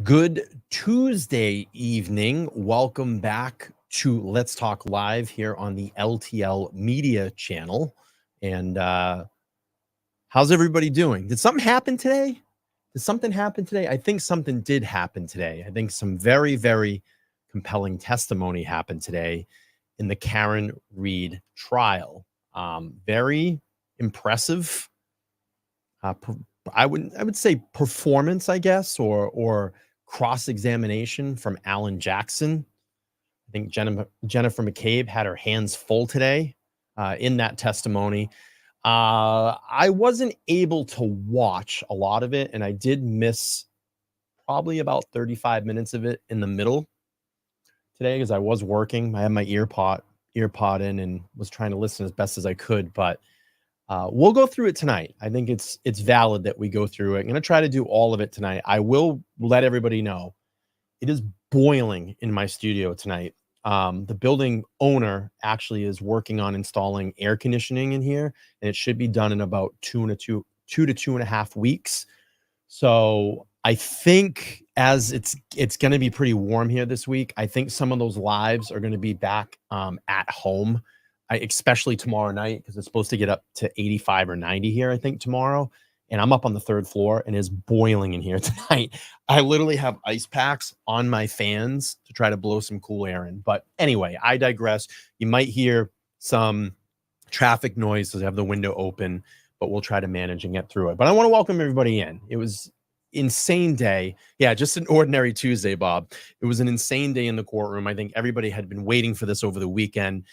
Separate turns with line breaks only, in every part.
Good Tuesday evening. Welcome back to Let's Talk Live here on the LTL Media channel. And how's everybody doing? Did something happen today? I think something did happen today. I think some very, very compelling testimony happened today in the Karen Reed trial. Very impressive. I would say performance, I guess, or cross-examination from Alan Jackson. I think Jennifer McCabe had her hands full today in that testimony. I wasn't able to watch a lot of it, and I did miss probably about 35 minutes of it in the middle today because I was working. I had my earpod in and was trying to listen as best as I could, but we'll go through it tonight. I think it's valid that we go through it. I'm going to try to do all of it tonight. I will let everybody know it is boiling in my studio tonight. The building owner actually is working on installing air conditioning in here, and it should be done in about 2 to 2.5 weeks. So I think as it's going to be pretty warm here this week, I think some of those lives are going to be back at home. Especially tomorrow night, because it's supposed to get up to 85 or 90 here, I think, tomorrow. And I'm up on the 3rd floor and it's boiling in here tonight. I literally have ice packs on my fans to try to blow some cool air in. But anyway, I digress. You might hear some traffic noise because I have the window open, but we'll try to manage and get through it. But I want to welcome everybody in. It was insane day. Yeah, just an ordinary Tuesday, Bob. It was an insane day in the courtroom. I think everybody had been waiting for this over the weekend.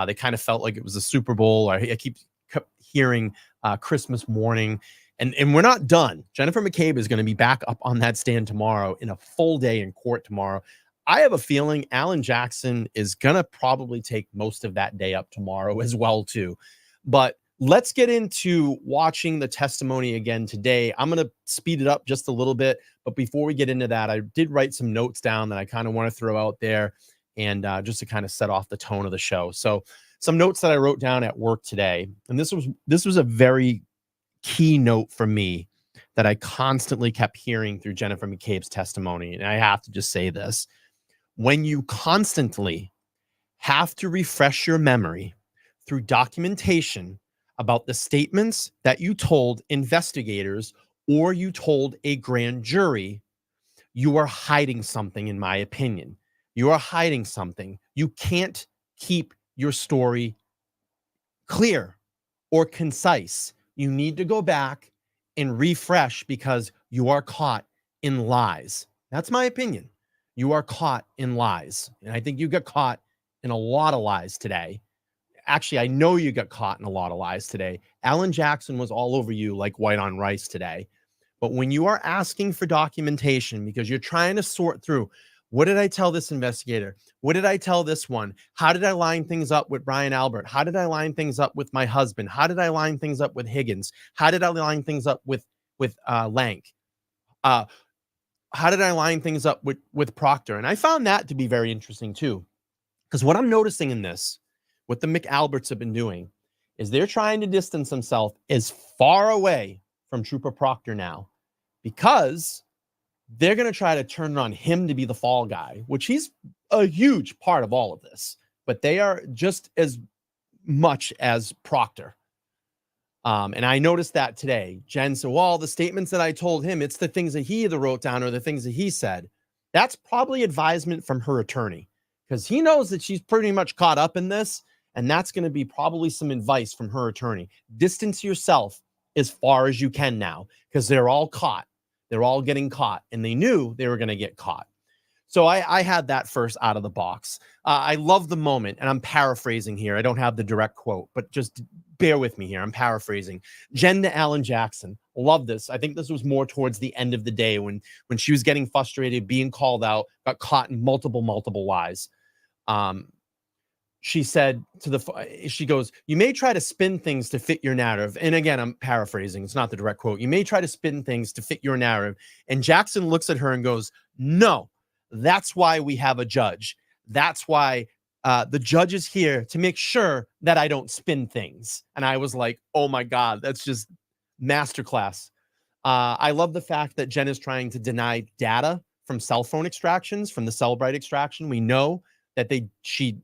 They kind of felt like it was a Super Bowl. I kept hearing Christmas morning, and we're not done. Jennifer McCabe is going to be back up on that stand tomorrow in a full day in court tomorrow. I have a feeling Alan Jackson is going to probably take most of that day up tomorrow as well, too. But let's get into watching the testimony again today. I'm going to speed it up just a little bit. But before we get into that, I did write some notes down that I kind of want to throw out there. And just to kind of set off the tone of the show. So some notes that I wrote down at work today, and this was a very key note for me that I constantly kept hearing through Jennifer McCabe's testimony. And I have to just say this: when you constantly have to refresh your memory through documentation about the statements that you told investigators or you told a grand jury, you are hiding something, in my opinion. You are hiding something. You can't keep your story clear or concise. You need to go back and refresh because you are caught in lies. That's my opinion. You are caught in lies. And I think you got caught in a lot of lies today. Actually, I know you got caught in a lot of lies today. Alan Jackson was all over you like white on rice today. But when you are asking for documentation because you're trying to sort through, what did I tell this investigator? What did I tell this one? How did I line things up with Brian Albert? How did I line things up with my husband? How did I line things up with Higgins? How did I line things up with Lank? How did I line things up with Proctor? And I found that to be very interesting too, because what I'm noticing in this, what the McAlberts have been doing, is they're trying to distance themselves as far away from Trooper Proctor now, because they're going to try to turn it on him to be the fall guy, which he's a huge part of all of this, but they are just as much as Proctor. And I noticed that today. Jen said, well, the statements that I told him, it's the things that he either wrote down or the things that he said. That's probably advisement from her attorney, because he knows that she's pretty much caught up in this. And that's going to be probably some advice from her attorney. Distance yourself as far as you can now, because they're all caught. They're all getting caught, and they knew they were going to get caught. So I had that first out of the box. I love the moment, and I'm paraphrasing here. I don't have the direct quote, but just bear with me here. I'm paraphrasing. Jen to Alan Jackson. Love this. I think this was more towards the end of the day when she was getting frustrated, being called out, got caught in multiple lies. She said she goes, you may try to spin things to fit your narrative. And again, I'm paraphrasing. It's not the direct quote. You may try to spin things to fit your narrative. And Jackson looks at her and goes, no, that's why we have a judge. That's why the judge is here to make sure that I don't spin things. And I was like, oh my God, that's just masterclass. I love the fact that Jen is trying to deny data from cell phone extractions, from the Cellbrite extraction. We know that she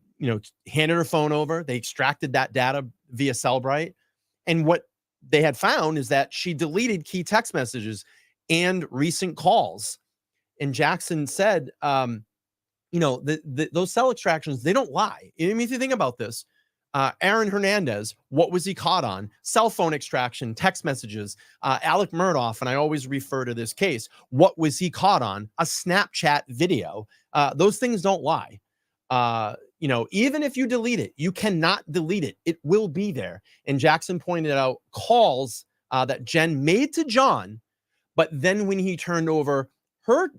handed her phone over. They extracted that data via Cellbrite. And what they had found is that she deleted key text messages and recent calls. And Jackson said, those cell extractions, they don't lie. I mean, if you think about this, Aaron Hernandez, what was he caught on? Cell phone extraction, text messages. Alec Murdoff, and I always refer to this case, what was he caught on? A Snapchat video. Those things don't lie. Even if you delete it, you cannot delete it. It will be there. And Jackson pointed out calls that Jen made to John, but then when he turned over her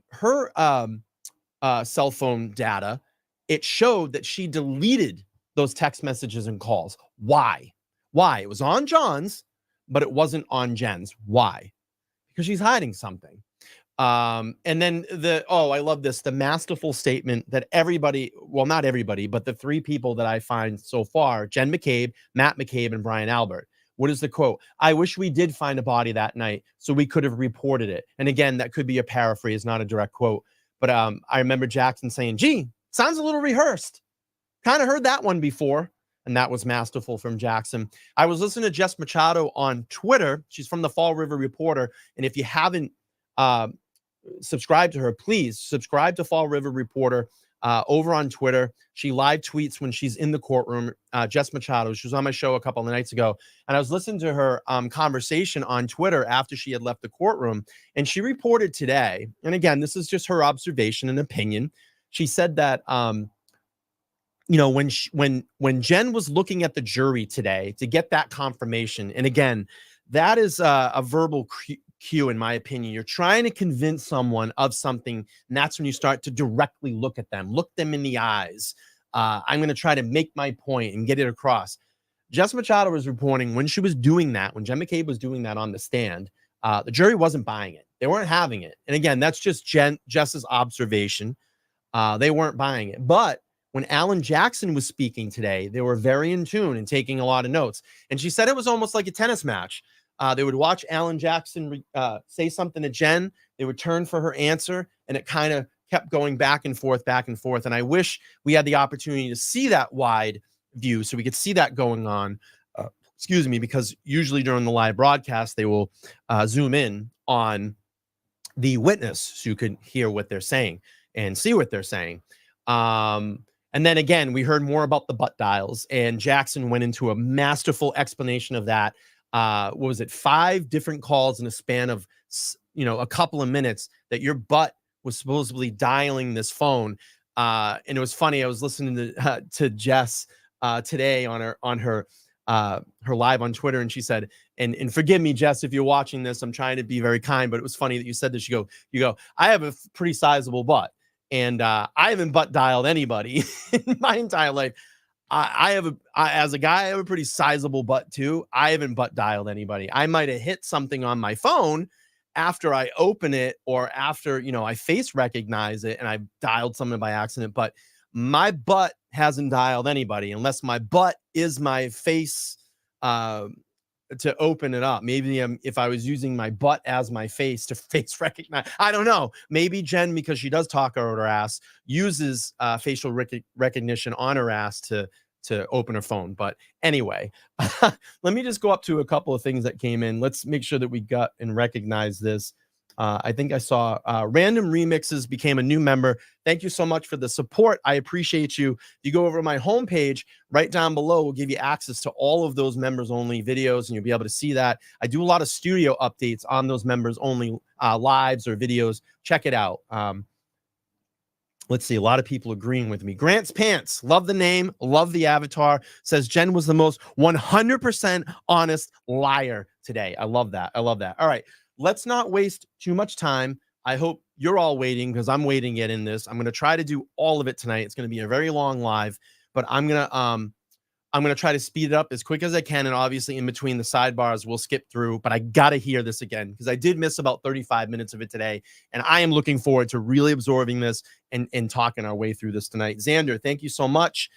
cell phone data, it showed that she deleted those text messages and calls. Why? It was on John's, but it wasn't on Jen's. Why? Because she's hiding something. And then I love this, the masterful statement that everybody, well, not everybody, but the three people that I find so far, Jen McCabe, Matt McCabe, and Brian Albert. What is the quote? I wish we did find a body that night so we could have reported it. And again, that could be a paraphrase, not a direct quote. But I remember Jackson saying, gee, sounds a little rehearsed. Kind of heard that one before. And that was masterful from Jackson. I was listening to Jess Machado on Twitter. She's from the Fall River Reporter. And if you haven't subscribed to her, please subscribe to Fall River Reporter over on Twitter. She live tweets when she's in the courtroom. Jess Machado, she was on my show a couple of nights ago. And I was listening to her conversation on Twitter after she had left the courtroom. And she reported today, and again, this is just her observation and opinion. She said that when Jen was looking at the jury today to get that confirmation, and again, that is a verbal cue, in my opinion. You're trying to convince someone of something, and that's when you start to directly look at them, look them in the eyes. I'm going to try to make my point and get it across. Jess Machado was reporting when she was doing that, when Jen McCabe was doing that on the stand, the jury wasn't buying it. They weren't having it. And again, that's just Jess's observation. They weren't buying it. But when Alan Jackson was speaking today, they were very in tune and taking a lot of notes. And she said it was almost like a tennis match. They would watch Alan Jackson say something to Jen. They would turn for her answer, and it kind of kept going back and forth, back and forth. And I wish we had the opportunity to see that wide view so we could see that going on. Because usually during the live broadcast, they will zoom in on the witness so you could hear what they're saying and see what they're saying. And then again, we heard more about the butt dials, and Jackson went into a masterful explanation of that. What was it? 5 different calls in a span of, a couple of minutes that your butt was supposedly dialing this phone. And it was funny. I was listening to Jess today on her live on Twitter, and she said, and forgive me, Jess, if you're watching this, I'm trying to be very kind, but it was funny that you said this. You go, I have a pretty sizable butt. And I haven't butt dialed anybody in my entire life. As a guy, I have a pretty sizable butt too. I haven't butt dialed anybody. I might have hit something on my phone after I open it, or after, I face recognize it and I dialed something by accident. But my butt hasn't dialed anybody unless my butt is my face to open it up. Maybe if I was using my butt as my face to face recognize, I don't know. Maybe Jen, because she does talk out her ass, uses facial recognition on her ass to open her phone. But anyway, let me just go up to a couple of things that came in. Let's make sure that we got and recognize this. I think I saw Random Remixes became a new member. Thank you so much for the support. I appreciate you. If you go over to my homepage, right down below, we'll give you access to all of those members only videos, and you'll be able to see that. I do a lot of studio updates on those members only lives or videos. Check it out. Let's see, a lot of people agreeing with me. Grant's Pants, love the name, love the avatar, says Jen was the most 100% honest liar today. I love that. All right. Let's not waste too much time. I hope you're all waiting, because I'm waiting to get in this. I'm going to try to do all of it tonight. It's going to be a very long live, but I'm going to try to speed it up as quick as I can. And obviously in between the sidebars, we'll skip through, but I got to hear this again, because I did miss about 35 minutes of it today. And I am looking forward to really absorbing this and talking our way through this tonight. Xander, thank you so much.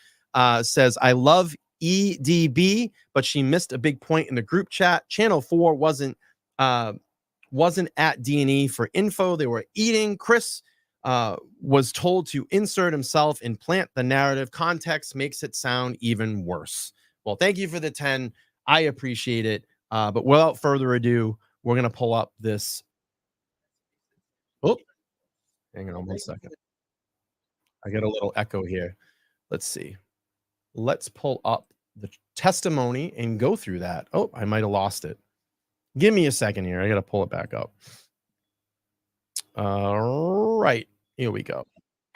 Says, I love EDB, but she missed a big point in the group chat. Channel 4 wasn't at D&E for info. They were eating. Chris was told to insert himself and plant the narrative. Context makes it sound even worse. Well, thank you for the 10. I appreciate it. But without further ado, we're going to pull up this. Oh, hang on 1 second. I got a little echo here. Let's see. Let's pull up the testimony and go through that. Oh, I might have lost it. Give me a second here. I got to pull it back up. All right. Here we go.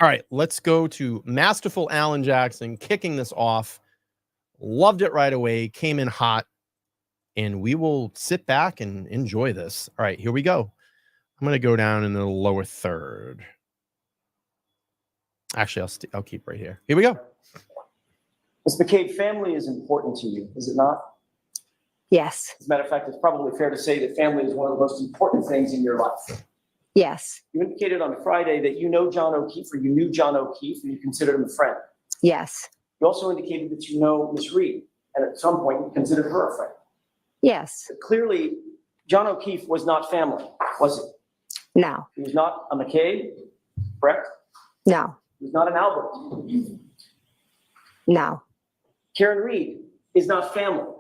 All right. Let's go to Masterful Alan Jackson kicking this off. Loved it right away. Came in hot. And we will sit back and enjoy this. All right. Here we go. I'm going to go down in the lower third. Actually, I'll keep right here. Here we go.
Ms. McCabe, family is important to you, is it not?
Yes.
As a matter of fact, it's probably fair to say that family is one of the most important things in your life.
Yes.
You indicated on Friday that you know John O'Keefe, or you knew John O'Keefe, and you considered him a friend.
Yes.
You also indicated that you know Ms. Reed, and at some point you considered her a friend.
Yes.
But clearly, John O'Keefe was not family, was he?
No.
He was not a McCabe, correct?
No.
He was not an Albert.
No.
Karen Reed is not family,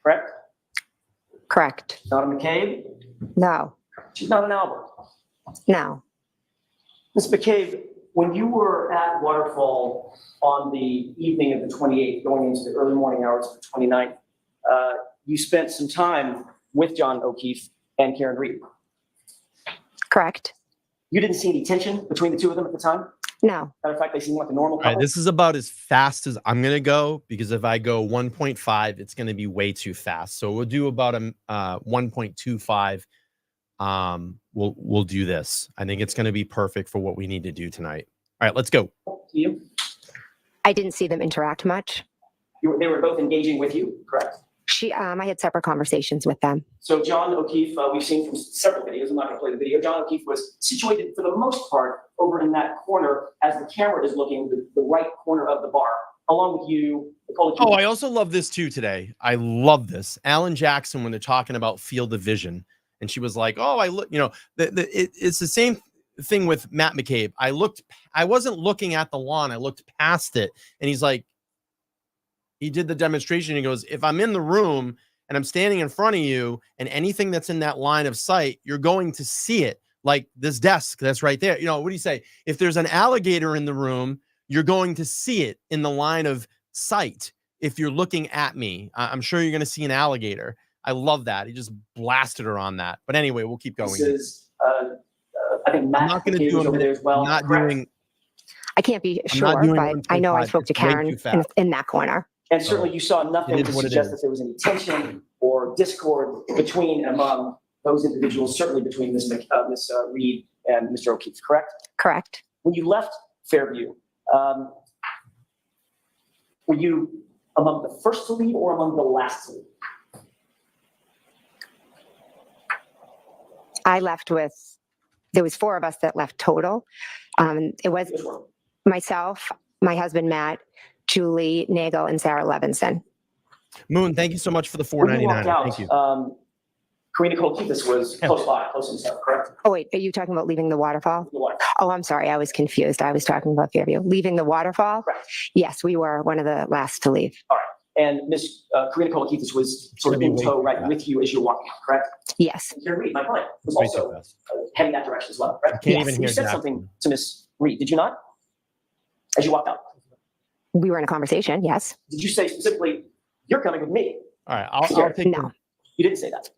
correct?
Correct.
Not a McCabe.
No.
She's not an Albert.
No.
Ms. McCabe, when you were at Waterfall on the evening of the 28th, going into the early morning hours of the 29th, you spent some time with John O'Keefe and Karen Reed.
Correct.
You didn't see any tension between the two of them at the time?
No.
Matter of fact, they seemed like a normal
All right,
couple.
this is about as fast as I'm going to go, because if I go 1.5, it's going to be way too fast. So we'll do about a 1.25. We'll do this. I think it's going to be perfect for what we need to do tonight. All right, let's go.
You?
I didn't see them interact much.
They were both engaging with you, correct?
I had separate conversations with them.
So John O'Keefe, we've seen from several videos, I'm not going to play the video, John O'Keefe was situated for the most part over in that corner as the camera is looking, the right corner of the bar, along with you.
Oh, I also love this too today. I love this. Alan Jackson, when they're talking about field of vision, and she was like, oh, I look, it's the same thing with Matt McCabe. I wasn't looking at the lawn. I looked past it. And he's like, he did the demonstration. He goes, if I'm in the room and I'm standing in front of you and anything that's in that line of sight, you're going to see it. Like this desk that's right there. What do you say? If there's an alligator in the room, you're going to see it in the line of sight. If you're looking at me, I'm sure you're going to see an alligator. I love that. He just blasted her on that. But anyway, we'll keep going.
This is, I think Matt
I'm not going to do
over there as well.
not doing.
I can't be
I'm not
sure,
doing
but I know I
1.5.
spoke to
It's way
Karen
too fast.
in that corner.
And certainly you saw nothing
It
to
is what it
suggest
is.
that there was any tension or discord between and among those individuals, certainly between Ms. Reed and Mr. O'Keefe, correct?
Correct.
When you left Fairview, were you among the first to leave or among the last to leave?
I left there was 4 of us that left total. It was
Which one?
myself, my husband, Matt, Julie Nagel, and Sarah Levinson.
Moon, thank you so much for the
When you
$4.99.
walked out,
Thank you.
Karina Kolakis was close by, close himself, correct?
Oh, wait, are you talking about leaving the waterfall?
The wife.
Oh, I'm sorry. I was confused. I was talking about Fairview. Leaving the waterfall?
Correct.
Yes, we were one of the last to leave.
All right. And Ms. Karina Kolakis was sort of in tow right with you as you're walking out, correct?
Yes.
And Karen Reed, my client, was
Way too
also
fast.
heading that direction as well, correct?
Can't
Yes.
even
You
hear
said
Jackson.
something to Ms. Reed, did you not? As you walked out.
We were in a conversation. Yes.
Did you say specifically, you're coming with me?
All right, I'll take.
No.
You didn't say that.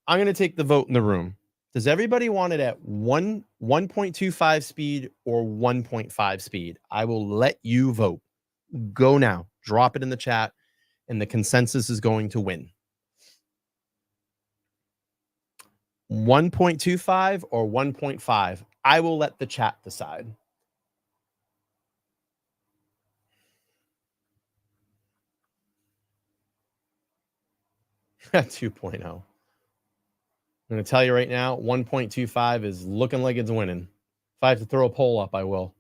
I'm going to take the vote in the room. Does everybody want it at 1.25 speed or 1.5 speed? I will let you vote. Go now. Drop it in the chat, and the consensus is going to win. 1.25 or 1.5? I will let the chat decide. 2.0. I'm going to tell you right now, 1.25 is looking like it's winning. If I have to throw a poll up, I will.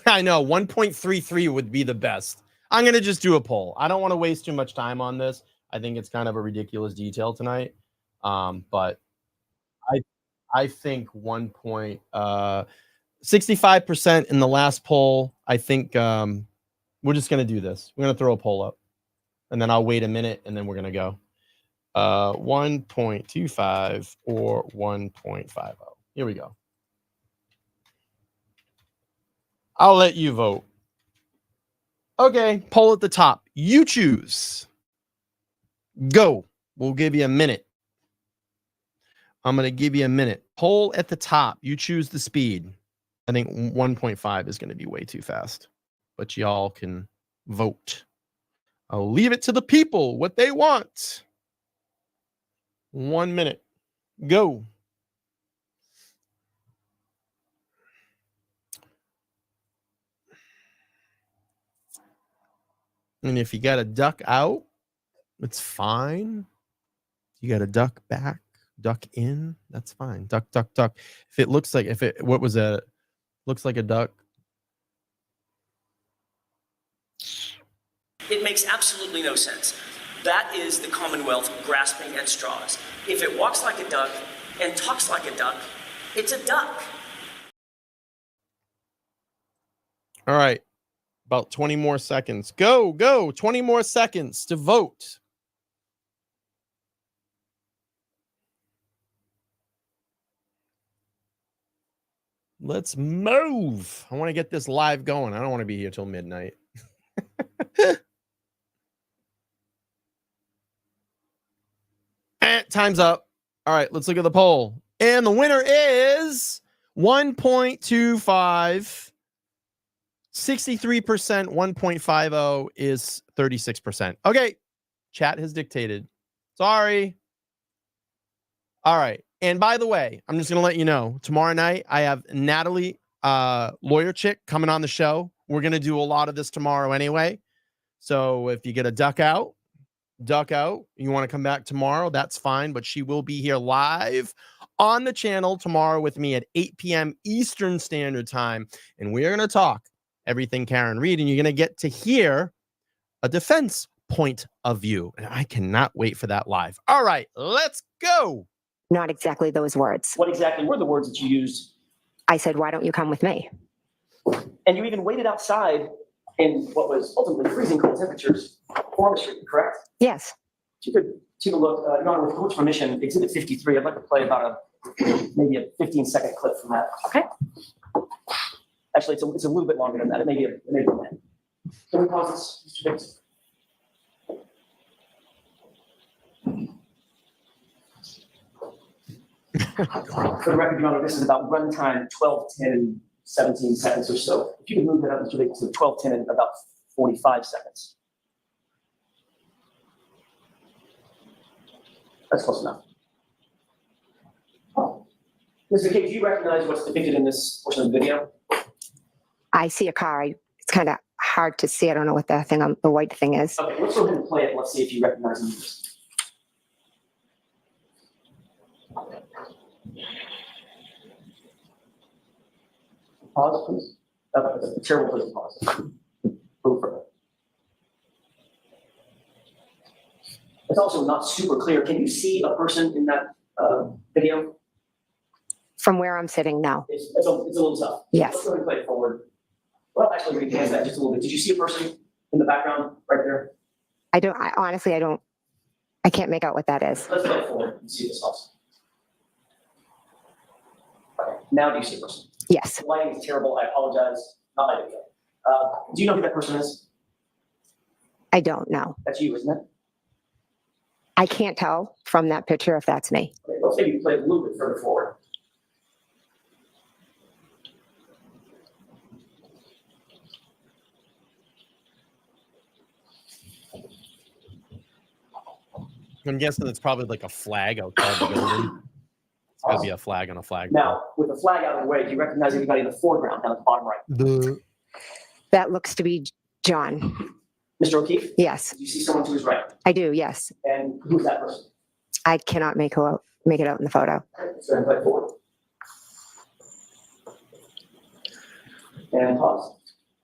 I know 1.33 would be the best. I'm going to just do a poll. I don't want to waste too much time on this. I think it's kind of a ridiculous detail tonight. But I think 65% in the last poll. I think we're just going to do this. We're going to throw a poll up, and then I'll wait a minute, and then we're going to go 1.25 or 1.50. Here we go. I'll let you vote. Okay, poll at the top. You choose. Go. We'll give you a minute. I'm going to give you a minute. Poll at the top. You choose the speed. I think 1.5 is going to be way too fast, but y'all can vote. I'll leave it to the people what they want. 1 minute. Go. And if you got to duck out, it's fine. You got to duck back, duck in, that's fine. Duck, duck, duck. If it looks like, what was that? Looks like a duck.
It makes absolutely no sense. That is the Commonwealth grasping at straws. If it walks like a duck and talks like a duck, it's a duck.
All right. About 20 more seconds. Go, go. 20 more seconds to vote. Let's move. I want to get this live going. I don't want to be here till midnight. Time's up. All right, let's look at the poll. And the winner is 1.25. 63%, 1.50 is 36%. Okay, chat has dictated. Sorry. All right. And by the way, I'm just going to let you know, tomorrow night, I have Natalie, lawyer chick, coming on the show. We're going to do a lot of this tomorrow anyway. So if you get a duck out. You want to come back tomorrow, that's fine. But she will be here live on the channel tomorrow with me at 8 p.m. Eastern Standard Time. And we're going to talk everything Karen Reed, and you're going to get to hear a defense point of view. And I cannot wait for that live. All right, let's go.
Not exactly those words.
What exactly were the words that you used?
I said, why don't you come with me?
And you even waited outside in what was ultimately freezing cold temperatures for the street, correct?
Yes.
If you could take a look, Your Honor, with court's permission, Exhibit 53, I'd like to play about maybe a 15-second clip from that. Okay. Actually, it's a little bit longer than that. It may be a minute. Can we pause this, Mr. Dix? For the record, Your Honor, this is about runtime 12, 10, 17 seconds or so. If you could move that up, Mr. Dix, to 12, 10 and about 45 seconds. That's close enough. Oh. Mr. McCabe, do you recognize what's depicted in this portion of the video?
I see a car. It's kind of hard to see. I don't know what the thing on the white thing is.
Okay, let's go ahead and play it. Let's see if you recognize it. Pause, please. That's a terrible place to pause. Move further. It's also not super clear. Can you see a person in that video?
From where I'm sitting, no.
It's a little tough.
Yes.
Let's go ahead and play it forward. Well, actually, we can that just a little bit. Did you see a person in the background right there?
Honestly, I can't make out what that is.
Let's play it forward and see this also. Okay. Now do you see a person?
Yes.
The lighting is terrible. I apologize. Not my video. Do you know who that person is?
I don't know.
That's you, isn't it?
I can't tell from that picture if that's me.
Okay, let's maybe play it a little bit further forward.
I'm guessing it's probably like a flag outside the building. It's got to be a flag on a flag.
Now, with the flag out of the way, do you recognize anybody in the foreground down at the bottom right?
That looks to be John.
Mr. O'Keefe?
Yes,
Do you see someone to his right?
I do. Yes.
And who's that person?
I cannot make it out in the photo.
Okay, let's go ahead and play it forward. And pause.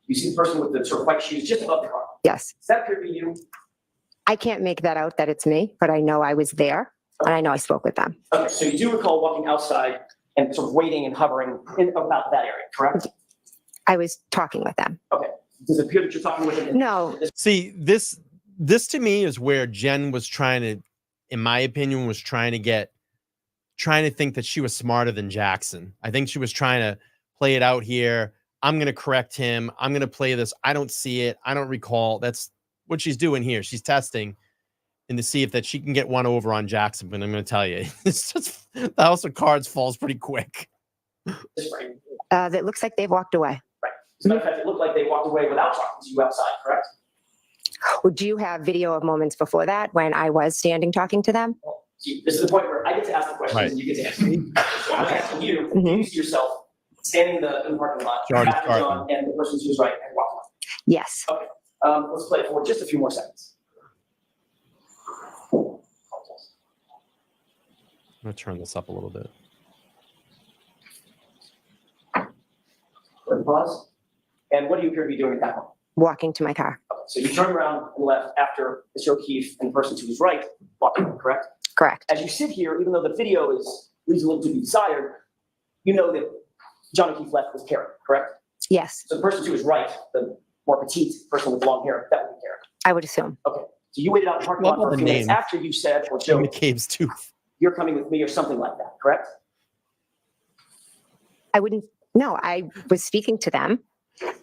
You see the person with the sort of white shoes just above the car.
Yes.
Does that appear to be you?
I can't make that out that it's me, but I know I was there and I know I spoke with them.
Okay, so you do recall walking outside and sort of waiting and hovering in about that area, correct?
I was talking with them.
Okay. Does it appear that you're talking with them?
No,
See, this to me is where Jen was trying to, in my opinion, was trying to think that she was smarter than Jackson. I think she was trying to play it out here. I'm going to correct him. I'm going to play this. I don't see it. I don't recall. That's what she's doing here. She's testing and to see if that she can get one over on Jackson. But I'm going to tell you, it's just the house of cards falls pretty quick.
it looks like they've walked away.
Right. As a matter of fact, it looked like they walked away without talking to you outside, correct?
Well, do you have video of moments before that when I was standing talking to them?
Well, see, this is the point where I get to ask the questions
Right.
and you get to answer me. So I'm asking you, you see yourself standing in the parking lot,
Jordan
after
Cartman.
John and the person to his right and walking on.
Yes.
Okay. Let's play it for just a few more seconds.
I'm going to turn this up a little bit.
Pause. And what do you appear to be doing at that moment?
Walking to my car.
Okay, so you turn around and left after Mr. O'Keefe and the person to his right walking, correct?
Correct.
As you sit here, even though the video leaves a little to be desired, you know that John O'Keefe left with Karen, correct?
Yes,
So the person to his right, the more petite person with long hair, that would be Karen.
I would assume.
Okay. So you waited out in the parking lot
Love
for a
the
few minutes
name.
after you said or
Joe
joked,
McCabe's tooth.
you're coming with me or something like that, correct?
I wouldn't. No, I was speaking to them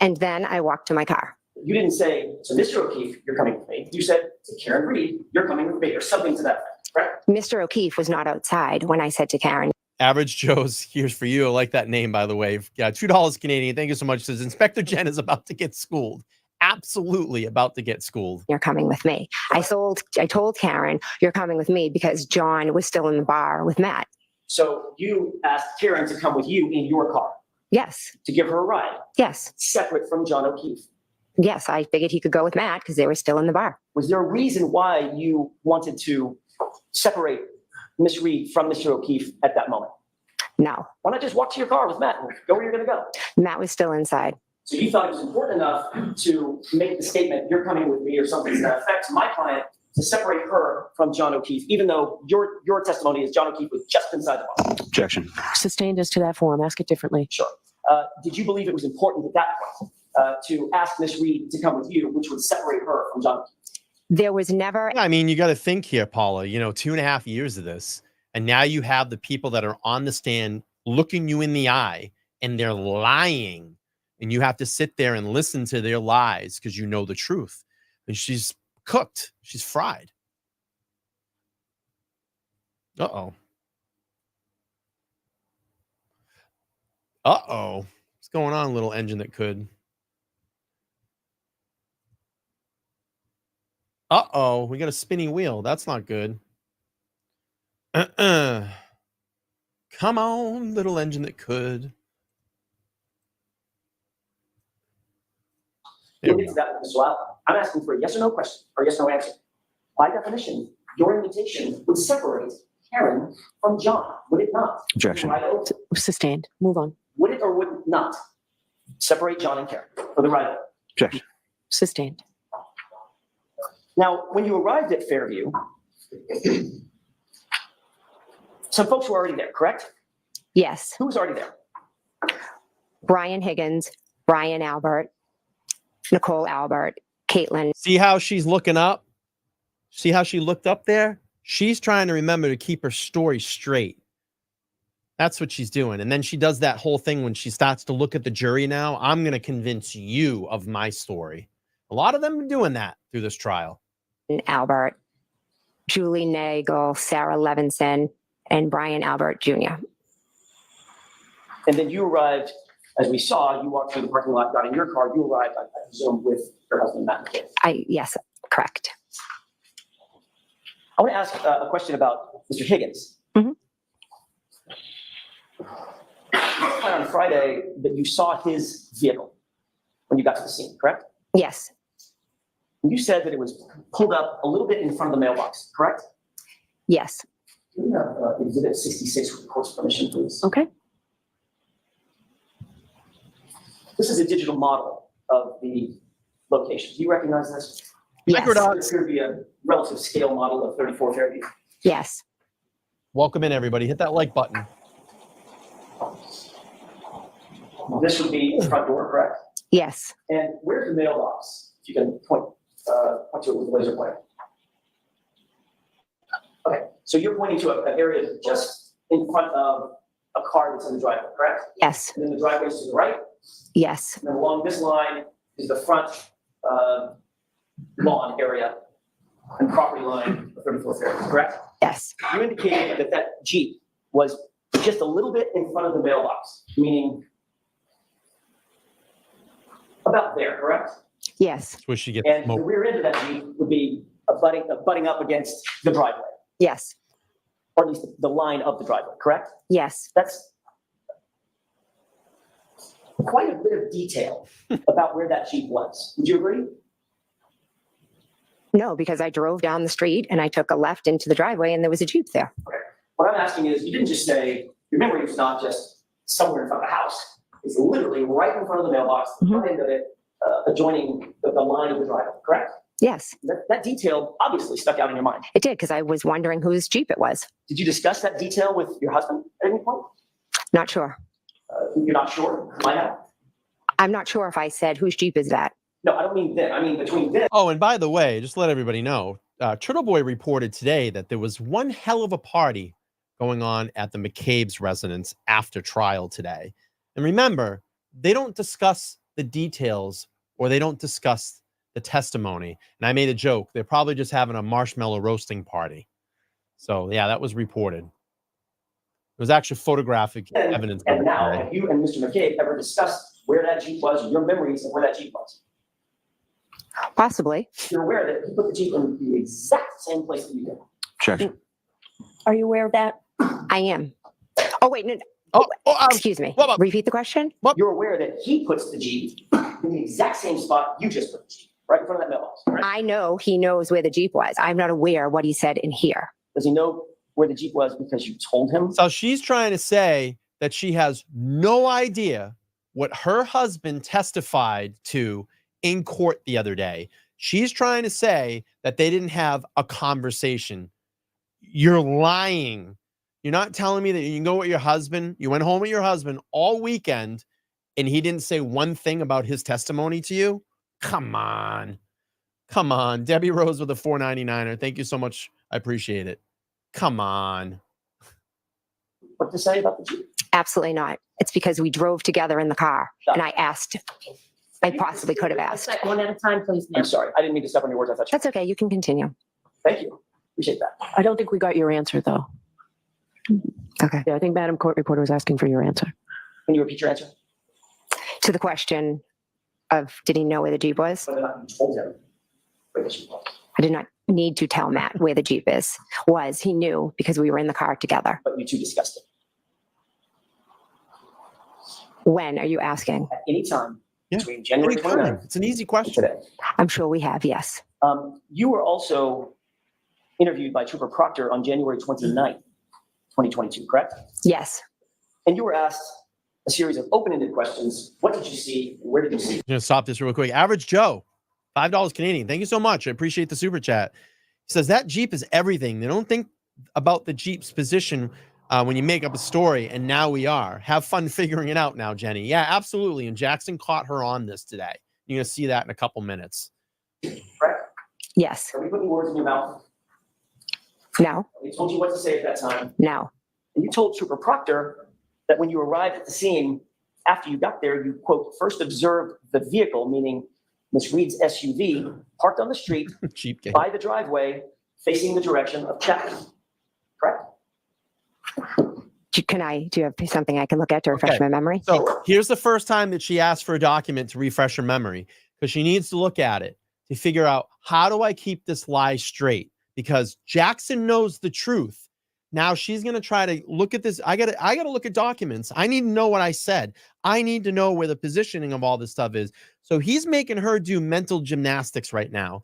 and then I walked to my car.
You didn't say, so Mr. O'Keefe, you're coming with me. You said to Karen Reed, you're coming with me or something to that effect, correct?
Mr. O'Keefe was not outside when I said to Karen,
Average Joe's, here's for you. I like that name, by the way. Yeah, $2 Canadian. Thank you so much. Says Inspector Jen is about to get schooled. Absolutely about to get schooled.
you're coming with me. I told Karen, you're coming with me because John was still in the bar with Matt.
So you asked Karen to come with you in your car
Yes,
to give her a ride,
yes,
separate from John O'Keefe.
yes. I figured he could go with Matt because they were still in the bar.
Was there a reason why you wanted to separate Miss Reed from Mr. O'Keefe at that moment?
No,
Why not just walk to your car with Matt and go where you're going to go?
Matt was still inside.
So you thought it was important enough to make the statement, you're coming with me or something to that effect, to my client, to separate her from John O'Keefe, even though your testimony is John O'Keefe was just inside the bar.
Objection.
Sustained as to that form. Ask it differently.
Sure. Did you believe it was important at that point to ask Miss Reed to come with you, which would separate her from John O'Keefe?
There was never,
I mean, you got to think here, Paula, 2.5 years of this. And now you have the people that are on the stand looking you in the eye and they're lying. And you have to sit there and listen to their lies because you know the truth. And she's cooked. She's fried. Uh-oh. Uh-oh. What's going on, little engine that could? Uh-oh. We got a spinning wheel. That's not good. Come on, little engine that could. There
We'll
we
get to
go.
that as well. I'm asking for a yes or no question or yes or no answer. By definition, your invitation would separate Karen from John, would it not?
Objection.
Right over.
Sustained. Move on.
Would it or would it not separate John and Karen for the right over?
Objection.
Sustained.
Now, when you arrived at Fairview, some folks were already there, correct?
yes,
Who was already there?
Brian Higgins, Brian Albert, Nicole Albert, Caitlin.
See how she's looking up? See how she looked up there? She's trying to remember to keep her story straight. That's what she's doing. And then she does that whole thing when she starts to look at the jury now. I'm going to convince you of my story. A lot of them are doing that through this trial.
Albert, Julie Nagel, Sarah Levinson, and Brian Albert Jr.
And then you arrived, as we saw, you walked through the parking lot, got in your car, you arrived, I presume, with your husband, Matt McCabe.
Yes, correct.
I want to ask a question about Mr. Higgins.
Mhm.
You testified on Friday that you saw his vehicle when you got to the scene, correct?
Yes,
And you said that it was pulled up a little bit in front of the mailbox, correct?
yes.
Can we have exhibit 66 with the court's permission, please?
Okay.
This is a digital model of the location. Do you recognize this?
Yes.
There appears to be a relative scale model of 34 Fairview.
Yes.
Welcome in, everybody. Hit that like button.
This would be the front door, correct?
Yes.
And where's the mailbox? If you can point to it with a laser pointer. Okay, so you're pointing to an area just in front of a car that's in the driveway, correct?
Yes.
And then the driveway is to the right,
Yes.
and then along this line is the front lawn area and property line of 34th Fairview, correct?
Yes.
You indicated that that Jeep was just a little bit in front of the mailbox, meaning about there, correct?
Yes.
That's where she gets
And the
smoked.
rear end of that Jeep would be butting up against the driveway,
Yes.
or at least the line of the driveway, correct?
Yes.
That's quite a bit of detail about where that Jeep was. Would you agree?
No, because I drove down the street and I took a left into the driveway and there was a Jeep there.
What I'm asking is, you didn't just say, your memory was not just somewhere in front of the house. It's literally right in front of the mailbox, the front end of it, adjoining the line of the driveway, correct?
Yes,
That detail obviously stuck out in your mind.
it did because I was wondering whose Jeep it was.
Did you discuss that detail with your husband at any point?
Not sure.
You're not sure? Might have.
I'm not sure if I said whose Jeep is that.
No, I don't mean then. I mean between then.
Oh, and by the way, just to let everybody know, Turtle Boy reported today that there was one hell of a party going on at the McCabe's residence after trial today. And remember, they don't discuss the details or they don't discuss the testimony. And I made a joke. They're probably just having a marshmallow roasting party. So, yeah, that was reported. There was actually photographic evidence. of
And
it
now,
today.
have you and Mr. McCabe ever discussed where that Jeep was, or your memories of where that Jeep was?
Possibly.
You're aware that he put the Jeep in the exact same place that you did.
Objection.
Are you aware of that?
I am. Oh, wait. No,
Oh,
excuse me.
what about-
Repeat the question.
You're aware that he puts the Jeep in the exact same spot you just put the Jeep, right in front of that mailbox, right?
I know he knows where the Jeep was. I'm not aware what he said in here.
Does he know where the Jeep was because you told him?
So she's trying to say that she has no idea what her husband testified to in court the other day. She's trying to say that they didn't have a conversation. You're lying. You're not telling me that you can go with your husband. You went home with your husband all weekend and he didn't say one thing about his testimony to you? Come on. Come on. Debbie Rose with a $4.99. Thank you so much. I appreciate it. Come on.
What to say about the Jeep?
Absolutely not. It's because we drove together in the car and I asked. I possibly could have asked.
One at a time, please,
I'm sorry, I didn't mean to step on your words. I thought you.
That's okay. You can continue.
Thank you. Appreciate that.
I don't think we got your answer, though.
Okay.
Yeah, I think Madam Court Reporter was asking for your answer.
Can you repeat your answer?
To the question of did he know where the Jeep was?
Whether or not you told him where the Jeep was.
I did not need to tell Matt where the Jeep is. He knew because we were in the car together.
But you two discussed it
When are you asking?
at any time
Yeah.
between January
Anytime.
29th
It's an easy
and
question.
today.
I'm sure we have, yes.
You were also interviewed by Trooper Proctor on January 29th, 2022, correct?
Yes.
And you were asked a series of open-ended questions. What did you see? And where did you see?
I'm gonna stop this real quick. Average Joe, $5 Canadian. Thank you so much. I appreciate the super chat. He says that Jeep is everything. They don't think about the Jeep's position when you make up a story, and now we are. Have fun figuring it out now, Jenny. Yeah, absolutely. And Jackson caught her on this today. You're gonna see that in a couple minutes.
Correct?
Yes.
Are we putting words in your mouth?
No.
We told you what to say at that time.
No.
And you told Trooper Proctor that when you arrived at the scene, after you got there, you, quote, first observed the vehicle, meaning Miss Reed's SUV, parked on the street
Jeep game.
by the driveway, facing the direction of Chapman. Correct?
Do you have something I can look at to refresh
Okay.
my memory?
So here's the first time that she asked for a document to refresh her memory, because she needs to look at it to figure out, how do I keep this lie straight? Because Jackson knows the truth. Now she's going to try to look at this. I got to look at documents. I need to know what I said. I need to know where the positioning of all this stuff is. So he's making her do mental gymnastics right now,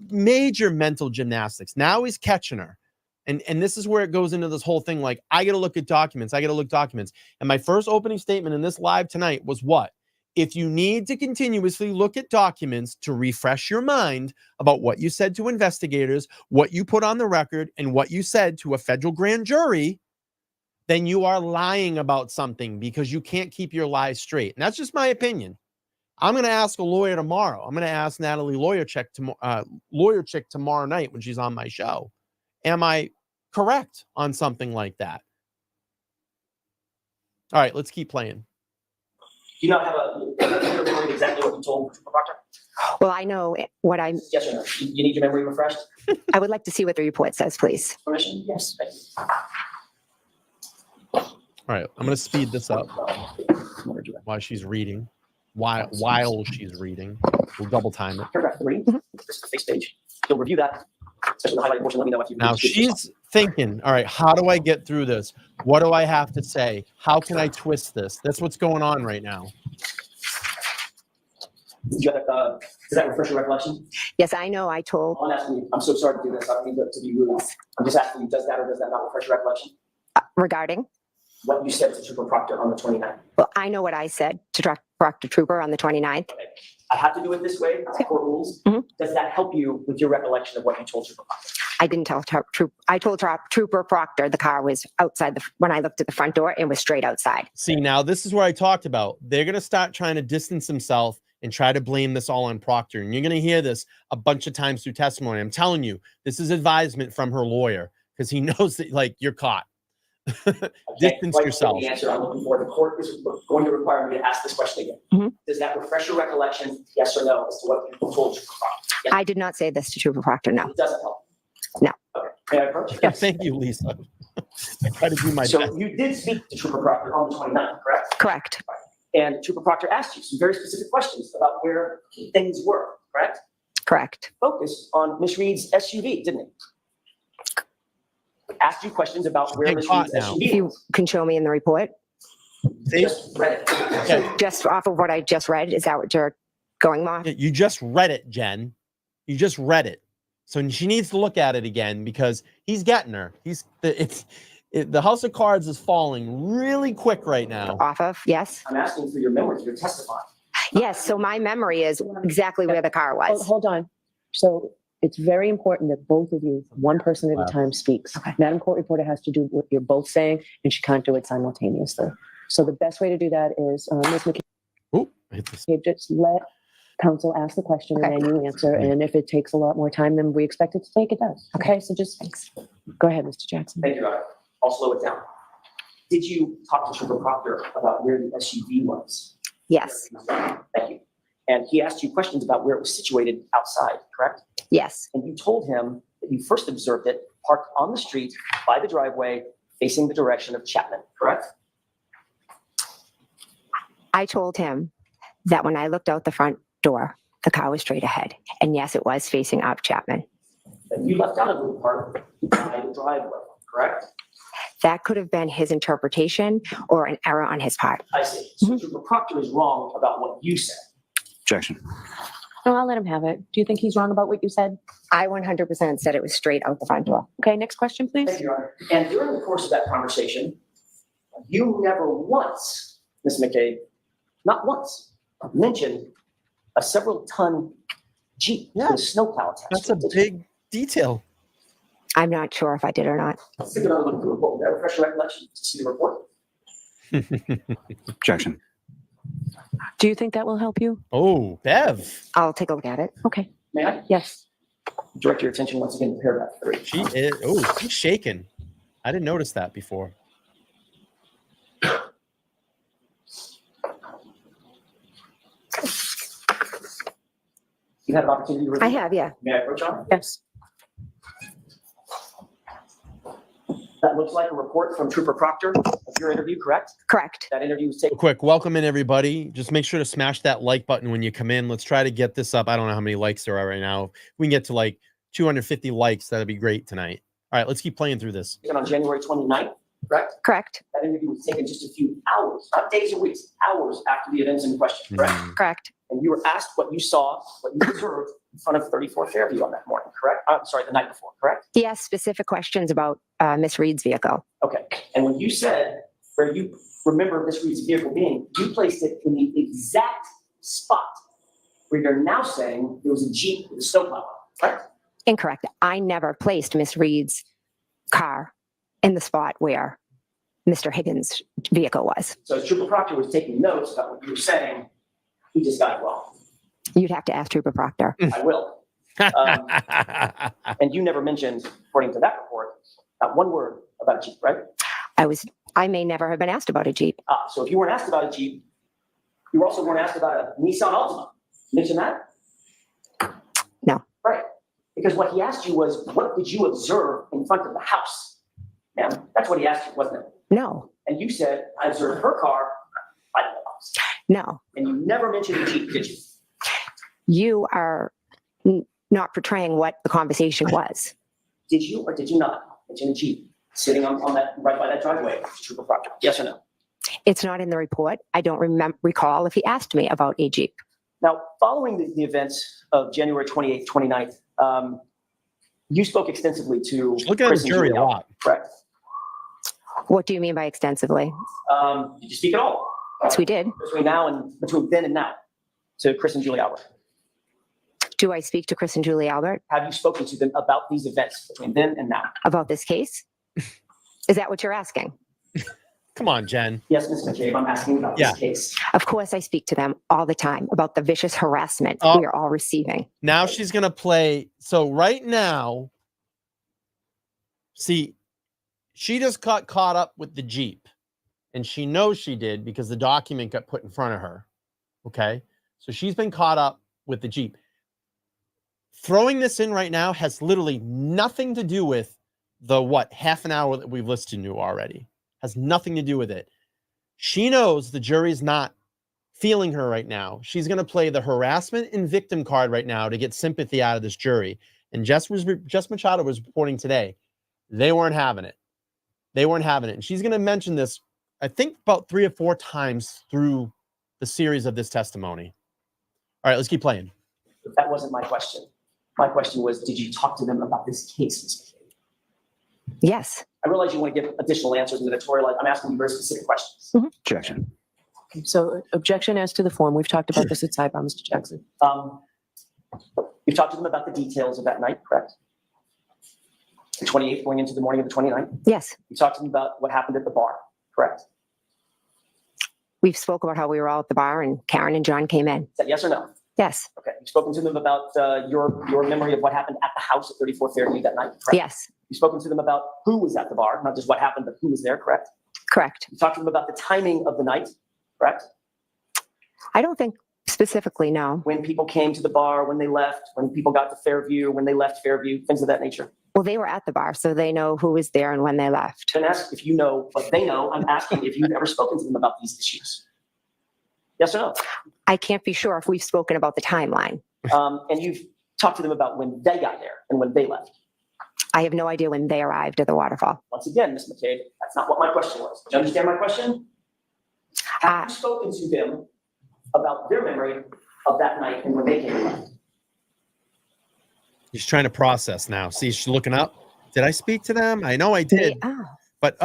major mental gymnastics. Now he's catching her. And this is where it goes into this whole thing. Like, I got to look at documents. I got to look documents. And my first opening statement in this live tonight was what? if you need to continuously look at documents to refresh your mind about what you said to investigators, what you put on the record, and what you said to a federal grand jury, then you are lying about something because you can't keep your lies straight. And that's just my opinion. I'm going to ask a lawyer tomorrow. I'm going to ask Natalie Lawyer Chick tomorrow night when she's on my show. Am I correct on something like that? All right, let's keep playing.
Do you not have a memory exactly what you told Trooper Proctor?
Well, I know what I
Yes or no? You need your memory refreshed?
I would like to see what the report says, please.
Permission? Yes. Thank you.
All right, I'm going to speed this up while she's reading. While she's reading, we'll double time it.
Paragraph 3, this is the face page. You'll review that, especially the highlighted portion. Let me know if you
Now she's thinking, all right, how do I get through this? What do I have to say? How can I twist this? That's what's going on right now.
Does that refresh your recollection?
Yes, I know I told
I'm asking you, I'm so sorry to do this. I don't mean to be rude. I'm just asking you, does that or does that not refresh your recollection?
regarding.
What you said to Trooper Proctor on the 29th.
Well, I know what I said to Proctor Trooper on the 29th.
Okay. I have to do it this way, it's court rules.
Mhm.
Does that help you with your recollection of what you told Trooper Proctor?
I didn't tell I told Trooper Proctor the car was outside when I looked at the front door, it was straight outside.
See, now this is where I talked about. They're going to start trying to distance themselves and try to blame this all on Proctor. And you're going to hear this a bunch of times through testimony. I'm telling you, this is advisement from her lawyer because he knows that, like, you're caught. Distance yourself.
The answer I'm looking for. The court is going to require me to ask this question again.
Mm-hmm.
Does that refresh your recollection, yes or no, as to what you told Trooper Proctor? Yes.
I did not say this to Trooper Proctor, no.
It doesn't help.
No.
Okay. May I approach?
Yeah, thank you, Lisa. I try to do my
So
best.
you did speak to Trooper Proctor on the 29th, correct?
Correct.
And Trooper Proctor asked you some very specific questions about where things were, correct?
Correct.
Focused on Miss Reed's SUV, didn't it? Asked you questions about where
Getting
Miss
caught
Reed's
now.
If
SUV
you
was.
can show me in the report,
See?
Just read it.
Okay.
just off of what I just read, is that what you're going off?
You just read it, Jen. You just read it. So she needs to look at it again because he's getting her. The house of cards is falling really quick right now.
Off of, yes?
I'm asking for your memory, you're testifying.
Yes, so my memory is exactly where the car was.
Hold on. So it's very important that both of you, one person at
Wow.
a time, speaks.
Okay.
Madam Court Reporter has to do what you're both saying, and she can't do it simultaneously. So the best way to do that is, Ms. McCabe,
Oh, I hit this.
just let counsel ask the question
Okay.
and then you answer. And if it takes a lot more time than we expect it to take, it does. Okay, so just
Thanks.
go ahead, Mr. Jackson.
Thank you, Your Honor. I'll slow it down. Did you talk to Trooper Proctor about where the SUV was?
Yes,
Thank you. And he asked you questions about where it was situated outside, correct?
yes,
And you told him that you first observed it parked on the street by the driveway facing the direction of Chapman, correct?
I told him that when I looked out the front door, the car was straight ahead. And yes, it was facing up Chapman.
And you left out a little part by the driveway, correct?
That could have been his interpretation or an error on his part.
I see. So Trooper Proctor is wrong about what you said.
Objection.
No, I'll let him have it. Do you think he's wrong about what you said?
I 100% said it was straight out the front door.
Okay, next question, please.
Thank you, Your Honor. And during the course of that conversation, you never once, Ms. McCabe, not once, mentioned a several-ton Jeep with a snowplow attached.
That's a big detail.
I'm not sure if I did or not.
Let's take another look at the report. Would that refresh your recollection to see the report?
Objection.
Do you think that will help you?
Oh, Bev.
I'll take a look at it.
Okay,
May I
yes.
direct your attention once again to paragraph 3?
She is. Oh, she's shaking. I didn't notice that before.
You had an opportunity to review.
I have, yeah.
May I approach on it?
Yes.
That looks like a report from Trooper Proctor of your interview, correct?
Correct.
That interview was taken.
Quick, welcome in everybody. Just make sure to smash that like button when you come in. Let's try to get this up. I don't know how many likes there are right now. If we can get to like 250 likes, that'd be great tonight. All right, let's keep playing through this.
On January 29th, correct?
Correct.
That interview was taken just a few hours, not days or weeks, hours after the events in question, correct?
Correct.
And you were asked what you saw, what you observed in front of 34 Fairview on that morning, correct? I'm sorry, the night before, correct?
He asked specific questions about Miss Reed's vehicle.
Okay. And when you said where you remember Miss Reed's vehicle being, you placed it in the exact spot where you're now saying there was a Jeep with a snowplow, right?
Incorrect. I never placed Miss Reed's car in the spot where Mr. Higgins' vehicle was.
So as Trooper Proctor was taking notes about what you were saying, he just got it wrong.
You'd have to ask Trooper Proctor.
I will. And you never mentioned, according to that report, not one word about a Jeep, right?
I may never have been asked about a Jeep.
So if you weren't asked about a Jeep, you also weren't asked about a Nissan Altima. Mention that?
No.
Right. Because what he asked you was, what did you observe in front of the house? Ma'am, that's what he asked you, wasn't it?
No.
And you said, I observed her car by the house.
No.
And you never mentioned a Jeep, did you?
You are not portraying what the conversation was.
Did you or did you not mention a Jeep sitting on that, right by that driveway, Trooper Proctor? Yes or no?
It's not in the report. I don't recall if he asked me about a Jeep.
Now, following the events of January 28th, 29th, you spoke extensively to
Looking at
Chris
the
and
jury
Julie
a lot.
Correct.
What do you mean by extensively?
Did you speak at all?
Yes, we did.
Between then and now, to Chris and Julie Albert.
Do I speak to Chris and Julie Albert
Have you spoken to them about these events between then and now?
about this case? Is that what you're asking?
Come on, Jen.
Yes, Ms. McCabe, I'm asking about
Yeah.
this case.
Of course, I speak to them all the time about the vicious harassment
Oh.
we are all receiving.
Now she's going to play. So right now, see, she just got caught up with the Jeep. And she knows she did because the document got put in front of her. Okay. So she's been caught up with the Jeep. Throwing this in right now has literally nothing to do with the half an hour that we've listened to already. Has nothing to do with it. She knows the jury's not feeling her right now. She's going to play the harassment and victim card right now to get sympathy out of this jury. And Jess Machado was reporting today, they weren't having it. They weren't having it. And she's going to mention this, I think, about 3 or 4 times through the series of this testimony. All right, let's keep playing.
But that wasn't my question. My question was, did you talk to them about this case, Ms. McCabe?
Yes.
I realize you want to give additional answers in the editorial. I'm asking you very specific questions.
Objection.
So objection as to the form. We've talked about this at sidebar, Mr. Jackson.
You've talked to them about the details of that night, correct? The 28th going into the morning of the 29th.
Yes.
You talked to them about what happened at the bar, correct?
We've spoke about how we were all at the bar and Karen and John came in.
Is that yes or no?
Yes.
Okay. You've spoken to them about your memory of what happened at the house at 34 Fairview that night, correct?
Yes.
You've spoken to them about who was at the bar, not just what happened, but who was there, correct?
Correct.
You talked to them about the timing of the night, correct?
I don't think specifically, no.
When people came to the bar, when they left, when people got to Fairview, when they left Fairview, things of that nature.
Well, they were at the bar, so they know who was there and when they left.
Don't ask if you know what they know. I'm asking if you've ever spoken to them about these issues. Yes or no?
I can't be sure if we've spoken about the timeline.
And you've talked to them about when they got there and when they left.
I have no idea when they arrived at the waterfall.
Once again, Ms. McCabe, that's not what my question was. Do you understand my question? Have you spoken to them about their memory of that night and when they came and left?
She's trying to process now. See, she's looking up. Did I speak to them? I know I did. But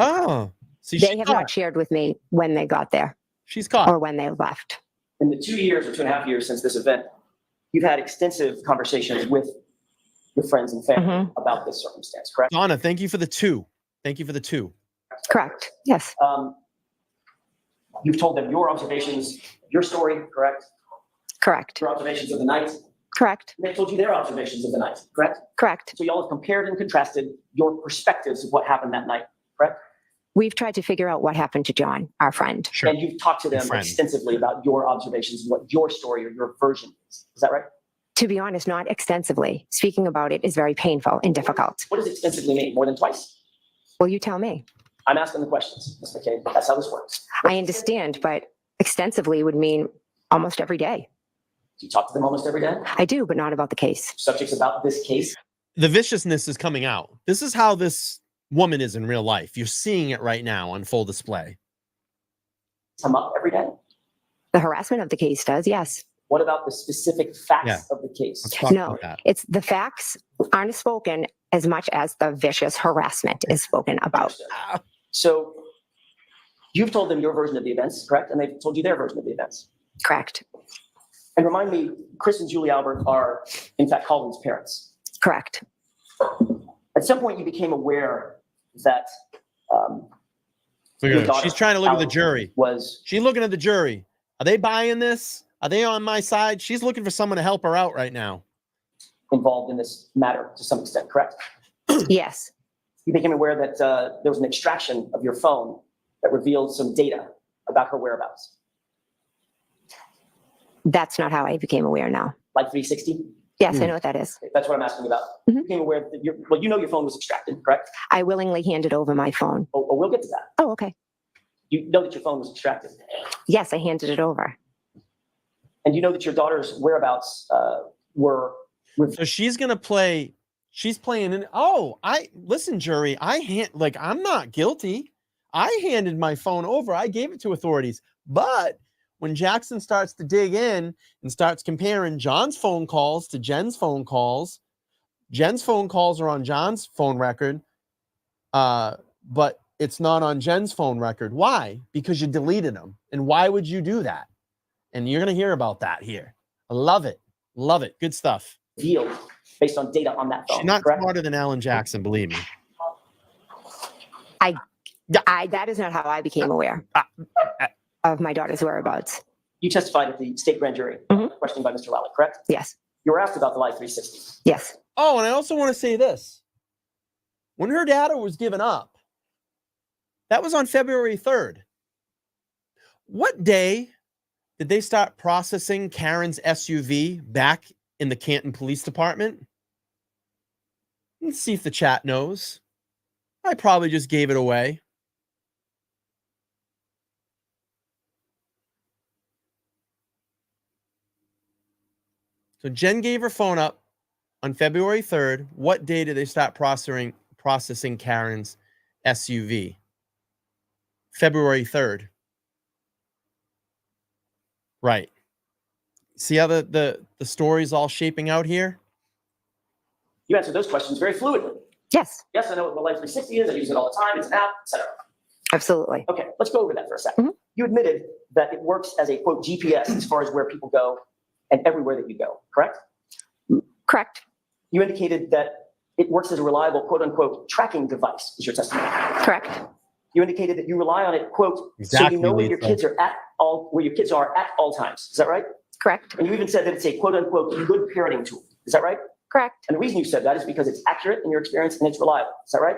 see,
They have not shared with me when they got there
she's caught.
or when they left.
In the 2 years or 2.5 years since this event, you've had extensive conversations with friends and family about this circumstance, correct?
Donna, thank you for the 2. Thank you for the 2.
Correct. Yes.
You've told them your observations, your story, correct?
Correct.
Your observations of the night.
Correct.
And they told you their observations of the night, correct?
Correct.
So y'all have compared and contrasted your perspectives of what happened that night, correct?
We've tried to figure out what happened to John, our friend.
Sure.
And you've talked to them
Friend.
extensively about your observations and what your story or your version is. Is that right?
To be honest, not extensively. Speaking about it is very painful and difficult.
What does extensively mean? More than twice?
Well, you tell me.
I'm asking the questions, Ms. McCabe. That's how this works.
I understand, but extensively would mean almost every day.
Do you talk to them almost every day?
I do, but not about the case.
Subjects about this case?
The viciousness is coming out. This is how this woman is in real life. You're seeing it right now on full display.
Come up every day?
The harassment of the case does, yes.
What about the specific facts
Yeah.
of the case?
Let's talk
No,
about that.
it's the facts aren't spoken as much as the vicious harassment is spoken about.
Understood. So You've told them your version of the events, correct? And they've told you their version of the events.
Correct.
And remind me, Chris and Julie Albert are, in fact, Colleen's parents.
Correct.
At some point, you became aware that
Look
your
at her.
daughter,
She's trying to look at the
Alex,
jury.
was
She's looking at the jury. Are they buying this? Are they on my side? She's looking for someone to help her out right now.
involved in this matter to some extent, correct?
Yes.
You became aware that there was an extraction of your phone that revealed some data about her whereabouts.
That's not how I became aware now.
Like 360?
Yes, I know what that is.
That's what I'm asking about.
Mhm.
You became aware that you know your phone was extracted, correct?
I willingly handed over my phone.
Oh, we'll get to that.
Oh, okay.
You know that your phone was extracted.
Yes, I handed it over.
And you know that your daughter's whereabouts were
So she's gonna play. She's playing in. Listen, jury. I'm not guilty. I handed my phone over. I gave it to authorities. But when Jackson starts to dig in and starts comparing John's phone calls to Jen's phone calls are on John's phone record, but it's not on Jen's phone record. Why? Because you deleted them. And why would you do that? And you're gonna hear about that here. I love it. Love it. Good stuff.
revealed based on data on that phone,
She's not
correct?
smarter than Alan Jackson, believe me.
That is not how I became aware of my daughter's whereabouts.
You testified at the state grand jury,
Mhm.
questioned by Mr. Lally, correct?
Yes.
You were asked about the Live 360.
Yes.
Oh, and I also want to say this. When her data was given up, that was on February 3rd. What day did they start processing Karen's SUV back in the Canton Police Department? Let's see if the chat knows. I probably just gave it away. So Jen gave her phone up on February 3rd. What day did they start processing Karen's SUV? February 3rd. Right. See how the story's all shaping out here?
You answered those questions very fluidly.
Yes.
Yes, I know what Live 360 is. I use it all the time. It's an app, etc.
Absolutely.
Okay, let's go over that for a second.
Mhm.
You admitted that it works as a, quote, GPS as far as where people go and everywhere that you go, correct?
Correct.
You indicated that it works as a reliable, quote unquote, tracking device, is your testimony.
Correct.
You indicated that you rely on it, quote,
Exactly,
so you know where your
Lisa.
kids are where your kids are at all times. Is that right?
Correct.
And you even said that it's a, quote unquote, good parenting tool. Is that right?
Correct.
And the reason you said that is because it's accurate in your experience and it's reliable. Is that right?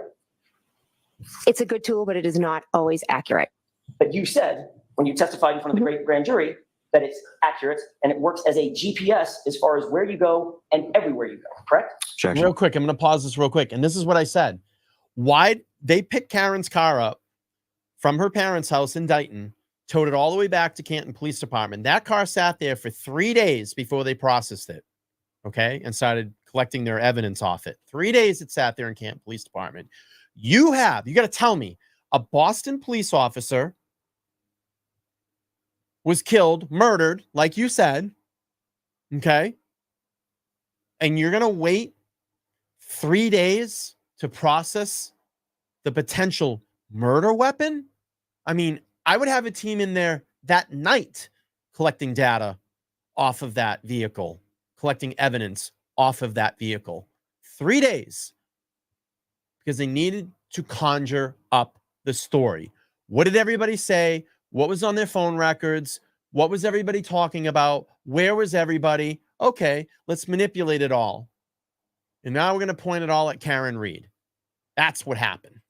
It's a good tool, but it is not always accurate.
But you said, when you testified in front of the great grand jury, that it's accurate and it works as a GPS as far as where you go and everywhere you go, correct?
Real quick, I'm going to pause this real quick. And this is what I said. Why they picked Karen's car up from her parents' house in Dighton, towed it all the way back to Canton Police Department. That car sat there for 3 days before they processed it, okay, and started collecting their evidence off it. 3 days it sat there in Canton Police Department. You got to tell me, a Boston police officer was killed, murdered, like you said, okay, and you're going to wait 3 days to process the potential murder weapon? I mean, I would have a team in there that night collecting data off of that vehicle, collecting evidence off of that vehicle. 3 days because they needed to conjure up the story. What did everybody say? What was on their phone records? What was everybody talking about? Where was everybody? Okay, let's manipulate it all. And now we're going to point it all at Karen Reed. That's what happened.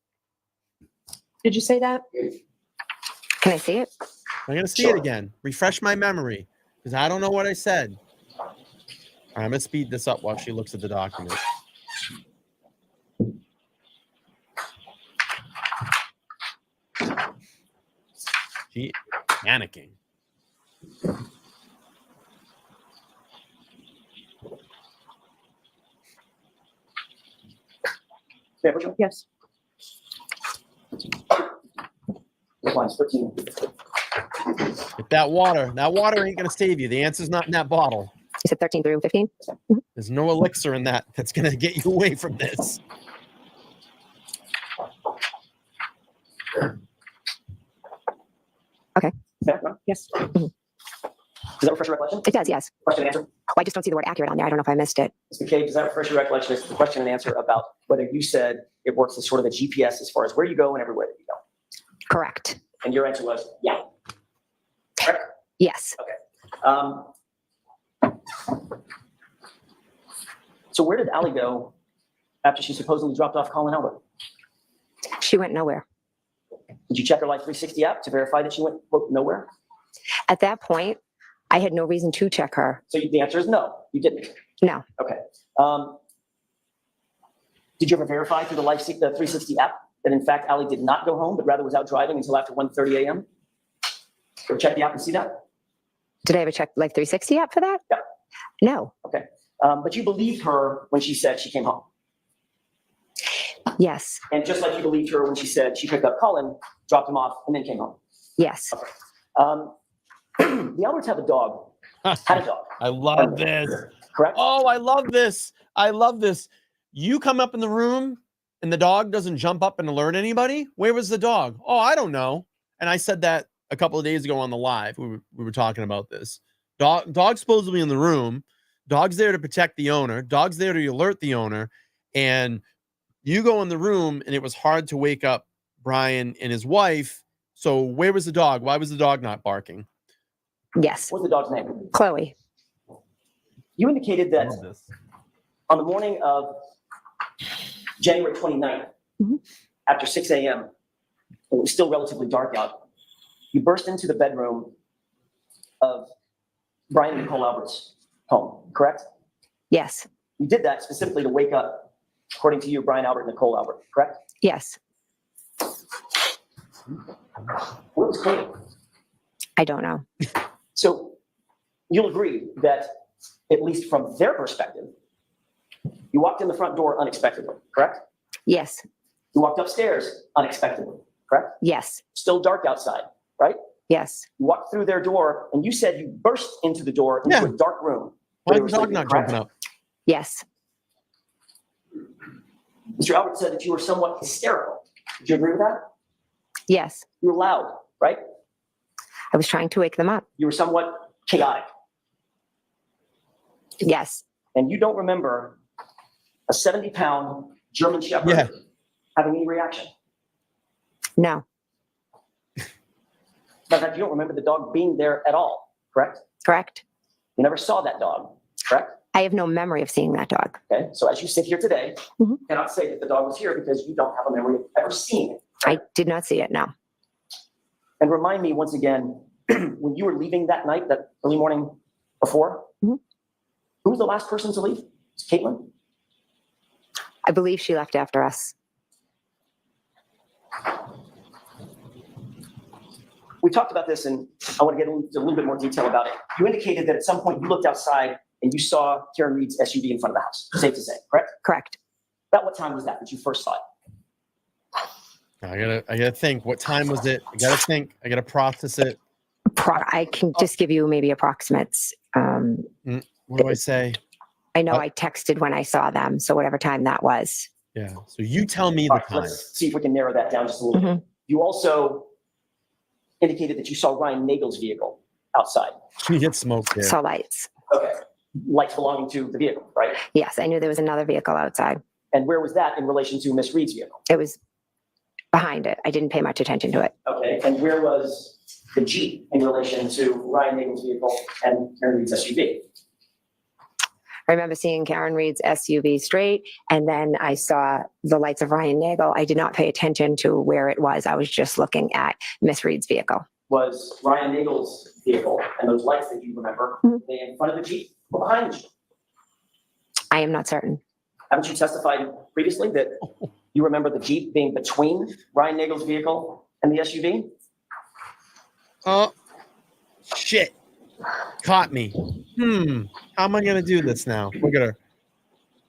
Did you say that?
Can I see it?
I'm going to see
Sure.
it again. Refresh my memory because I don't know what I said. All right, I'm going to speed this up while she looks at the document. She panicking.
Yeah, which one?
Yes.
Lines 13.
If that water ain't going to save you. The answer's not in that bottle.
You said 13 through 15?
There's no elixir in that that's going to get you away from this.
Okay.
Yeah, no?
Yes.
Does that refresh your recollection?
It does, yes.
Question and answer?
Oh, I just don't see the word accurate on there. I don't know if I missed it.
Mr. McCabe, does that refresh your recollection? It's the question and answer about whether you said it works as sort of a GPS as far as where you go and everywhere that you go.
Correct.
And your answer was, yeah. Correct?
Yes.
So where did Allie go after she supposedly dropped off Colin Albert?
She went nowhere.
Did you check her Life 360 app to verify that she went, quote, nowhere?
At that point, I had no reason to check her.
So the answer is no, you didn't.
No.
Okay. Did you ever verify through the 360 app that in fact Allie did not go home, but rather was out driving until after 1:30 a.m.? Ever check the app and see that?
Did I ever check Life 360 app for that?
Yeah.
No.
Okay. But you believed her when she said she came home.
Yes.
And just like you believed her when she said she picked up Colin, dropped him off, and then came home.
Yes.
The Alberts have a dog, had a dog,
I love this.
correct?
Oh, I love this. I love this. You come up in the room and the dog doesn't jump up and alert anybody. Where was the dog? Oh, I don't know. And I said that a couple of days ago on the live. We were talking about this. Dog's supposedly in the room. Dog's there to protect the owner. Dog's there to alert the owner. And you go in the room and it was hard to wake up Brian and his wife. So where was the dog? Why was the dog not barking?
Yes.
What's the dog's name?
Chloe.
You indicated that
Love this.
on the morning of January 29th, after 6 a.m., it was still relatively dark out, you burst into the bedroom of Brian and Nicole Albert's home, correct?
Yes.
You did that specifically to wake up, according to you, Brian Albert and Nicole Albert, correct?
Yes.
Where was Chloe?
I don't know.
So you'll agree that, at least from their perspective, you walked in the front door unexpectedly, correct?
Yes.
You walked upstairs unexpectedly, correct?
Yes.
Still dark outside, right?
Yes.
You walked through their door, and you said you burst into the door into
Yeah.
a dark room.
Why
where
is
they
the
were
dog
sleeping,
not
correct?
jumping up?
Yes.
Mr. Albert said that you were somewhat hysterical. Did you agree with that?
Yes.
You were loud, right?
I was trying to wake them up.
You were somewhat chaotic.
Yes.
And you don't remember a 70-pound German Shepherd
Yeah.
having any reaction.
No.
Matter of fact, you don't remember the dog being there at all, correct?
Correct.
You never saw that dog, correct?
I have no memory of seeing that dog.
Okay, so as you sit here today,
Mhm.
you cannot say that the dog was here because you don't have a memory of ever seeing it.
I did not see it. No.
And remind me once again, when you were leaving that night, that early morning before,
Mhm.
who was the last person to leave? Was it Caitlin?
I believe she left after us.
We talked about this, and I want to get into a little bit more detail about it. You indicated that at some point you looked outside and you saw Karen Reed's SUV in front of the house. Safe to say, correct?
Correct.
About what time was that you first saw it?
I gotta think. What time was it? I gotta think. I gotta process it.
I can just give you maybe approximates.
What do I say?
I know I texted when I saw them, so whatever time that was.
Yeah. So you tell me
All
the
right,
time.
let's see if we can narrow that down just a little bit. You also indicated that you saw Ryan Nagel's vehicle outside.
You get smoked there.
Saw lights.
Okay. Lights belonging to the vehicle, right?
Yes, I knew there was another vehicle outside.
And where was that in relation to Miss Reed's vehicle?
It was behind it. I didn't pay much attention to it.
Okay. And where was the Jeep in relation to Ryan Nagel's vehicle and Karen Reed's SUV?
I remember seeing Karen Reed's SUV straight, and then I saw the lights of Ryan Nagel. I did not pay attention to where it was. I was just looking at Miss Reed's vehicle.
Was Ryan Nagel's vehicle and those lights that you remember,
Mhm.
were they in front of the Jeep or behind the Jeep?
I am not certain.
Haven't you testified previously that you remember the Jeep being between Ryan Nagel's vehicle and the SUV?
Oh, shit. Caught me. How am I going to do this now? We're going to.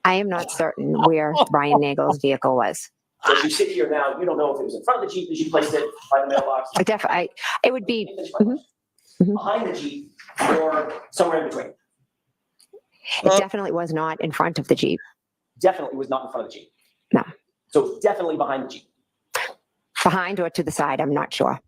I am not certain where Ryan Nagel's vehicle was.
So as you sit here now, you don't know if it was in front of the Jeep as you placed it by the mailbox.
It would be, Mhm.
Behind the Jeep or somewhere in between.
it definitely was not in front of the Jeep.
Definitely was not in front of the Jeep.
No.
So definitely behind the Jeep.
Behind or to the side, I'm not sure.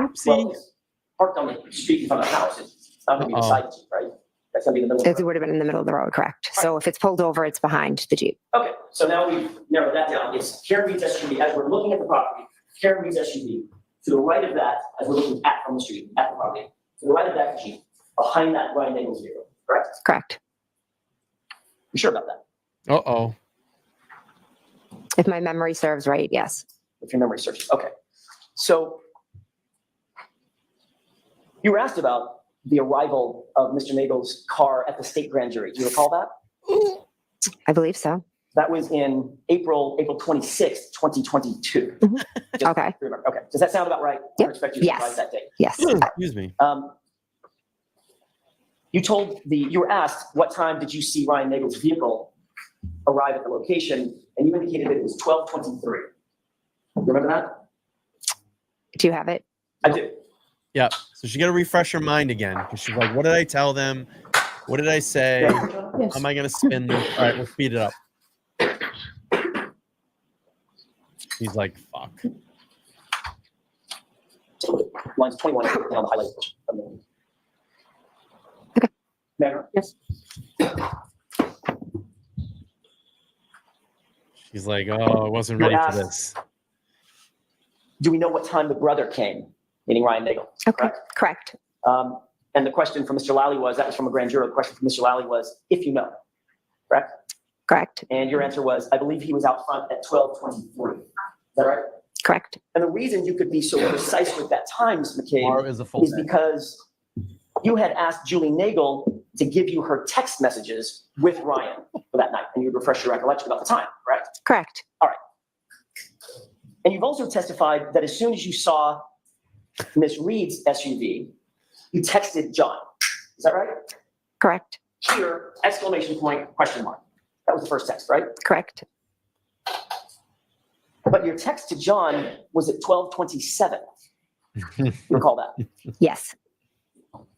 Oopsie.
it's parked on the street in front of the house. It's not going to be
Uh-oh.
beside the Jeep, right? That's going to be in the middle of
It
the road.
would have been in the middle of the road, correct? So if it's pulled over, it's behind the Jeep.
Okay, so now we've narrowed that down. It's Karen Reed's SUV. As we're looking at the property, Karen Reed's SUV. To the right of that, as we're looking at from the street, at the property, to the right of that Jeep, behind that Ryan Nagel's vehicle, correct?
Correct.
You sure about that?
Uh-oh.
If my memory serves right, yes.
If your memory serves. Okay. So you were asked about the arrival of Mr. Nagel's car at the state grand jury. Do you recall that?
I believe so.
That was in April 26th, 2022.
Mhm.
Just
Okay.
remember. Okay. Does that sound about right?
Yep.
I expect you to
Yes.
arrive that day.
Yes.
Excuse me.
You were asked what time did you see Ryan Nagel's vehicle arrive at the location, and you indicated that it was 12:23. Remember that?
Do you have it?
I do.
Yeah. So she got to refresh her mind again. Because she's like, what did I tell them? What did I say? How
Yes.
am I going to spin this? All right, we'll speed it up. He's like, fuck.
Lines 21 down the highlight.
Okay.
Mayor?
Yes.
She's like, oh, I wasn't ready for this.
Do we know what time the brother came, meaning Ryan Nagel?
Okay. Correct.
And the question from Mr. Lally was, that was from a grand juror, the question from Mr. Lally was, if you know, correct?
Correct.
And your answer was, I believe he was out front at 12:23. Is that right?
Correct.
And the reason you could be so precise with that time, Ms.
Tomorrow
McCabe,
is a full
is
day.
because you had asked Julie Nagel to give you her text messages with Ryan for that night, and you'd refresh your recollection about the time, correct?
Correct.
And you've also testified that as soon as you saw Ms. Reed's SUV, you texted John. Is that right?
Correct.
Here, exclamation point, question mark. That was the first text, right?
Correct.
But your text to John was at 12:27. Recall that.
Yes.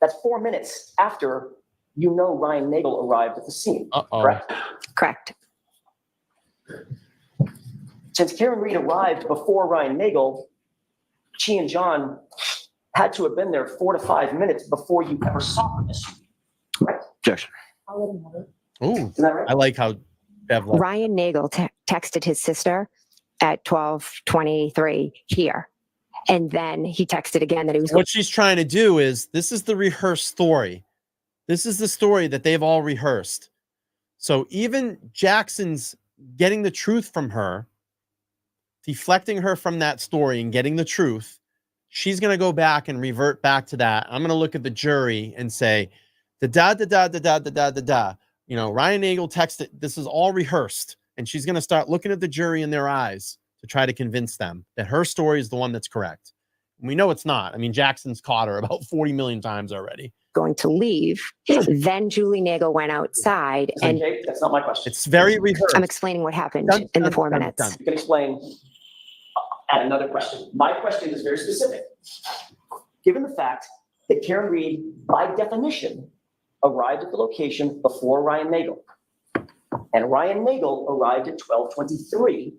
That's 4 minutes after you know Ryan Nagel arrived at the scene,
Uh-oh.
correct?
Correct.
Since Karen Reed arrived before Ryan Nagel, she and John had to have been there 4 to 5 minutes before you ever saw her SUV, correct?
Objection.
Ooh,
Isn't that right?
I like how Bev left.
Ryan Nagel texted his sister at 12:23 here. And then he texted again that he was
What she's trying to do is, this is the rehearsed story. This is the story that they've all rehearsed. So even Jackson's getting the truth from her, deflecting her from that story and getting the truth, she's going to go back and revert back to that. I'm going to look at the jury and say, you know, Ryan Nagel texted, this is all rehearsed. And she's going to start looking at the jury in their eyes to try to convince them that her story is the one that's correct. And we know it's not. I mean, Jackson's caught her about 40 million times already.
going to leave. Then Julie Nagel went outside, and
Okay, that's not my question.
It's very rehearsed.
I'm explaining what happened
Done,
in the
done,
4
done,
minutes.
done.
You can explain at another question. My question is very specific. Given the fact that Karen Reed, by definition, arrived at the location before Ryan Nagel, and Ryan Nagel arrived at 12:23,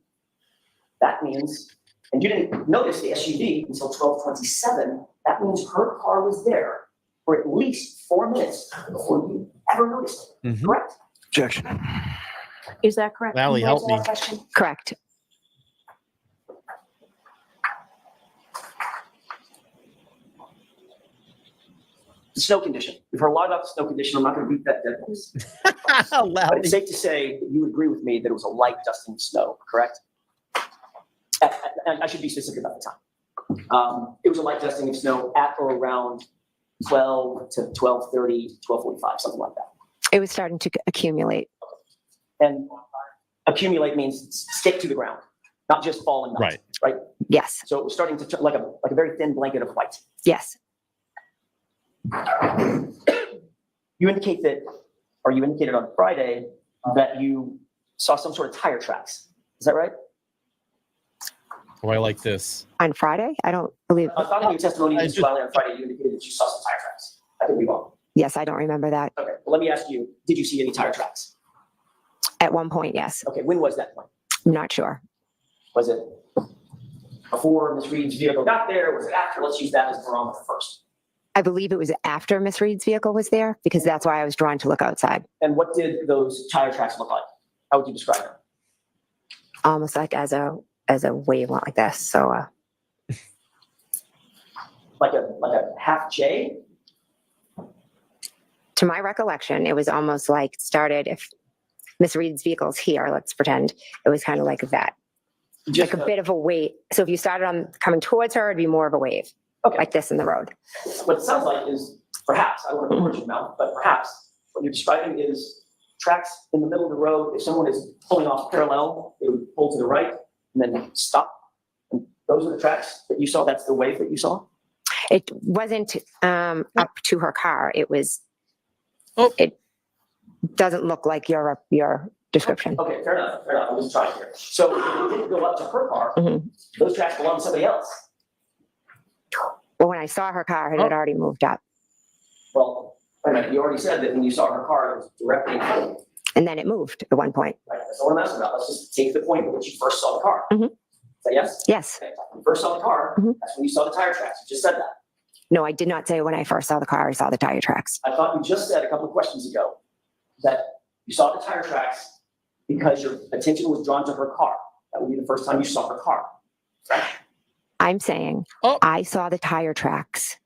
that means, and you didn't notice the SUV until 12:27, that means her car was there for at least 4 minutes before you ever noticed it,
Mhm.
correct?
Objection.
Is that correct?
Lally,
Can you
help
answer that
me.
question?
Correct.
The snow condition. We've heard a lot about the snow condition. I'm not going to beat that dead horse. But
Lally.
it's safe to say that you would agree with me that it was a light dusting of snow, correct? And I should be specific about the time. It was a light dusting of snow at or around 12 to 12:30, 12:45, something like that.
It was starting to accumulate.
And accumulate means stick to the ground, not just fall and melt,
Right.
right?
Yes.
So it was starting to turn like a very thin blanket of white.
Yes.
You indicate that, or you indicated on Friday that you saw some sort of tire tracks. Is that right?
Oh, I like this.
On Friday? I don't believe.
I thought in your testimony,
I
Mr.
just-
Wiley, on Friday, you indicated that you saw some tire tracks. I could be wrong.
Yes, I don't remember that.
Okay, well, let me ask you, did you see any tire tracks?
At one point, yes.
Okay, when was that point?
I'm not sure.
Was it before Ms. Reed's vehicle got there? Was it after? Let's use that as barometer first.
I believe it was after Miss Reed's vehicle was there because that's why I was drawn to look outside.
And what did those tire tracks look like? How would you describe them?
Almost like as a wave went like this. So
Like a half J?
to my recollection, it was almost like started if Miss Reed's vehicle's here, let's pretend it was kind of like that.
Just
Like a bit of a wave. So if you started on coming towards her, it'd be more of a wave,
okay.
like this in the road.
What it sounds like is perhaps, I don't want to put words in your mouth, but perhaps what you're describing is tracks in the middle of the road. If someone is pulling off parallel, they would pull to the right and then stop. And those are the tracks that you saw. That's the wave that you saw.
It wasn't up to her car. It was.
Oh.
It doesn't look like your description.
Okay, fair enough. Fair enough. I'm just trying here. So if it didn't go up to her car.
Mhm.
Those tracks belong to somebody else.
Well, when I saw her car, it had already moved up,
Well, wait a minute. You already said that when you saw her car, it was directly in front of you.
and then it moved at one point.
Right? That's what I'm asking about. Let's just take the point at which you first saw the car.
Mhm.
Is that yes?
Yes.
Okay. When you first saw the car,
Mhm.
that's when you saw the tire tracks. You just said that.
No, I did not say when I first saw the car, I saw the tire tracks.
I thought you just said a couple of questions ago that you saw the tire tracks because your attention was drawn to her car. That would be the first time you saw her car. Right?
I'm saying
Oh.
I saw the tire tracks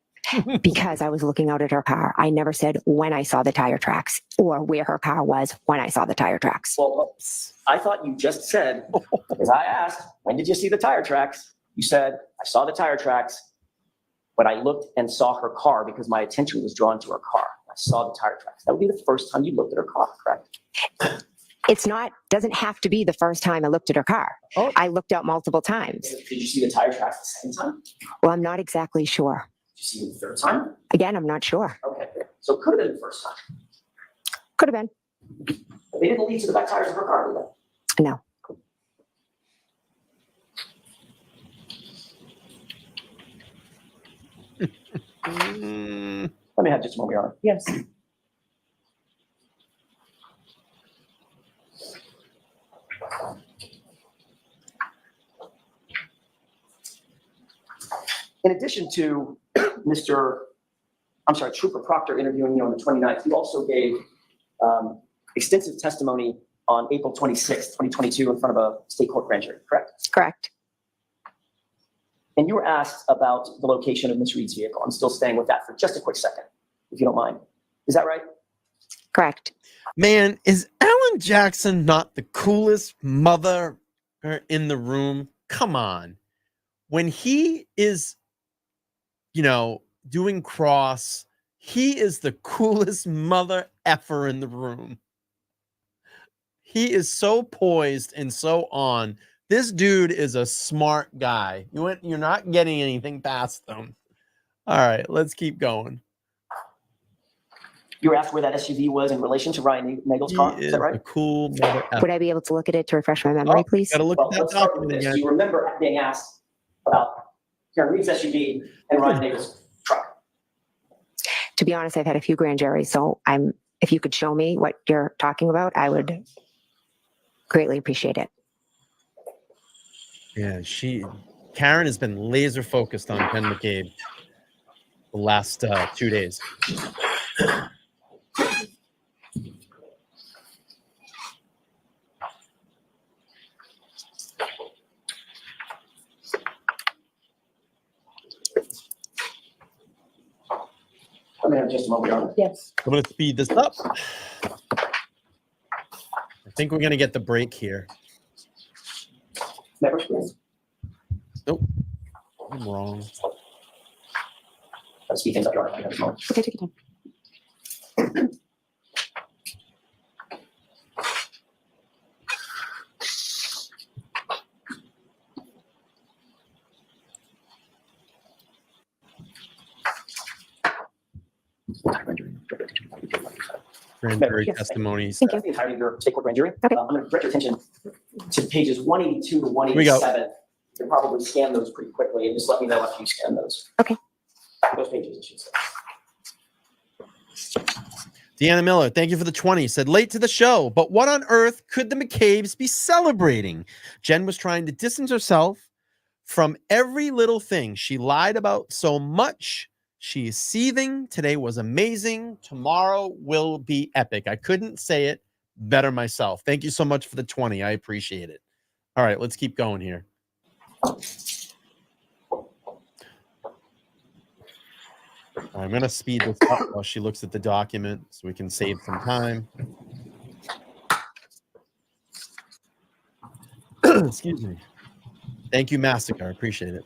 because I was looking out at her car. I never said when I saw the tire tracks or where her car was when I saw the tire tracks.
Well, I thought you just said, because I asked, when did you see the tire tracks? You said, I saw the tire tracks, but I looked and saw her car because my attention was drawn to her car. I saw the tire tracks. That would be the first time you looked at her car, correct?
It's not, doesn't have to be the first time I looked at her car.
Oh.
I looked out multiple times.
Did you see the tire tracks the second time? Did
Well, I'm not exactly sure.
you see them the third time?
Again, I'm not sure.
Okay, so it could have been the first time.
Could have been.
But they didn't lead to the back tires of her car, did they?
No.
Let me have just a moment, Your Honor.
Yes.
In addition to Trooper Proctor interviewing you on the 29th, he also gave extensive testimony on April 26th, 2022 in front of a state court grand jury, correct?
Correct.
And you were asked about the location of Ms. Reed's vehicle. I'm still staying with that for just a quick second, if you don't mind. Is that right?
Correct.
Man, is Alan Jackson not the coolest mother in the room? Come on. When he is, doing cross, he is the coolest mother effer in the room. He is so poised and so on. This dude is a smart guy. You're not getting anything past them. All right, let's keep going.
You were asked where that SUV was in relation to Ryan Nagel's car.
He
Is that
a
right?
cool mother effer.
Would I be able to look at it to refresh my memory, please?
Gotta look
Well,
at that
let's start with
document
this. Do
again.
you remember being asked about Karen Reed's SUV and Ryan Nagel's truck?
To be honest, I've had a few grand juries, so if you could show me what you're talking about, I would greatly appreciate it.
Yeah, Karen has been laser focused on Ken McCabe the last 2 days.
Let me have just a moment, Your Honor.
Yes.
I'm going to speed this up. I think we're going to get the break here.
Never screen.
Nope. I'm wrong.
Let's speed things up, Your Honor. Just a moment.
Okay, take your time.
Grand jury testimonies.
Thank you.
That's the entirety of your state court grand jury.
Okay.
I'm going to direct your attention to pages 182 to
we go.
187. You can probably scan those pretty quickly and just let me know after you scan those.
Okay.
Those pages, I should say.
Deanna Miller, thank you for the 20. Said late to the show, but what on earth could the McCabe's be celebrating? Jen was trying to distance herself from every little thing. She lied about so much. She's seething. Today was amazing. Tomorrow will be epic. I couldn't say it better myself. Thank you so much for the 20. I appreciate it. All right, let's keep going here. I'm going to speed this up while she looks at the document so we can save some time. Excuse me. Thank you, Massacre. I appreciate it.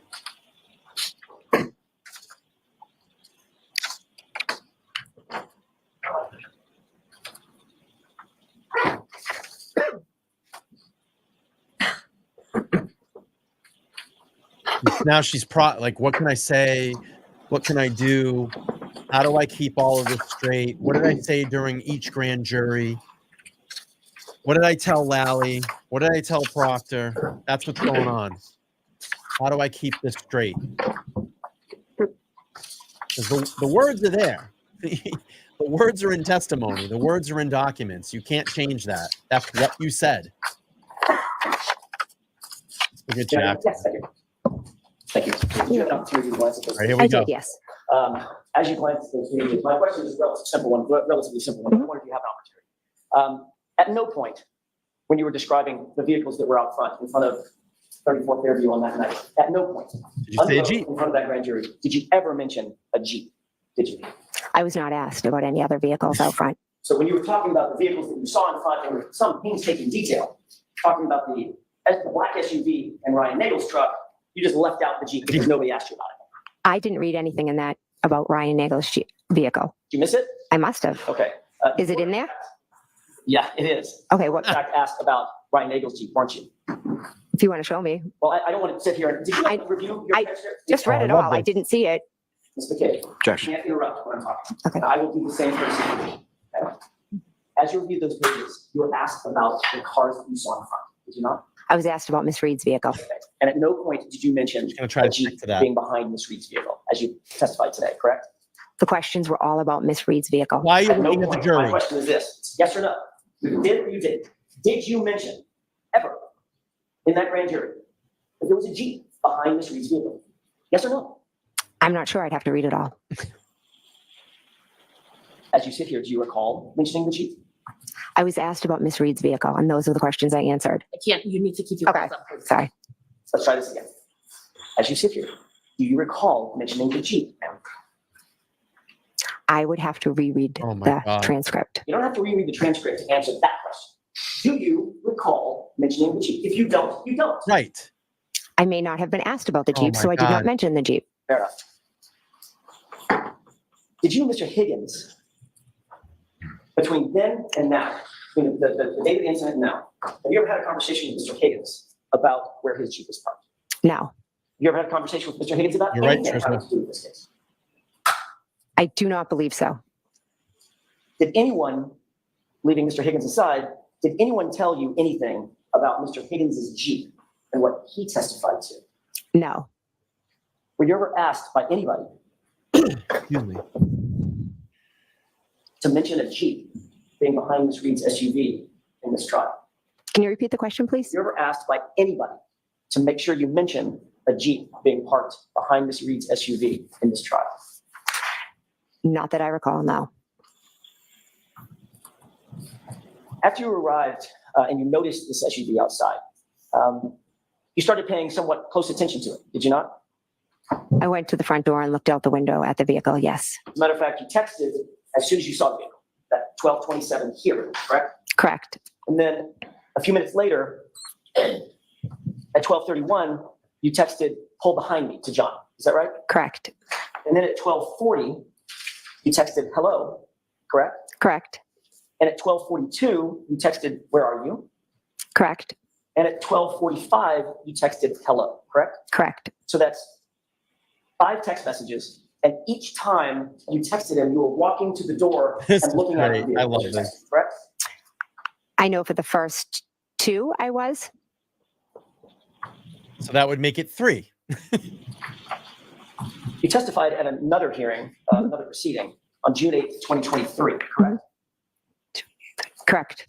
Now she's like, what can I say? What can I do? How do I keep all of this straight? What did I say during each grand jury? What did I tell Lally? What did I tell Proctor? That's what's going on. How do I keep this straight? The words are there. The words are in testimony. The words are in documents. You can't change that. That's what you said. Look at Jack.
Yes, thank you. Thank you. You have an opportunity to glance at those.
All right, here we
I
go.
did, yes.
As you glance at those pages, my question is a relatively simple one. I wonder if you have an opportunity. At no point, when you were describing the vehicles that were out front in front of 34th Fairview on that night, at no point,
Did you say a Jeep?
in front of that grand jury, did you ever mention a Jeep? Did you?
I was not asked about any other vehicles out front.
So when you were talking about the vehicles that you saw in front, there was some painstaking detail, talking about the black SUV and Ryan Nagel's truck. You just left out the Jeep because nobody asked you about it.
I didn't read anything in that about Ryan Nagel's vehicle.
Did you miss it?
I must have.
Okay.
Is it in there?
Yeah, it is.
Okay,
In fact, asked about Ryan Nagel's Jeep, weren't you?
if you want to show me.
Well, I don't want to sit here. Did you review your transcript?
Just read
I
it
love
all. I
this.
didn't see it.
Ms. McCabe,
Objection.
you can't interrupt when I'm talking.
Okay.
And I will do the same for you. Okay? As you reviewed those pages, you were asked about the cars that you saw in front, did you not?
I was asked about Miss Reed's vehicle.
Okay. And at no point did you mention
Just gonna try
a
to stick
Jeep
to that.
being behind Ms. Reed's vehicle, as you testified today, correct?
The questions were all about Miss Reed's vehicle.
Why are you
At no
looking at the
point, my
jury?
question is this, it's yes or no? You did or you didn't? Did you mention ever in that grand jury that there was a Jeep behind Ms. Reed's vehicle? Yes or no?
I'm not sure. I'd have to read it all.
As you sit here, do you recall mentioning the Jeep?
I was asked about Miss Reed's vehicle, and those are the questions I answered.
I can't, you need to keep your
Okay.
hands up, please.
Sorry.
Let's try this again. As you sit here, do you recall mentioning the Jeep?
I would have to reread
Oh my
the
God.
transcript.
You don't have to reread the transcript to answer that question. Do you recall mentioning the Jeep? If you don't, you don't.
Right.
I may not have been asked about the
Oh
Jeep,
my
so I did
God.
not mention the Jeep.
Fair enough. Did you, Mr. Higgins, between then and now, between the date of the incident and now, have you ever had a conversation with Mr. Higgins about where his Jeep was parked?
No,
You ever had a conversation with Mr. Higgins about
You're right,
anything
Trisha.
having to do with this case?
I do not believe so.
Did anyone, leaving Mr. Higgins aside, did anyone tell you anything about Mr. Higgins' Jeep and what he testified to?
No,
Were you ever asked by anybody
Excuse me.
to mention a Jeep being behind Ms. Reed's SUV in this trial?
can you repeat the question, please?
You ever asked by anybody to make sure you mention a Jeep being parked behind Ms. Reed's SUV in this trial?
Not that I recall, no.
After you arrived and you noticed this SUV outside, you started paying somewhat close attention to it, did you not?
I went to the front door and looked out the window at the vehicle, yes.
As a matter of fact, you texted as soon as you saw the vehicle, that 12:27 here, correct?
Correct.
And then a few minutes later, at 12:31, you texted, "Pull behind me," to John. Is that right?
Correct.
And then at 12:40, you texted, "Hello," correct?
Correct.
And at 12:42, you texted, "Where are you?"
Correct.
And at 12:45, you texted, "Hello," correct?
Correct.
So that's 5 text messages. And each time you texted him, you were walking to the door
This
and
is
looking at the
great.
vehicle.
I love
as you're
this.
texting, correct?
I know for the first 2 I was.
So that would make it 3.
You testified at another hearing, another proceeding on June 8th, 2023, correct?
Correct.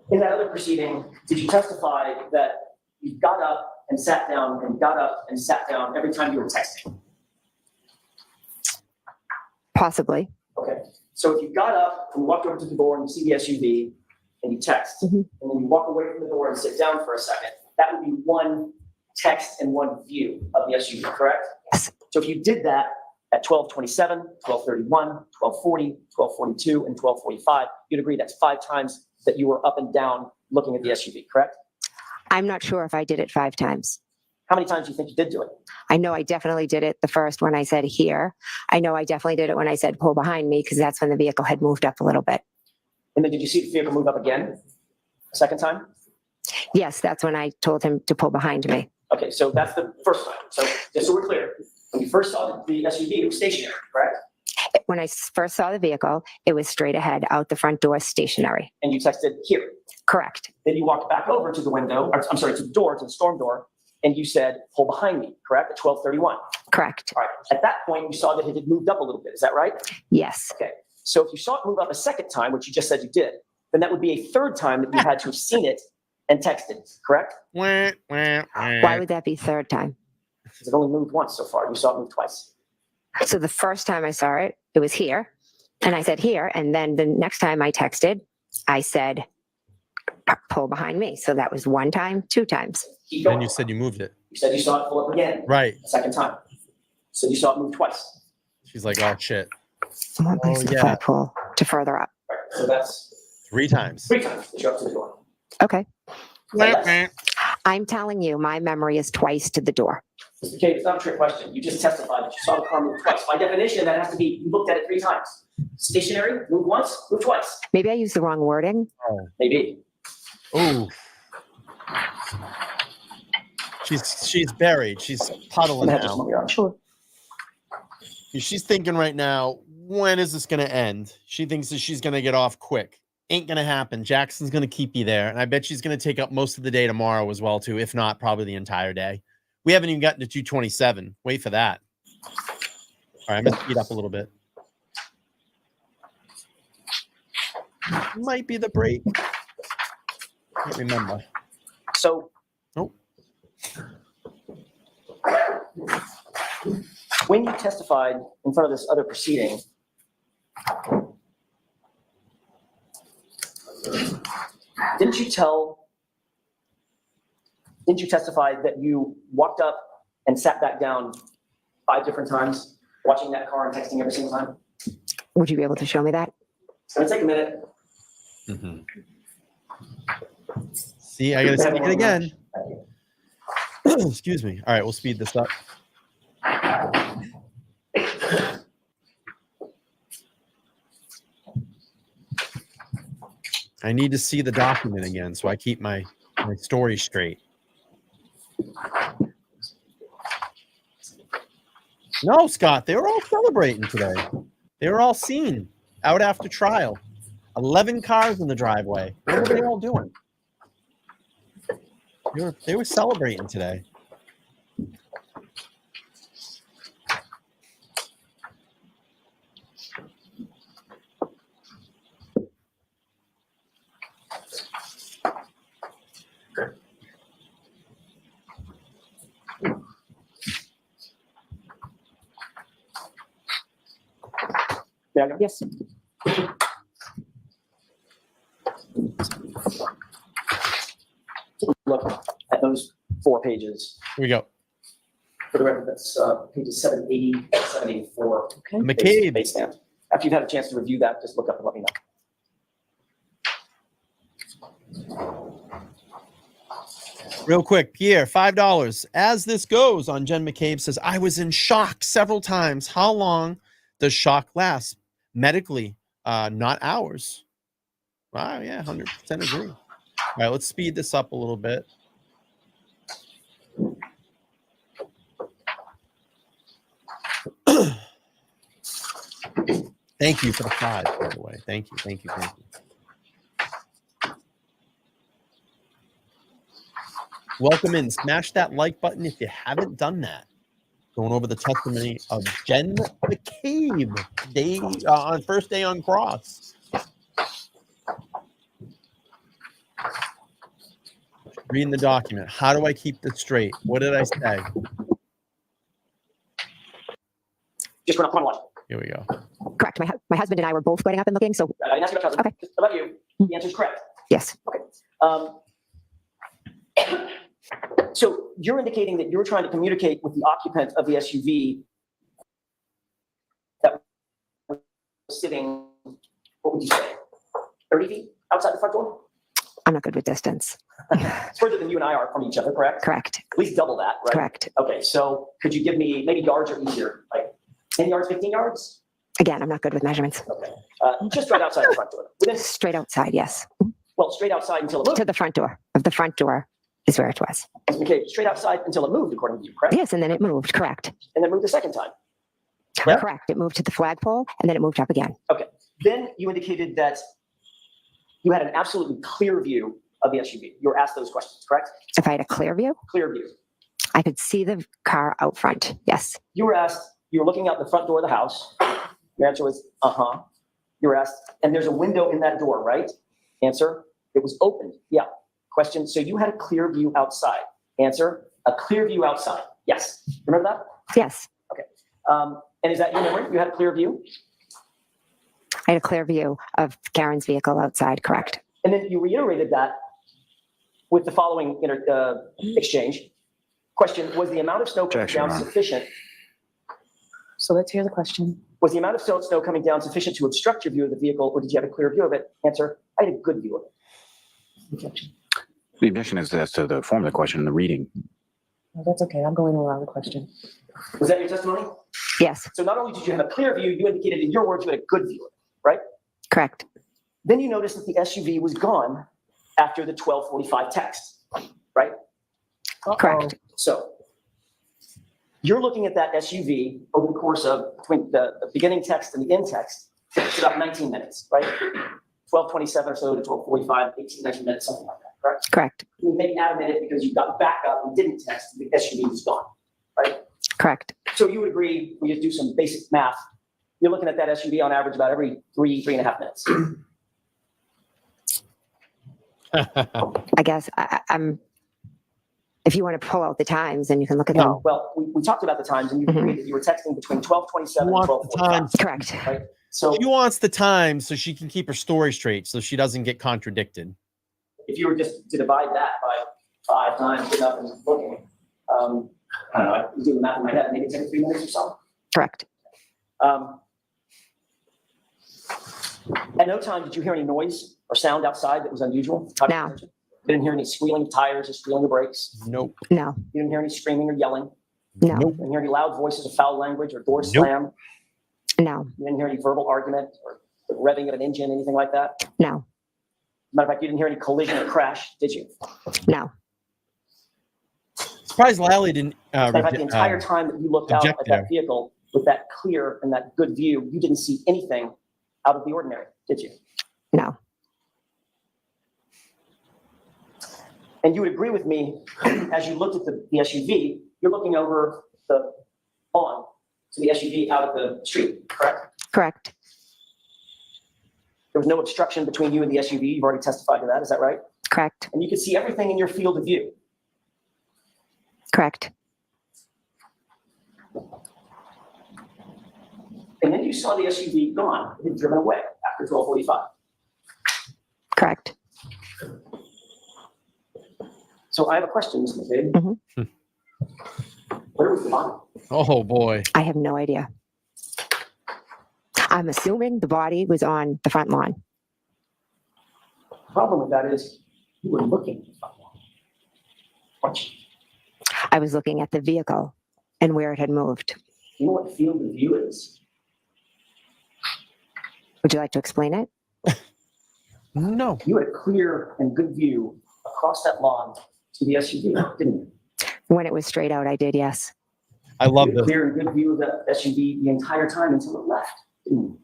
In that other proceeding, did you testify that you got up and sat down and got up and sat down every time you were texting?
Possibly.
Okay. So if you got up and walked over to the door and you see the SUV and you text, and then you walk away from the door and sit down for a second, that would be one text and one view of the SUV, correct?
Yes.
So if you did that at 12:27, 12:31, 12:40, 12:42, and 12:45, you'd agree that's 5 times that you were up and down looking at the SUV, correct?
I'm not sure if I did it 5 times.
How many times do you think you did do it?
I know I definitely did it the first when I said here. I know I definitely did it when I said pull behind me, because that's when the vehicle had moved up a little bit.
And then did you see the vehicle move up again a second time?
Yes, that's when I told him to pull behind me.
Okay, so that's the first time. So just so we're clear, when you first saw the SUV, it was stationary, correct?
When I first saw the vehicle, it was straight ahead out the front door, stationary.
And you texted here.
Correct.
Then you walked back over to the window, or, I'm sorry, to the door, to the storm door, and you said, pull behind me, correct? At 12:31.
Correct.
All right. At that point, you saw that it had moved up a little bit. Is that right?
Yes.
Okay. So if you saw it move up a second time, which you just said you did, then that would be a third time that you had to have seen it and texted, correct?
Why would that be third time?
Because it only moved once so far. You saw it move twice.
So the first time I saw it, it was here. And I said here. And then the next time I texted, I said, pull behind me. So that was 1 time, 2 times.
Keep going.
And you said you moved it.
You said you saw it pull up again
Right.
a second time. So you saw it move twice.
She's like, oh, shit.
What makes
Oh,
if
yeah.
I pull to further up?
Right. So that's
3 times.
3 times that you're up to the door.
Okay.
So yes.
I'm telling you, my memory is twice to the door.
Mr. McCabe, it's not a trick question. You just testified that you saw the car move twice. By definition, that has to be, you looked at it 3 times. Stationary, move once, move twice.
Maybe I used the wrong wording.
Maybe.
Oh. She's buried. She's puddling
I'm gonna have to
now.
slow you down.
Sure.
She's thinking right now, when is this going to end? She thinks that she's going to get off quick. Ain't going to happen. Jackson's going to keep you there. And I bet she's going to take up most of the day tomorrow as well, too. If not, probably the entire day. We haven't even gotten to 227. Wait for that. All right, I'm going to speed up a little bit. Might be the break. Can't remember.
So.
Nope.
When you testified in front of this other proceeding, didn't you testify that you walked up and sat back down 5 different times, watching that car and texting every single time?
Would you be able to show me that?
It's gonna take a minute.
Mm-hmm. See, I got to speak it again. Excuse me. All right, we'll speed this up. I need to see the document again so I keep my story straight. No, Scott, they were all celebrating today. They were all seen out after trial. 11 cars in the driveway. What were they all doing? They were celebrating today.
May I go?
Yes.
Look at those 4 pages.
Here we go.
For the record, that's pages 780, 784.
Okay.
McCabe.
Base stamp. After you've had a chance to review that, just look up and let me know.
Real quick, Pierre, $5. As this goes on, Jen McCabe says, I was in shock several times. How long does shock last? Medically, not hours. Wow, yeah, 100% agree. All right, let's speed this up a little bit. Thank you for the 5, by the way. Thank you, thank you, thank you. Welcome in. Smash that like button if you haven't done that. Going over the testimony of Jen McCabe on first day on cross. Reading the document. How do I keep this straight? What did I say?
Just run up on one.
Here we go.
Correct. My husband and I were both getting up and looking. So
I didn't ask you about cousin.
Okay.
Just about you. The answer is correct.
yes,
So you're indicating that you're trying to communicate with the occupant of the SUV that was sitting, what would you say, 30 feet outside the front door?
I'm not good with distance.
It's further than you and I are from each other, correct?
Correct.
At least double that, right?
Correct.
Okay, so could you give me, maybe yards are easier, like 10 yards, 15 yards?
Again, I'm not good with measurements.
Okay, just right outside the front door. Within,
Straight outside, yes.
well, straight outside until it moved.
To the front door. Of the front door is where it was.
Okay, straight outside until it moved, according to you, correct?
Yes, and then it moved. Correct.
And then moved the second time.
Yeah.
Correct. It moved to the flagpole and then it moved up again.
Then you indicated that you had an absolutely clear view of the SUV. You were asked those questions, correct?
If I had a clear view,
Clear view.
I could see the car out front. Yes.
You were asked, you were looking out the front door of the house. Your answer was, uh-huh. You were asked, and there's a window in that door, right? Answer, it was opened. Yeah. Question, so you had a clear view outside. Answer, a clear view outside. Yes. Remember that?
Yes.
And is that your memory? You had a clear view?
I had a clear view of Karen's vehicle outside. Correct.
And then you reiterated that with the following exchange. Question, was the amount of snow coming down sufficient?
So let's hear the question.
Was the amount of snow coming down sufficient to obstruct your view of the vehicle, or did you have a clear view of it? Answer, I had a good view of it. Objection.
The objection is as to the form of the question and the reading.
No, that's okay. I'm going around the question.
Was that your testimony?
Yes.
So not only did you have a clear view, you indicated in your words you had a good view of it, right?
Correct.
Then you noticed that the SUV was gone after the 12:45 text, right?
Correct.
So you're looking at that SUV over the course of between the beginning text and the end text. It's about 19 minutes, right? 12:27 or so to 12:45, 18, 19 minutes, something like that, correct?
Correct.
You maybe add a minute because you got back up and didn't text, the SUV was gone, right?
Correct.
So you would agree, we just do some basic math. You're looking at that SUV on average about every 3.5 minutes.
I guess I'm. If you want to pull out the times, then you can look at them.
No, well, we talked about the times and you agreed that you were texting between 12:27 and
Who wants the
12:45.
times?
Correct.
Right? So
She wants the time so she can keep her story straight, so she doesn't get contradicted.
if you were just to divide that by 5 times, getting up and looking, I don't know, I can do the math in my head, maybe it's every 3 minutes or so.
Correct.
At no time did you hear any noise or sound outside that was unusual? Caught your
No.
attention? You didn't hear any squealing of tires or squealing of brakes.
Nope.
No.
You didn't hear any screaming or yelling.
No.
Nope.
You didn't hear any loud voices or foul language or door
Nope.
slam.
No.
You didn't hear any verbal argument or the revving of an engine, anything like that.
No.
Matter of fact, you didn't hear any collision or crash, did you?
No.
Surprised Lally didn't.
Matter of fact, the entire time that you looked out at
object
that
there.
vehicle with that clear and that good view, you didn't see anything out of the ordinary, did you?
No.
And you would agree with me, as you looked at the SUV, you're looking over the lawn to the SUV out at the street, correct?
Correct.
There was no obstruction between you and the SUV. You've already testified to that. Is that right?
Correct.
And you could see everything in your field of view.
Correct.
And then you saw the SUV gone. It had driven away after 12:45.
Correct.
So I have a question, Ms. McCabe.
Mhm.
Where was the body?
Oh boy.
I have no idea. I'm assuming the body was on the front lawn.
The problem with that is you were looking at the front lawn. Weren't you?
I was looking at the vehicle and where it had moved.
You know what field of view is?
Would you like to explain it?
No.
You had a clear and good view across that lawn to the SUV, didn't you?
When it was straight out, I did, yes.
I love
You had a
this.
clear and good view of that SUV the entire time until it left, didn't you?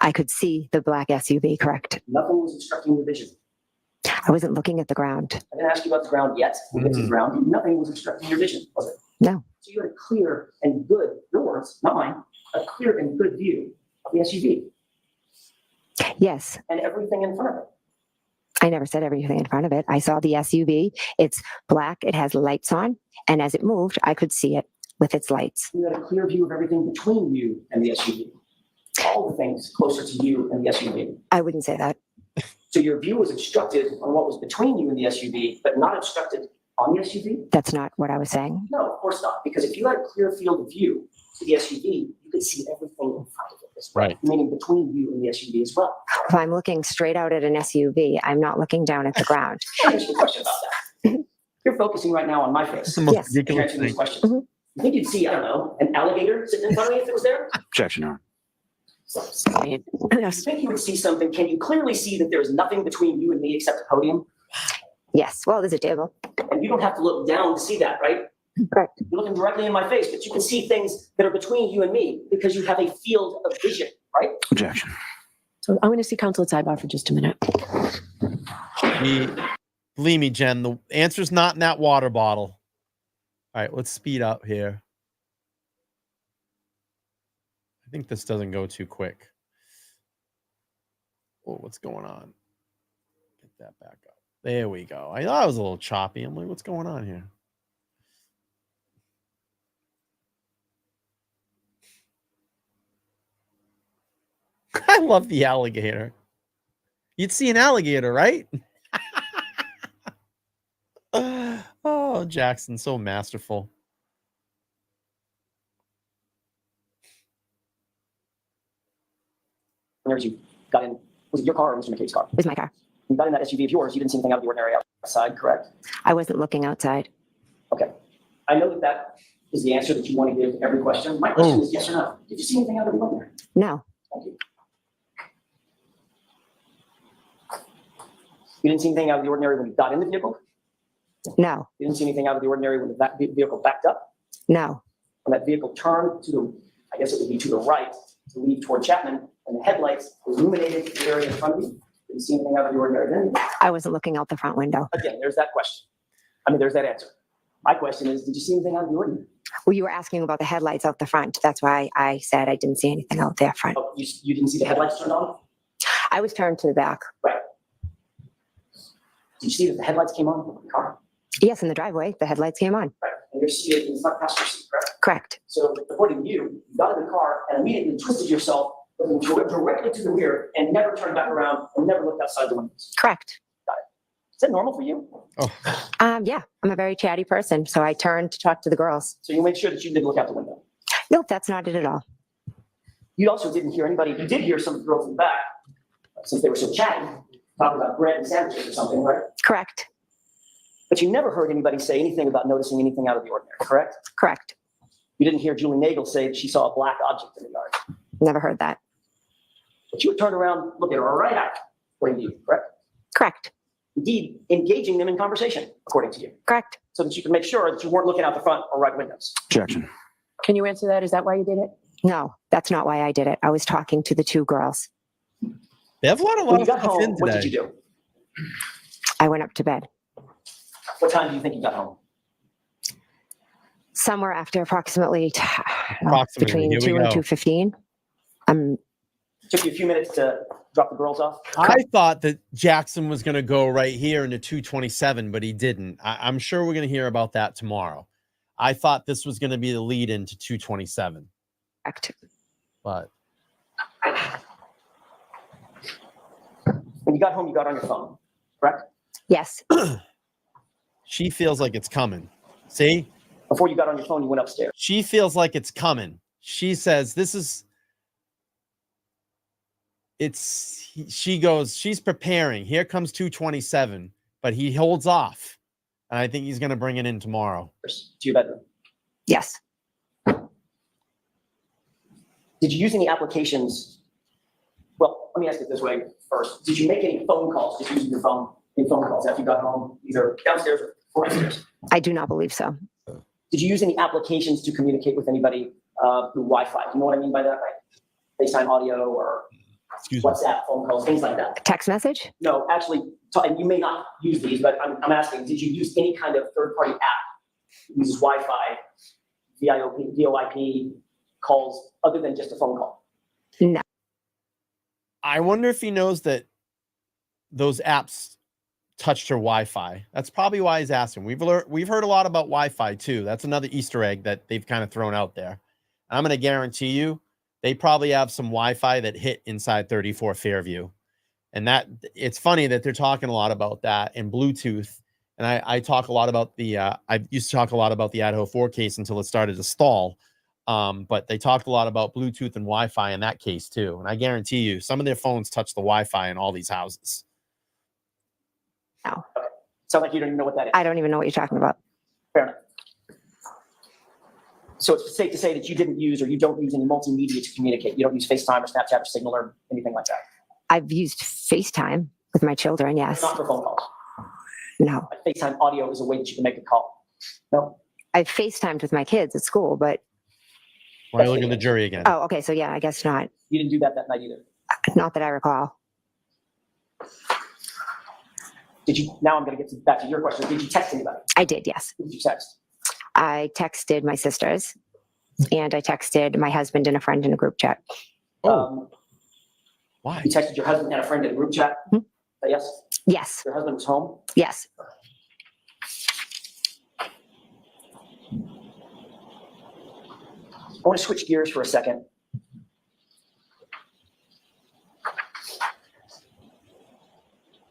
I could see the black SUV, correct.
Nothing was obstructing your vision.
I wasn't looking at the ground.
I didn't ask you about the ground yet. We'll get to the ground. Nothing was obstructing your vision, was it?
No.
So you had a clear and good, your words, not mine, a clear and good view of the SUV
Yes,
and everything in front of it.
I never said everything in front of it. I saw the SUV. It's black. It has lights on. And as it moved, I could see it with its lights.
You had a clear view of everything between you and the SUV. All the things closer to you and the SUV.
I wouldn't say that.
So your view was obstructed on what was between you and the SUV, but not obstructed on the SUV?
That's not what I was saying.
No, of course not. Because if you had a clear field of view to the SUV, you could see everything in front of it as well.
Right.
Meaning between you and the SUV as well.
If I'm looking straight out at an SUV, I'm not looking down at the ground.
Let me ask you a question about that. You're focusing right now on my face.
It's the most
Yes.
ridiculous
Answering these
thing.
questions.
Mhm.
You think you'd see, I don't know, an alligator sitting in front of me if it was there?
Objection, Your Honor.
You think you would see something? Can you clearly see that there's nothing between you and me except a podium?
Yes. Well, there's a table.
And you don't have to look down to see that, right?
Correct.
You're looking directly in my face, but you can see things that are between you and me because you have a field of vision, right?
Objection.
So I'm going to see counsel at sidebar for just a minute.
Believe me, Jen, the answer's not in that water bottle. All right, let's speed up here. I think this doesn't go too quick. Oh, what's going on? Get that back up. There we go. I thought it was a little choppy. I'm like, what's going on here? I love the alligator. You'd see an alligator, right? Oh, Jackson, so masterful.
Whenever you got in, was it your car or Mr. McCabe's car?
It was my car.
You got in that SUV of yours, you didn't see anything out of the ordinary outside, correct?
I wasn't looking outside.
Okay. I know that that is the answer that you want to give to every question. My question is yes or no. Did you see anything out of the ordinary?
No.
Thank you. You didn't see anything out of the ordinary when you got in the vehicle?
No.
You didn't see anything out of the ordinary when the vehicle backed up?
No.
When that vehicle turned to the, I guess it would be to the right, to leave toward Chapman, and the headlights illuminated the area in front of you? Didn't see anything out of the ordinary then?
I wasn't looking out the front window.
Again, there's that question. I mean, there's that answer. My question is, did you see anything out of the ordinary?
Well, you were asking about the headlights out the front. That's why I said I didn't see anything out there front.
Oh, you didn't see the headlights turned on?
I was turned to the back.
Right. Did you see that the headlights came on in the car?
Yes, in the driveway, the headlights came on.
Right. And you're seated in the front passenger seat, correct?
Correct.
So according to you, you got in the car and immediately twisted yourself looking directly to the rear and never turned back around and never looked outside the windows.
Correct.
Is that normal for you?
Yeah, I'm a very chatty person, so I turned to talk to the girls.
So you made sure that you didn't look out the window.
Nope, that's not it at all.
You also didn't hear anybody. You did hear some of the girls in the back, since they were so chatty, talking about bread and sandwiches or something, right?
Correct.
But you never heard anybody say anything about noticing anything out of the ordinary, correct?
Correct.
You didn't hear Julie Nagel say that she saw a black object in the yard.
Never heard that.
But you would turn around, look at her right out, according to you, correct?
Correct.
Indeed, engaging them in conversation, according to you,
Correct.
so that you can make sure that you weren't looking out the front or right windows.
Objection.
Can you answer that? Is that why you did it?
No, that's not why I did it. I was talking to the two girls.
They have a lot
When you
of
got
stuff
home,
in
what did
today.
you do?
I went up to bed.
What time do you think you got home?
Somewhere after approximately
Approximately.
between
Here we
2 and
go.
2:15.
Took you a few minutes to drop the girls off?
I thought that Jackson was going to go right here into 227, but he didn't. I'm sure we're going to hear about that tomorrow. I thought this was going to be the lead into 227,
Correct.
but
When you got home, you got on your phone, correct?
Yes.
she feels like it's coming. See?
Before you got on your phone, you went upstairs.
She feels like it's coming. She says, she goes, she's preparing. Here comes 227, but he holds off. And I think he's going to bring it in tomorrow.
To your bedroom.
Yes.
Did you use any applications? Well, let me ask it this way first. Did you make any phone calls, just using your phone, any phone calls after you got home, either downstairs or upstairs?
I do not believe so.
Did you use any applications to communicate with anybody through Wi-Fi? You know what I mean by that, right? FaceTime audio or
Excuse me.
WhatsApp phone calls, things like that.
Text message?
No, actually, and you may not use these, but I'm asking, did you use any kind of third-party app that uses Wi-Fi, VoIP calls, other than just a phone call?
No.
I wonder if he knows that those apps touched her Wi-Fi. That's probably why he's asking. We've heard a lot about Wi-Fi too. That's another Easter egg that they've kind of thrown out there. I'm going to guarantee you they probably have some Wi-Fi that hit inside 34 Fairview. And that it's funny that they're talking a lot about that and Bluetooth. And I talk a lot about the I used to talk a lot about the Idaho 4 case until it started to stall. But they talked a lot about Bluetooth and Wi-Fi in that case too. And I guarantee you some of their phones touch the Wi-Fi in all these houses.
No,
Sounds like you don't even know what that is.
I don't even know what you're talking about.
Fair enough. So it's safe to say that you didn't use or you don't use any multimedia to communicate. You don't use FaceTime or Snapchat or Signal or anything like that.
I've used FaceTime with my children. Yes.
Not for phone calls.
No.
FaceTime audio is a way that you can make a call. No.
I've FaceTimed with my kids at school, but.
Why are you looking at the jury again?
Oh, okay. So yeah, I guess not.
You didn't do that night either.
Not that I recall.
Did you? Now I'm going to get back to your question. Did you text anybody?
I did. Yes.
Who did you text?
I texted my sisters and I texted my husband and a friend in a group chat.
Why?
You texted your husband and a friend in a group chat?
Mm-hmm.
Yes?
Yes.
Your husband was home?
Yes.
I want to switch gears for a second.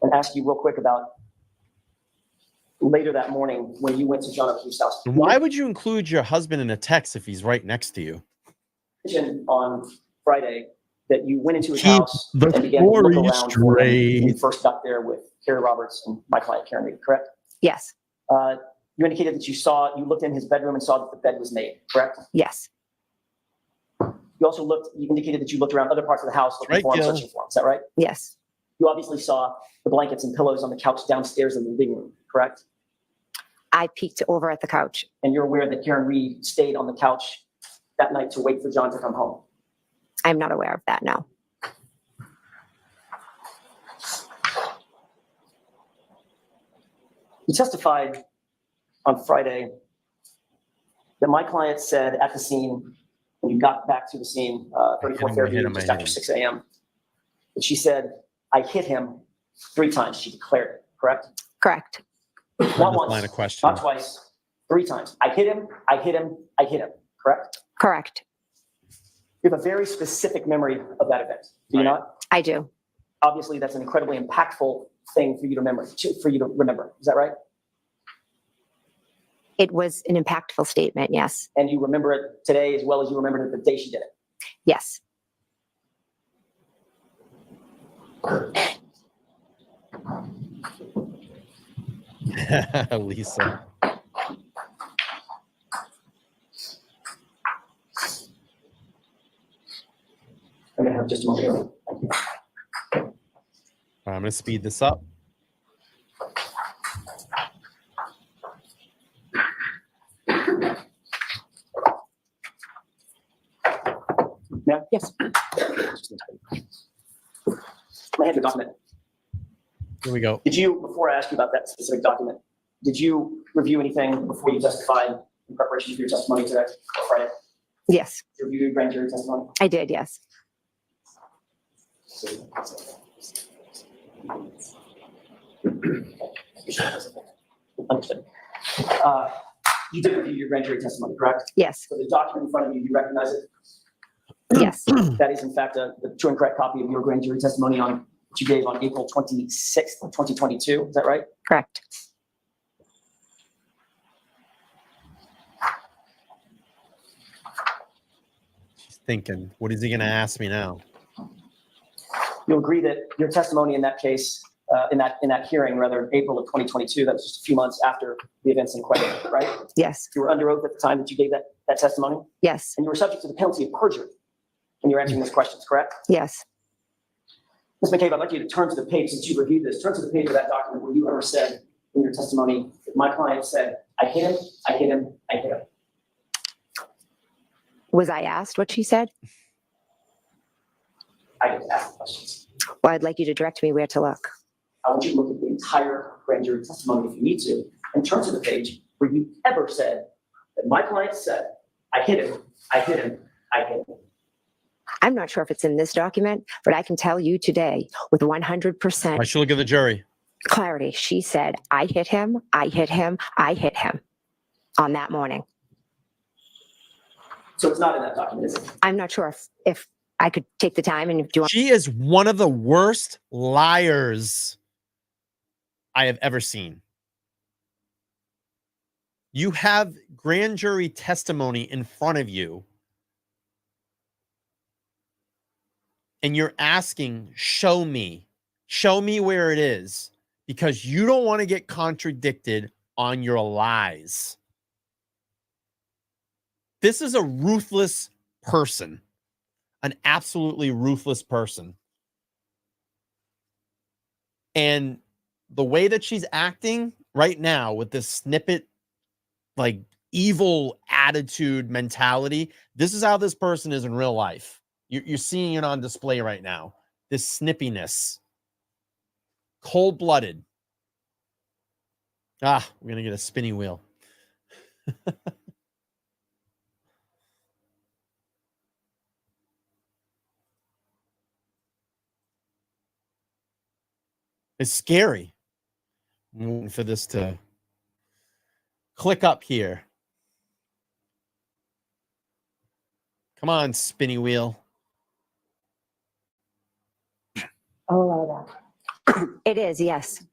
And ask you real quick about later that morning when you went to John O'Keefe's house.
Why would you include your husband in a text if he's right next to you?
On Friday that you went into his
Keep
house
the
and began to look
story
around for him when you
straight.
first got there with Carrie Roberts and my client Karen Reed, correct?
Yes.
You indicated that you looked in his bedroom and saw that the bed was made, correct?
Yes.
You indicated that you looked around other parts of the house looking
Right,
for him,
Gil.
searching for him, is that right?
Yes.
You obviously saw the blankets and pillows on the couch downstairs in the living room, correct?
I peeked over at the couch.
And you're aware that Karen Reed stayed on the couch that night to wait for John to come home.
I'm not aware of that. No.
You testified on Friday that my client said at the scene, when you got back to the scene, 34 Fairview, just after 6 a.m., that she said, I hit him 3 times. She declared it, correct?
Correct.
Not
Line
once,
of question.
not twice, 3 times. I hit him, I hit him, I hit him, correct?
Correct.
You have a very specific memory of that event, do you
Right.
not?
I do.
Obviously, that's an incredibly impactful thing for you to remember. Is that right?
It was an impactful statement. Yes.
And you remember it today as well as you remembered it the day she did it.
Yes.
Lisa.
I'm gonna have just a moment.
I'm going to speed this up.
Yeah?
Yes.
I have the document.
Here we go.
Did you, before I ask you about that specific document, did you review anything before you testified in preparation for your testimony today or Friday?
Yes.
Did you review your grand jury testimony?
I did. Yes.
Understood. You did review your grand jury testimony, correct?
Yes.
So the document in front of you, you recognize it?
Yes.
That is in fact the true and correct copy of your grand jury testimony on which you gave on April 26th, 2022. Is that right?
Correct.
She's thinking, what is he going to ask me now?
You'll agree that your testimony in that case, in that hearing, rather, April of 2022, that was just a few months after the events in question, right?
Yes.
You were under oath at the time that you gave that testimony,
Yes.
and you were subject to the penalty of perjury when you were answering these questions, correct?
Yes.
Ms. McCabe, I'd like you to turn to the page, since you reviewed this, turn to the page of that document where you ever said in your testimony that my client said, I hit him, I hit him, I hit him.
Was I asked what she said?
I get to ask the questions.
Well, I'd like you to direct me where to look.
I want you to look at the entire grand jury testimony if you need to, and turn to the page where you ever said that my client said, I hit him, I hit him, I hit him.
I'm not sure if it's in this document, but I can tell you today with 100%.
I should look at the jury.
Clarity. She said, I hit him, I hit him, I hit him on that morning.
So it's not in that document, is it?
I'm not sure if I could take the time and do you want
She is one of the worst liars I have ever seen. You have grand jury testimony in front of you, and you're asking, show me where it is, because you don't want to get contradicted on your lies. This is a ruthless person, an absolutely ruthless person. And the way that she's acting right now with this snippet, like evil attitude mentality, this is how this person is in real life. You're seeing it on display right now. This snippiness, cold-blooded. We're going to get a spinny wheel. It's scary. I'm waiting for this to click up here. Come on, spinny wheel.
I'll allow that.
it is, yes.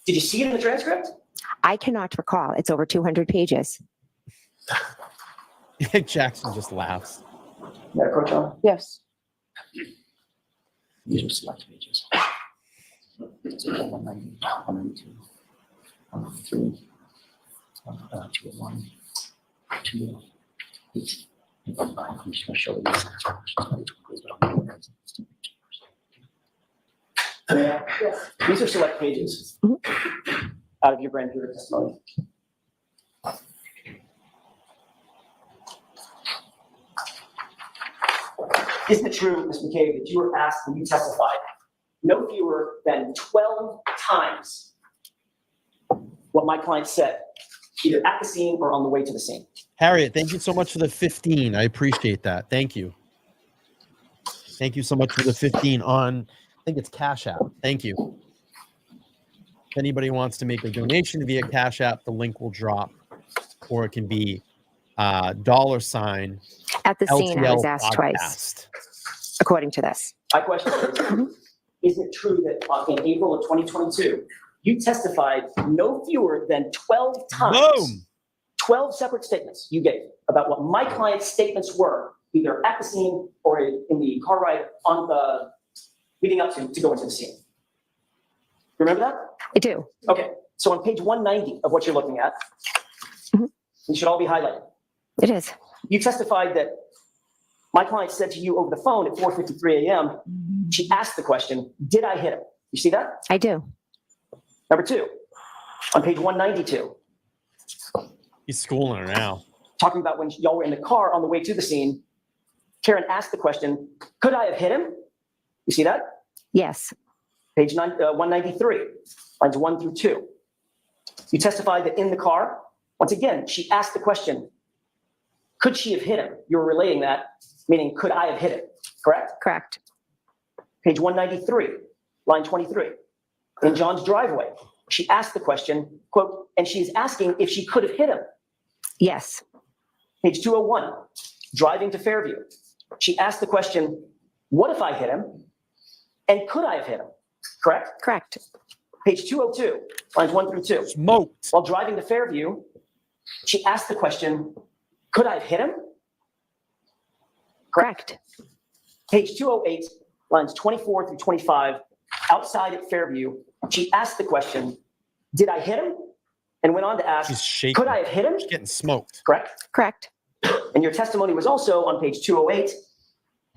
Did you see it in the transcript?
I cannot recall. It's over 200 pages.
Jackson just laughs.
May I approach on?
Yes.
These are select pages. 190, 192, 193, 201, 208, 5. I'm just going to show you these are select pages out of your grand jury testimony. Isn't it true, Ms. McCabe, that you were asked when you testified no fewer than 12 times what my client said, either at the scene or on the way to the scene?
Harriet, thank you so much for the 15. I appreciate that. Thank you. Thank you so much for the 15 on, I think it's Cash App. Thank you. If anybody wants to make a donation via Cash App, the link will drop, or it can be $.
At the scene, I was
LTL
asked
podcast.
twice, according to this.
My question is, isn't it true that in April of 2022, you testified no fewer than 12 times,
Boom.
12 separate statements you gave about what my client's statements were, either at the scene or in the car ride on the leading up to go into the scene? Remember that?
I do.
Okay, so on page 190 of what you're looking at, it should all be highlighted.
It is.
You testified that my client said to you over the phone at 4:53 a.m., she asked the question, did I hit him? You see that?
I do.
Number two, on page 192,
He's schooling her now.
talking about when y'all were in the car on the way to the scene, Karen asked the question, could I have hit him? You see that?
Yes.
Page 193, lines 1 through 2. You testified that in the car, once again, she asked the question, could she have hit him? You were relaying that, meaning could I have hit him, correct?
Correct.
Page 193, line 23. In John's driveway, she asked the question, quote, and she's asking if she could have hit him.
Yes.
Page 201, driving to Fairview. She asked the question, what if I hit him? And could I have hit him? Correct?
Correct.
Page 202, lines 1 through 2.
Smoked.
While driving to Fairview, she asked the question, could I have hit him?
Correct.
Page 208, lines 24 through 25, outside at Fairview, she asked the question, did I hit him? And went on to ask,
She's shaking.
could I have hit him?
She's getting smoked.
Correct?
Correct.
And your testimony was also on page 208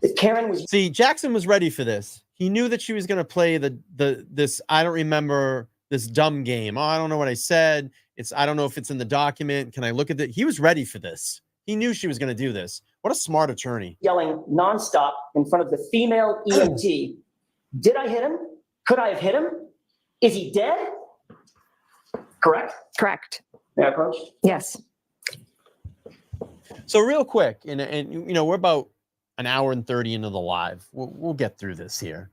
that Karen was
See, Jackson was ready for this. He knew that she was going to play this I don't remember, this dumb game. Oh, I don't know what I said. I don't know if it's in the document. Can I look at it? He was ready for this. He knew she was going to do this. What a smart attorney.
yelling nonstop in front of the female EMT, did I hit him? Could I have hit him? Is he dead? Correct?
Correct.
May I approach?
Yes.
So real quick, and you know, we're about an hour and 30 into the live. We'll get through this here.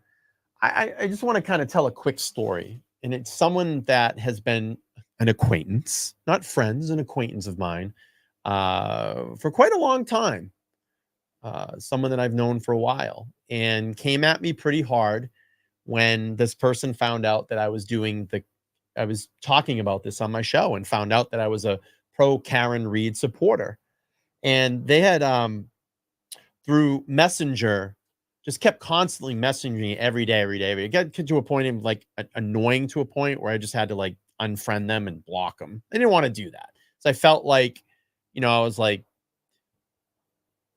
I just want to kind of tell a quick story. and it's someone that has been an acquaintance, not friends, an acquaintance of mine for quite a long time. Someone that I've known for a while, and came at me pretty hard when this person found out that I was talking about this on my show, and found out that I was a pro Karen Reed supporter. And they had, through Messenger, just kept constantly messaging me every day. It got to a point of like annoying, to a point where I just had to like unfriend them and block them. I didn't want to do that. So I felt like, I was like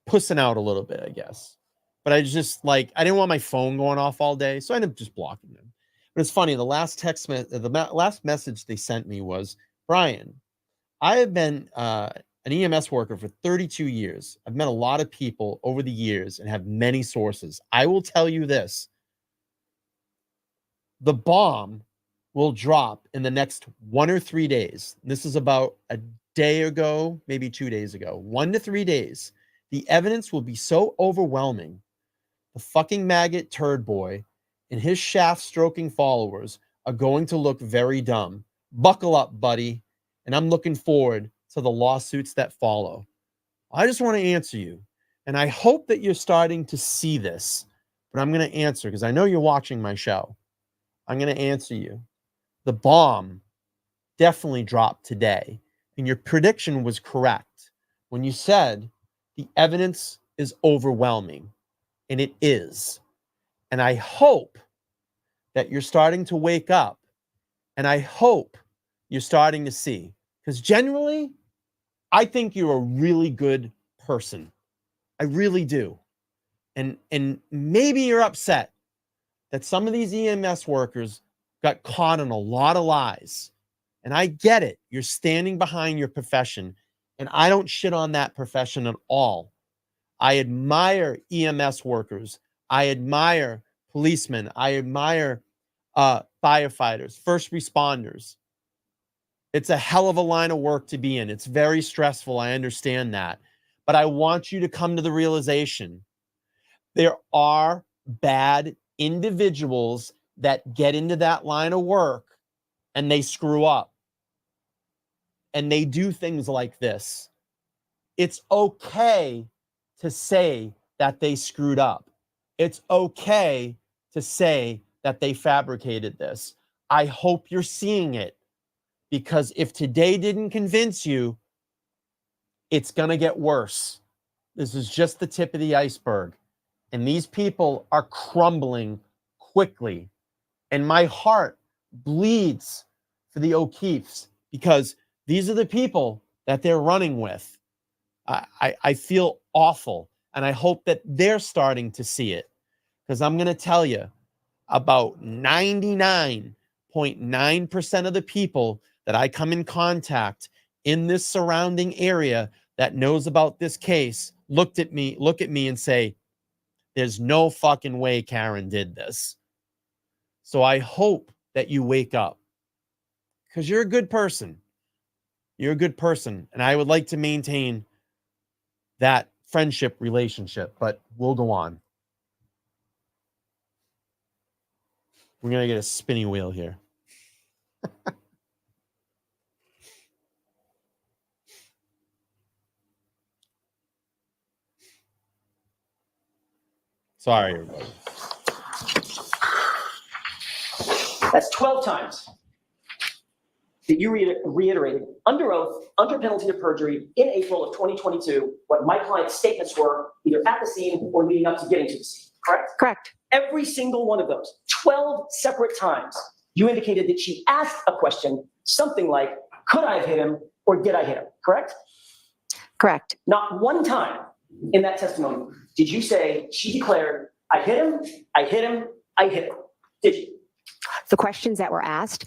pussing out a little bit, I guess. But I just like, I didn't want my phone going off all day. So I ended up just blocking them. But it's funny. The last last message they sent me was, Brian, I have been an EMS worker for 32 years. I've met a lot of people over the years and have many sources. I will tell you this. The bomb will drop in the next 1 or 3 days. This is about a day ago, maybe 2 days ago, 1 to 3 days. The evidence will be so overwhelming. The fucking maggot turd boy and his shaft stroking followers are going to look very dumb. Buckle up, buddy. And I'm looking forward to the lawsuits that follow. I just want to answer you. And I hope that you're starting to see this, but I'm going to answer because I know you're watching my show. I'm going to answer you. The bomb definitely dropped today. And your prediction was correct when you said the evidence is overwhelming. And it is. And I hope that you're starting to wake up. And I hope you're starting to see. Because generally, I think you're a really good person. I really do. And maybe you're upset that some of these EMS workers got caught in a lot of lies. And I get it. You're standing behind your profession. And I don't shit on that profession at all. I admire EMS workers. I admire policemen. I admire firefighters, first responders. It's a hell of a line of work to be in. It's very stressful. I understand that. But I want you to come to the realization there are bad individuals that get into that line of work and they screw up. And they do things like this. It's okay to say that they screwed up. It's okay to say that they fabricated this. I hope you're seeing it, because if today didn't convince you, it's going to get worse. This is just the tip of the iceberg. And these people are crumbling quickly. And my heart bleeds for the O'Keefes, because these are the people that they're running with. I feel awful, and I hope that they're starting to see it, because I'm going to tell you, about 99.9% of the people that I come in contact in this surrounding area that knows about this case look at me and say, there's no fucking way Karen did this. So I hope that you wake up, because you're a good person. You're a good person. And I would like to maintain that friendship relationship, but we'll go on. We're going to get a spinning wheel here. Sorry, everybody.
That's 12 times that you reiterated under oath, under penalty of perjury, in April of 2022, what my client's statements were, either at the scene or leading up to getting to the scene, correct?
Correct.
Every single one of those, 12 separate times, you indicated that she asked a question, something like, could I have hit him or did I hit him, correct?
Correct.
Not one time in that testimony did you say, she declared, I hit him, I hit him, I hit him. Did you?
The questions that were asked,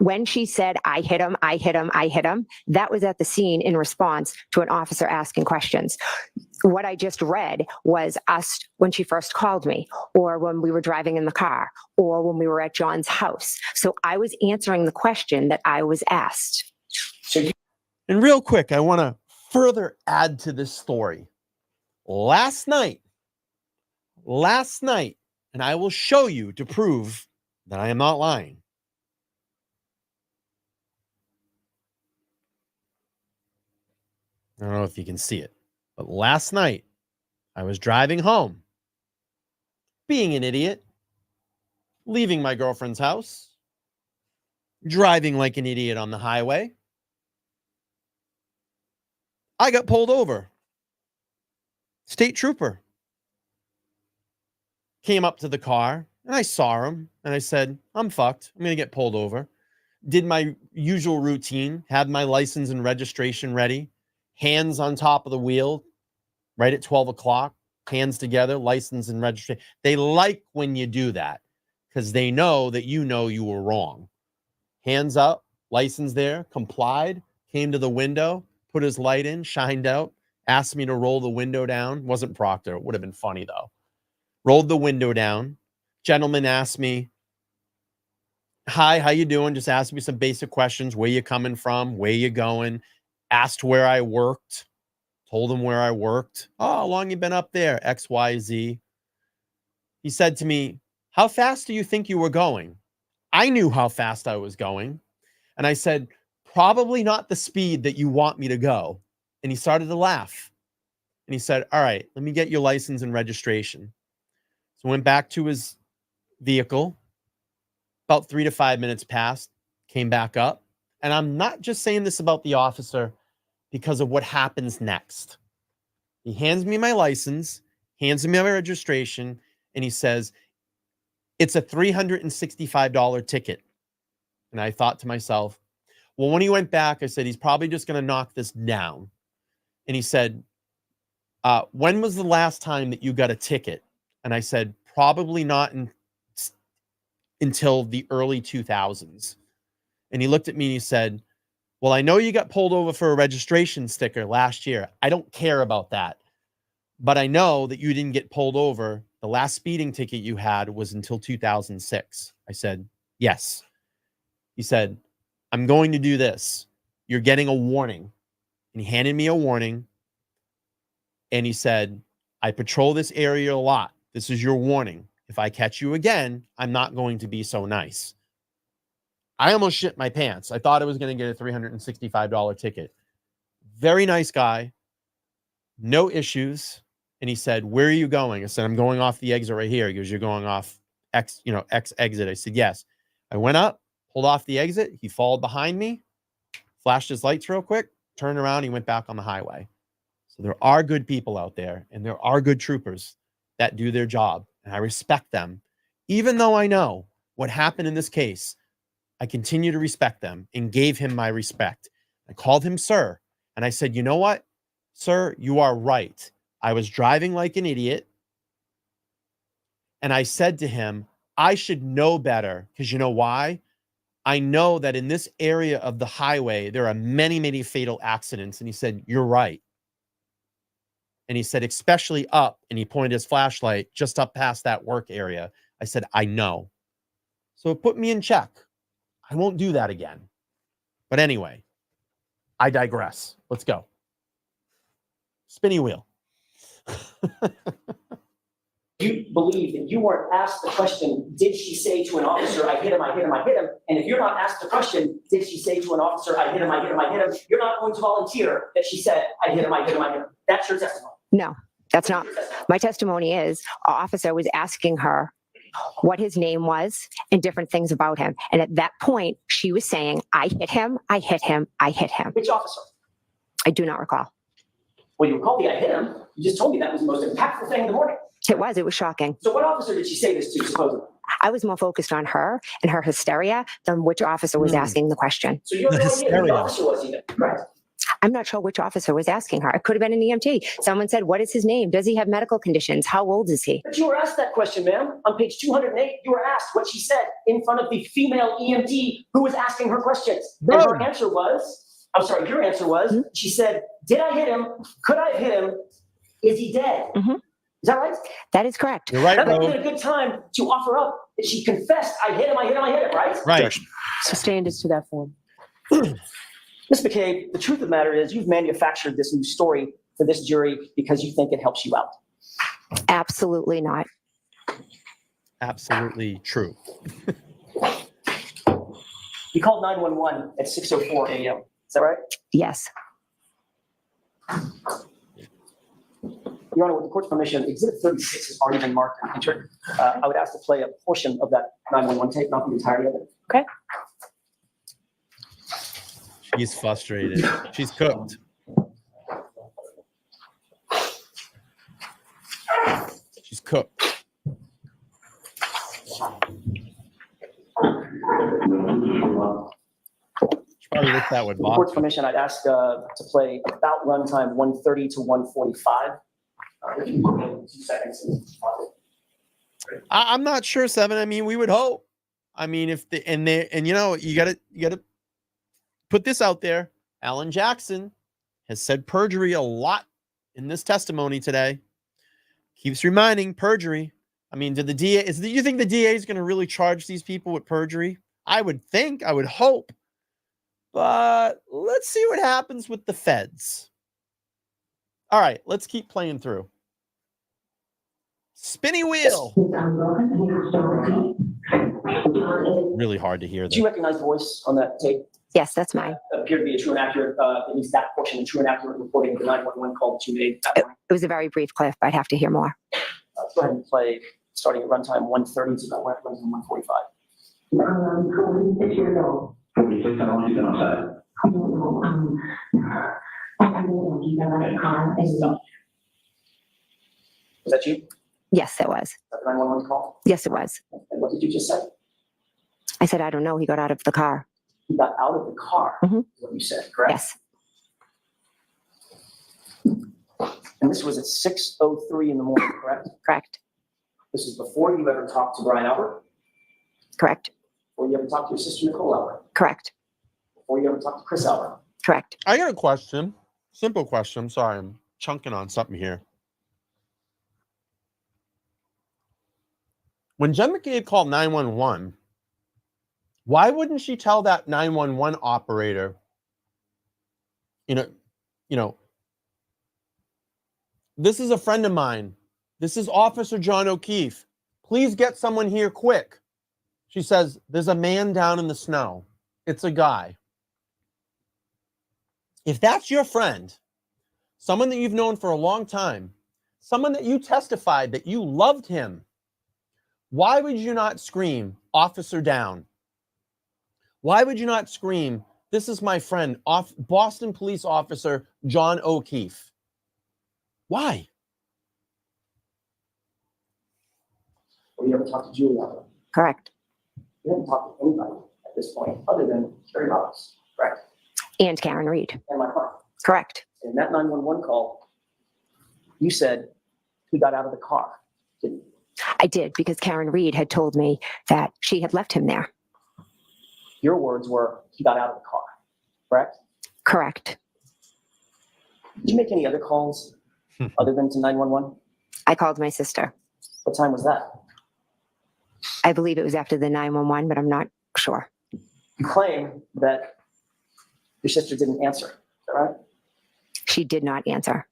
when she said, I hit him, I hit him, I hit him, that was at the scene in response to an officer asking questions. What I just read was us when she first called me, or when we were driving in the car, or when we were at John's house. So I was answering the question that I was asked.
And real quick, I want to further add to this story. Last night, and I will show you to prove that I am not lying. I don't know if you can see it, but last night I was driving home, being an idiot, leaving my girlfriend's house, driving like an idiot on the highway. I got pulled over. State trooper came up to the car and I saw him and I said, I'm fucked. I'm going to get pulled over. Did my usual routine, had my license and registration ready, hands on top of the wheel, right at 12 o'clock, hands together, license and registration. They like when you do that because they know that you were wrong. Hands up, license there, complied, came to the window, put his light in, shined out, asked me to roll the window down. Wasn't Proctor. It would have been funny though. Rolled the window down. Gentleman asked me, hi, how you doing? Just asked me some basic questions. Where you coming from? Where you going? Asked where I worked. Told him where I worked. Oh, how long you been up there? X, Y, Z. He said to me, how fast do you think you were going? I knew how fast I was going. And I said, probably not the speed that you want me to go. And he started to laugh. And he said, all right, let me get your license and registration. So went back to his vehicle. About 3 to 5 minutes passed, came back up. And I'm not just saying this about the officer because of what happens next. He hands me my license, hands me my registration, and he says, it's a $365 ticket. And I thought to myself, well, when he went back, I said, he's probably just going to knock this down. And he said, when was the last time that you got a ticket? And I said, probably not until the early 2000s. And he looked at me and he said, well, I know you got pulled over for a registration sticker last year. I don't care about that. But I know that you didn't get pulled over. The last speeding ticket you had was until 2006. I said, yes. He said, I'm going to do this. You're getting a warning. And he handed me a warning. And he said, I patrol this area a lot. This is your warning. If I catch you again, I'm not going to be so nice. I almost shit my pants. I thought I was going to get a $365 ticket. Very nice guy. No issues. And he said, where are you going? I said, I'm going off the exit right here. He goes, you're going off X exit. I said, yes. I went up, pulled off the exit. He followed behind me, flashed his lights real quick, turned around. He went back on the highway. So there are good people out there and there are good troopers that do their job. And I respect them. Even though I know what happened in this case, I continue to respect them and gave him my respect. I called him sir. And I said, you know what, sir, you are right. I was driving like an idiot. And I said to him, I should know better because you know why? I know that in this area of the highway, there are many, many fatal accidents. And he said, you're right. And he said, especially up, and he pointed his flashlight just up past that work area. I said, I know. So it put me in check. I won't do that again. But anyway, I digress. Let's go. Spinny wheel.
You believe that you weren't asked the question, did she say to an officer, I hit him, I hit him, I hit him? And if you're not asked the question, did she say to an officer, I hit him, I hit him, I hit him? You're not going to volunteer that she said, I hit him, I hit him, I hit him. That's your testimony.
No, that's not. My testimony is an officer was asking her what his name was and different things about him. And at that point, she was saying, I hit him, I hit him, I hit him.
Which officer?
I do not recall.
Well, you recall the I hit him. You just told me that was the most impactful thing in the morning.
It was shocking.
So what officer did she say this to, supposedly?
I was more focused on her and her hysteria than which officer was asking the question.
So you have no idea who the officer was even, right?
I'm not sure which officer was asking her. It could have been an EMT. Someone said, what is his name? Does he have medical conditions? How old is he?
But you were asked that question, ma'am. On page 208, you were asked what she said in front of the female EMT who was asking her questions. And her answer was, I'm sorry, your answer was, she said, did I hit him? Could I have hit him? Is he dead? Is that right?
That is correct.
You're right,
That would
bro.
have been a good time to offer up that she confessed, I hit him, I hit him, I hit him, right?
Right.
Sustained as to that form.
Ms. McCabe, the truth of the matter is you've manufactured this new story for this jury because you think it helps you out.
Absolutely not.
Absolutely true.
You called 911 at 6:04 a.m. Is that right?
Yes.
Your Honor, with the court's permission, Exhibit 36 has already been marked and entered. I would ask to play a portion of that 911 tape, not the entirety of it.
Okay.
She's frustrated. She's cooked. She's cooked. She probably wish that would
With the court's
bother.
permission, I'd ask to play about runtime 130 to 145. If you give me 2 seconds.
I'm not sure, Seven. I mean, we would hope. I mean, if the and you know, you gotta put this out there. Alan Jackson has said perjury a lot in this testimony today. Keeps reminding perjury. I mean, do you think the DA is going to really charge these people with perjury? I would think, I would hope. But let's see what happens with the feds. All right, let's keep playing through. Spinny wheel. Really hard to hear
Do you
that.
recognize the voice on that tape?
Yes, that's mine.
Appeared to be a true and accurate, at least that portion, a true and accurate reporting of the 911 call that you made that morning.
It was a very brief clip. I'd have to hear more.
Let's go ahead and play, starting at runtime 130 to about runtime 145.
46 years old.
46, how long you been outside?
I don't know. I know he's got a car and
Was that you? Is
Yes, it was.
that the 911 call?
Yes, it was.
And what did you just say?
I said, I don't know. He got out of the car.
You got out of the car,
Mhm.
is what you said, correct?
Yes,
And this was at 6:03 in the morning, correct?
correct.
This is before you ever talked to Brian Albert,
Correct.
before you ever talked to your sister Nicole Albert,
Correct.
before you ever talked to Chris Albert.
Correct.
I got a question. Simple question. I'm sorry, I'm chunking on something here. When Jen McCabe called 911, why wouldn't she tell that 911 operator, you know, this is a friend of mine. This is Officer John O'Keefe. Please get someone here quick. She says, there's a man down in the snow. It's a guy. If that's your friend, someone that you've known for a long time, someone that you testified that you loved him, why would you not scream, officer down? Why would you not scream, this is my friend, Boston police officer John O'Keefe? Why?
Before you ever talked to Julie Albert.
Correct.
You haven't talked to anybody at this point other than Terry Roberts, correct?
And Karen Reed.
And my client.
Correct.
In that 911 call, you said he got out of the car, didn't you?
I did, because Karen Reed had told me that she had left him there.
Your words were, he got out of the car, correct?
Correct.
Did you make any other calls other than to 911?
I called my sister.
What time was that?
I believe it was after the 911, but I'm not sure.
You claim that your sister didn't answer, is that right?
She did not answer.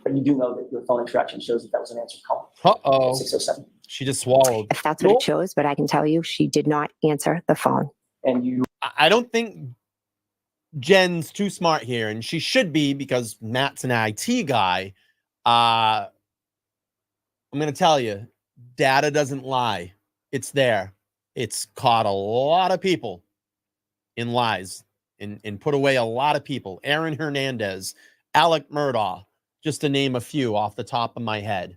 But you do know that your phone extraction shows that that was an answered call
Uh-oh.
at 6:07.
She just swallowed.
If that's what it shows, but I can tell you she did not answer the phone.
And you
I don't think Jen's too smart here, and she should be because Matt's an IT guy. I'm going to tell you, data doesn't lie. It's there. It's caught a lot of people in lies and put away a lot of people. Aaron Hernandez, Alec Murdaugh, just to name a few off the top of my head.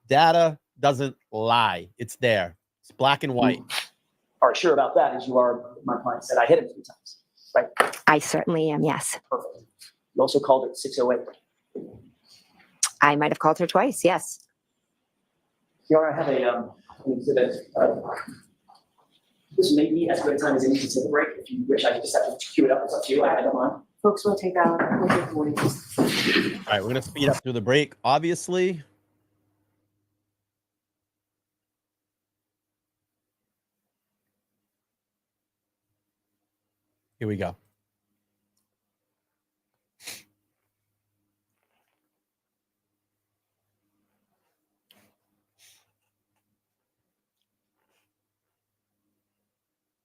Data doesn't lie. It's there. It's black and white.
are sure about that, as you are, my client said, I hit him 3 times, right?
I certainly am, yes.
Perfect. You also called it 6:08.
I might have called her twice, yes.
Here I have an exhibit. This may be as good a time as any to take a break. If you wish, I could just have to cue it up. It's up to you. I don't mind.
Folks, we'll take the morning.
All right, we're going to speed up through the break, obviously. Here we go.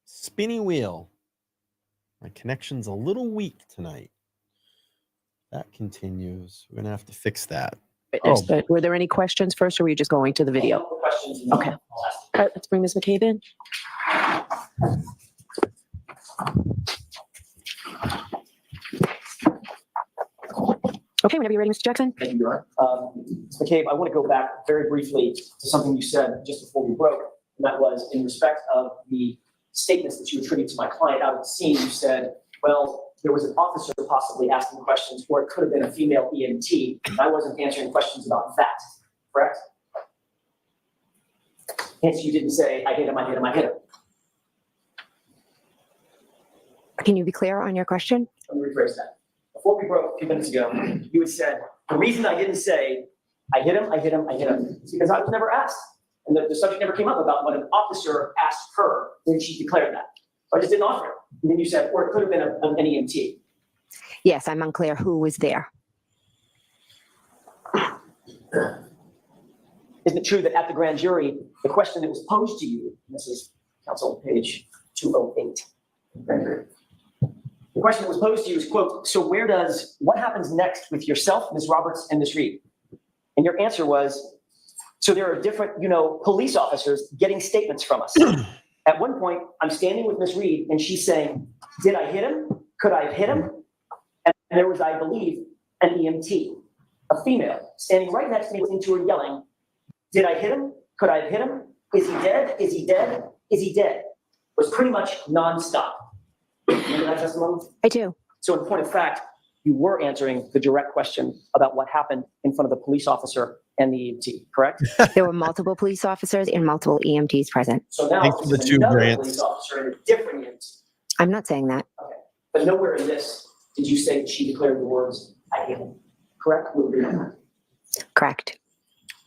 Spinny wheel. My connection's a little weak tonight. That continues. We're gonna have to fix that.
Witness.
Oh.
But were there any questions first, or were you just going to the video?
Questions?
Okay. All right, let's bring Ms. McCabe in. Okay, whenever you're ready, Mr. Jackson.
Thank you, Your Honor. Ms. McCabe, I want to go back very briefly to something you said just before we broke, and that was in respect of the statements that you attribute to my client out of the scene. You said, well, there was an officer possibly asking questions, or it could have been a female EMT, and I wasn't answering questions about that, correct? Hence, you didn't say, I hit him, I hit him, I hit him.
Can you be clear on your question?
Let me rephrase that. Before we broke a few minutes ago, you had said, the reason I didn't say, I hit him, I hit him, I hit him, is because I was never asked. And the subject never came up about what an officer asked her when she declared that. I just didn't offer it. And then you said, or it could have been an EMT.
Yes, I'm unclear who was there.
Isn't it true that at the grand jury, the question that was posed to you, and this is counsel page 208, grand jury. The question that was posed to you is, quote, so what happens next with yourself, Ms. Roberts, and Ms. Reed? And your answer was, so there are different, police officers getting statements from us. At one point, I'm standing with Ms. Reed, and she's saying, did I hit him? Could I have hit him? And there was, I believe, an EMT, a female, standing right next to me, listening to her yelling, did I hit him? Could I have hit him? Is he dead? Is he dead? Is he dead? It was pretty much nonstop. Remember that testimony?
I do.
So in point of fact, you were answering the direct question about what happened in front of the police officer and the EMT, correct?
There were multiple police officers and multiple EMTs present.
So now
Thanks for the
this is
two
another
grants.
police officer and a different EMT.
I'm not saying that.
Okay. But nowhere in this did you say that she declared the words, I hit him, correct? We agree on that.
Correct.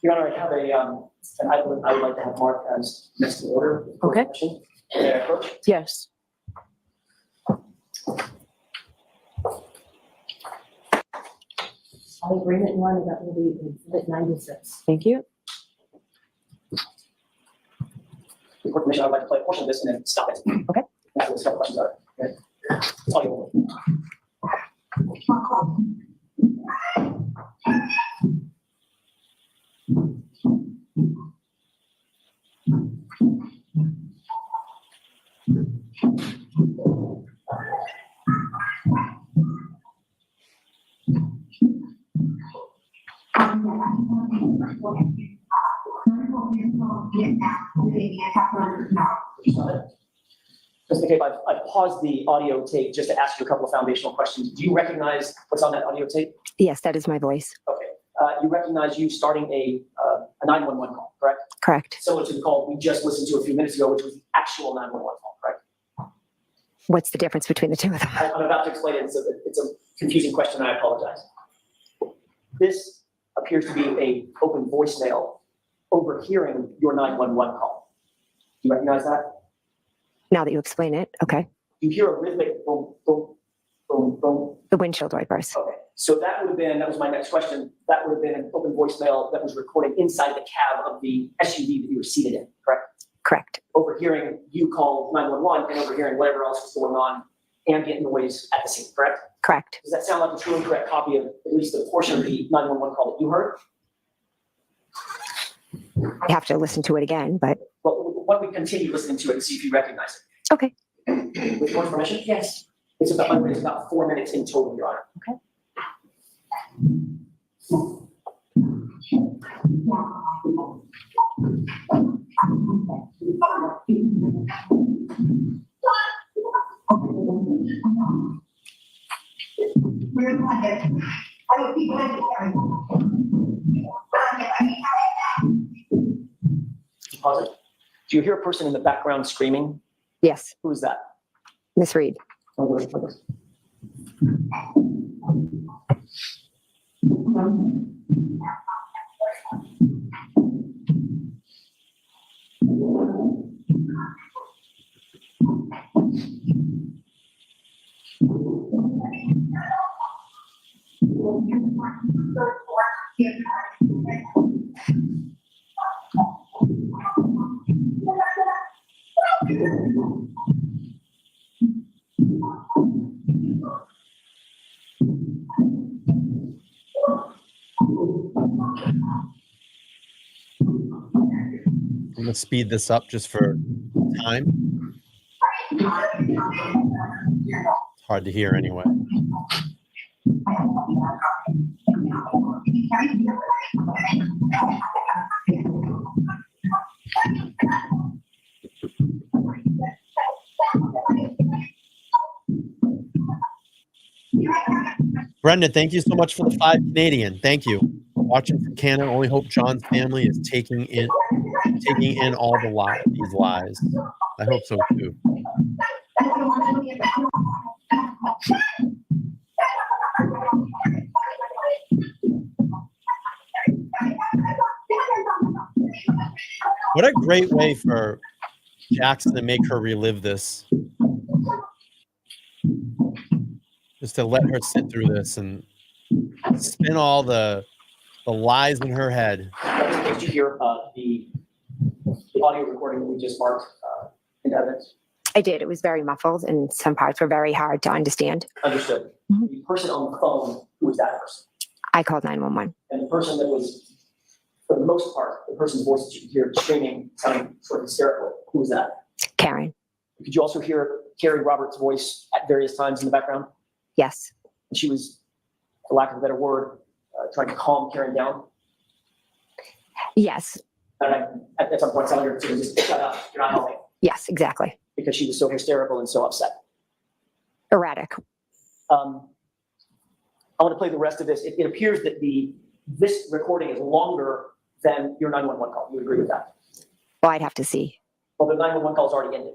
Your Honor, I have and I would like to have Mark as next in order.
Okay.
May I approach?
Yes.
Agreement one, that will be exhibit 96.
Thank you.
With court permission, I'd like to play a portion of this and then stop it.
Okay.
After this couple questions are. Okay. That's all you want. Ms. McCabe, I've paused the audio tape just to ask you a couple of foundational questions. Do you recognize what's on that audio tape?
Yes, that is my voice.
Okay. You recognize you starting a 911 call, correct?
Correct.
Similar to the call we just listened to a few minutes ago, which was the actual 911 call, correct?
What's the difference between the two of them?
I'm about to explain it. It's a confusing question. I apologize. This appears to be an open voicemail overhearing your 911 call. Do you recognize that?
Now that you explain it, okay.
You hear a rhythmic boom, boom, boom, boom.
The windshield wipers.
Okay, so that was my next question. That would have been an open voicemail that was recording inside the cab of the SUV that you were seated in, correct?
Correct.
Overhearing you call 911 and overhearing whatever else was going on, ambient noise at the scene, correct?
Correct.
Does that sound like a true and correct copy of at least a portion of the 911 call that you heard?
I have to listen to it again, but
Well, why don't we continue listening to it and see if you recognize it?
okay.
With your permission?
Yes.
It's about 4 minutes in total, Your Honor.
Okay.
Pause it. Do you hear a person in the background screaming?
Yes,
Who is that?
Miss Reed.
I'm gonna speed this up just for time. It's hard to hear anyway. Brenda, thank you so much for the 5 Canadian. Thank you. Watching from Canada. Only hope John's family is taking in all these lies. I hope so too. What a great way for Jackson to make her relive this. Just to let her sit through this and spin all the lies in her head.
Did you hear the audio recording that we just marked in evidence?
I did. It was very muffled and some parts were very hard to understand.
Understood. The person on the phone, who was that person?
I called 911.
And the person that was, for the most part, the person's voice that you could hear screaming, sounding sort of hysterical, who was that?
Karen.
Could you also hear Carrie Roberts' voice at various times in the background?
Yes.
And she was, for lack of a better word, trying to calm Karen down.
Yes.
And at some point, telling her to just shut up, you're not helping.
Yes, exactly.
Because she was so hysterical and so upset.
Erratic.
I want to play the rest of this. It appears that this recording is longer than your 911 call. You agree with that?
Well, I'd have to see.
Well, the 911 call is already ended,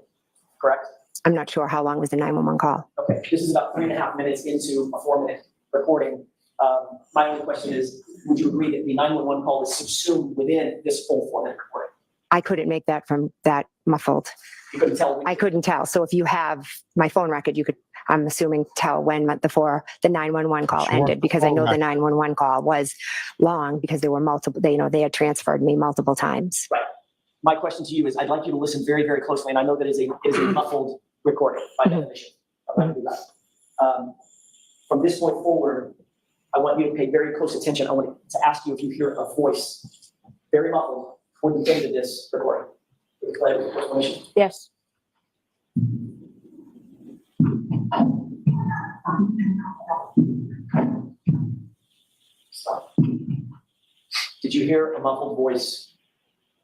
correct?
I'm not sure how long was the 911 call.
Okay, this is about 3.5 minutes into a 4-minute recording. My only question is, would you agree that the 911 call is subsumed within this full 4-minute recording?
I couldn't make that from that muffled.
You couldn't tell?
I couldn't tell. So if you have my phone record, you could, I'm assuming, tell when the 911 call
Sure.
ended, because I know the
Right.
911 call was long because there were multiple, they had transferred me multiple times.
Right. My question to you is, I'd like you to listen very, very closely, and I know that it is a muffled recording by definition. I'm going to do that. From this point forward, I want you to pay very close attention. I want to ask you if you hear a voice, very muffled, toward the end of this recording.
Yes.
Stop. Did you hear a muffled voice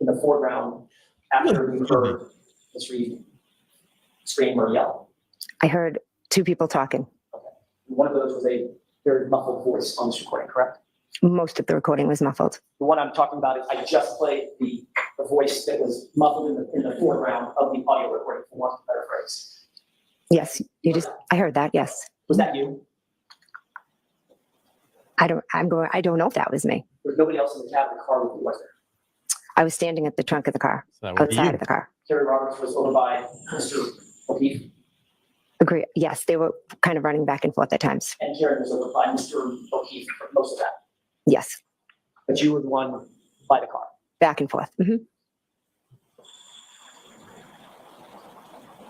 in the foreground after you heard Ms. Reed scream or yell?
I heard two people talking.
One of those was a very muffled voice on this recording, correct?
Most of the recording was muffled.
The one I'm talking about is I just played the voice that was muffled in the foreground of the audio recording, for want of a better phrase.
Yes, I heard that. Yes.
Was that you?
I don't know if that was me.
There was nobody else in the cab of the car with you, was there?
I was standing at the trunk of the car,
So that would be
outside
you.
of the car.
Terry Roberts was over by Mr. O'Keefe,
Agree. Yes, they were kind of running back and forth at times.
and Karen was over by Mr. O'Keefe for most of that.
Yes,
But you were the one by the car.
back and forth. Mhm.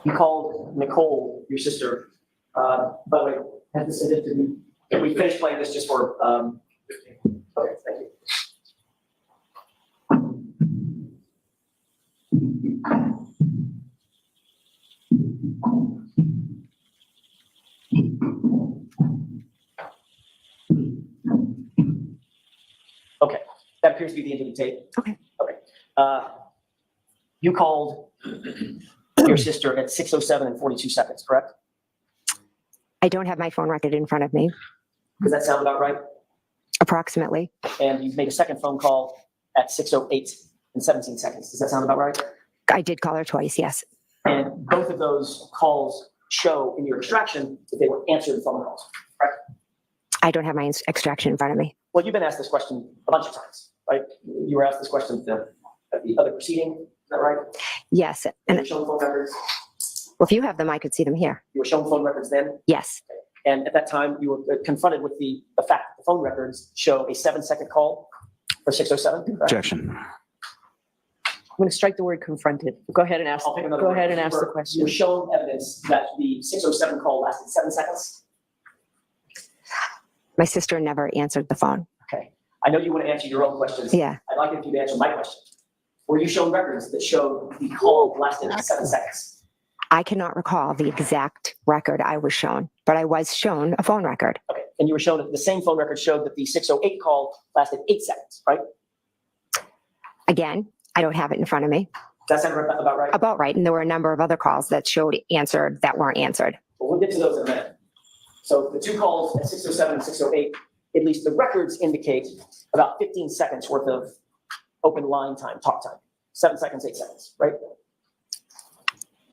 You called Nicole, your sister. By the way, have to send it to me. Can we finish playing this just for, okay, thank you. Okay, that appears to be the end of the tape.
Okay.
Okay. You called your sister at 6:07 and 42 seconds, correct?
I don't have my phone record in front of me,
Does that sound about right?
approximately.
And you made a second phone call at 6:08 and 17 seconds. Does that sound about right?
I did call her twice. Yes.
And both of those calls show in your extraction that they were answered phone calls, correct?
I don't have my extraction in front of me.
Well, you've been asked this question a bunch of times, right? You were asked this question at the other proceeding, is that right?
Yes.
You
And
were shown phone records.
well, if you have them, I could see them here.
You were shown phone records then.
Yes.
And at that time, you were confronted with the fact that the phone records show a 7-second call for 6:07, correct?
Objection.
I'm going to strike the word confronted. Go ahead and ask.
I'll pick another
Go
word.
ahead and ask the
You
question.
were shown evidence that the 6:07 call lasted 7 seconds.
My sister never answered the phone.
Okay. I know you want to answer your own questions.
Yeah.
I'd like you to answer my question. Were you shown records that showed the call lasted 7 seconds?
I cannot recall the exact record I was shown, but I was shown a phone record.
Okay, and you were shown that the same phone record showed that the 608 call lasted 8 seconds, right?
Again, I don't have it in front of me.
Does that sound about right?
About right. And there were a number of other calls that showed answered that weren't answered.
Well, we'll get to those in a minute. So the two calls at 607 and 608, at least the records indicate about 15 seconds worth of open line time, talk time. 7 seconds, 8 seconds, right?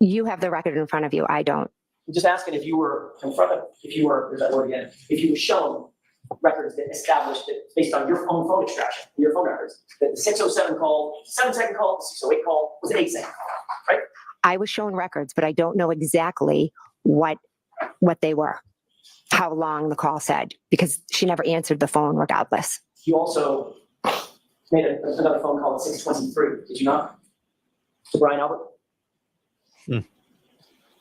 You have the record in front of you. I don't.
I'm just asking if you were there's that word again, if you were shown records that established that based on your own phone extraction, your phone records, that the 607 call, 7-second call, the 608 call was an 8-second call, right?
I was shown records, but I don't know exactly what they were, how long the call said, because she never answered the phone regardless.
You also made another phone call at 6:23, did you not? To Brian Albert?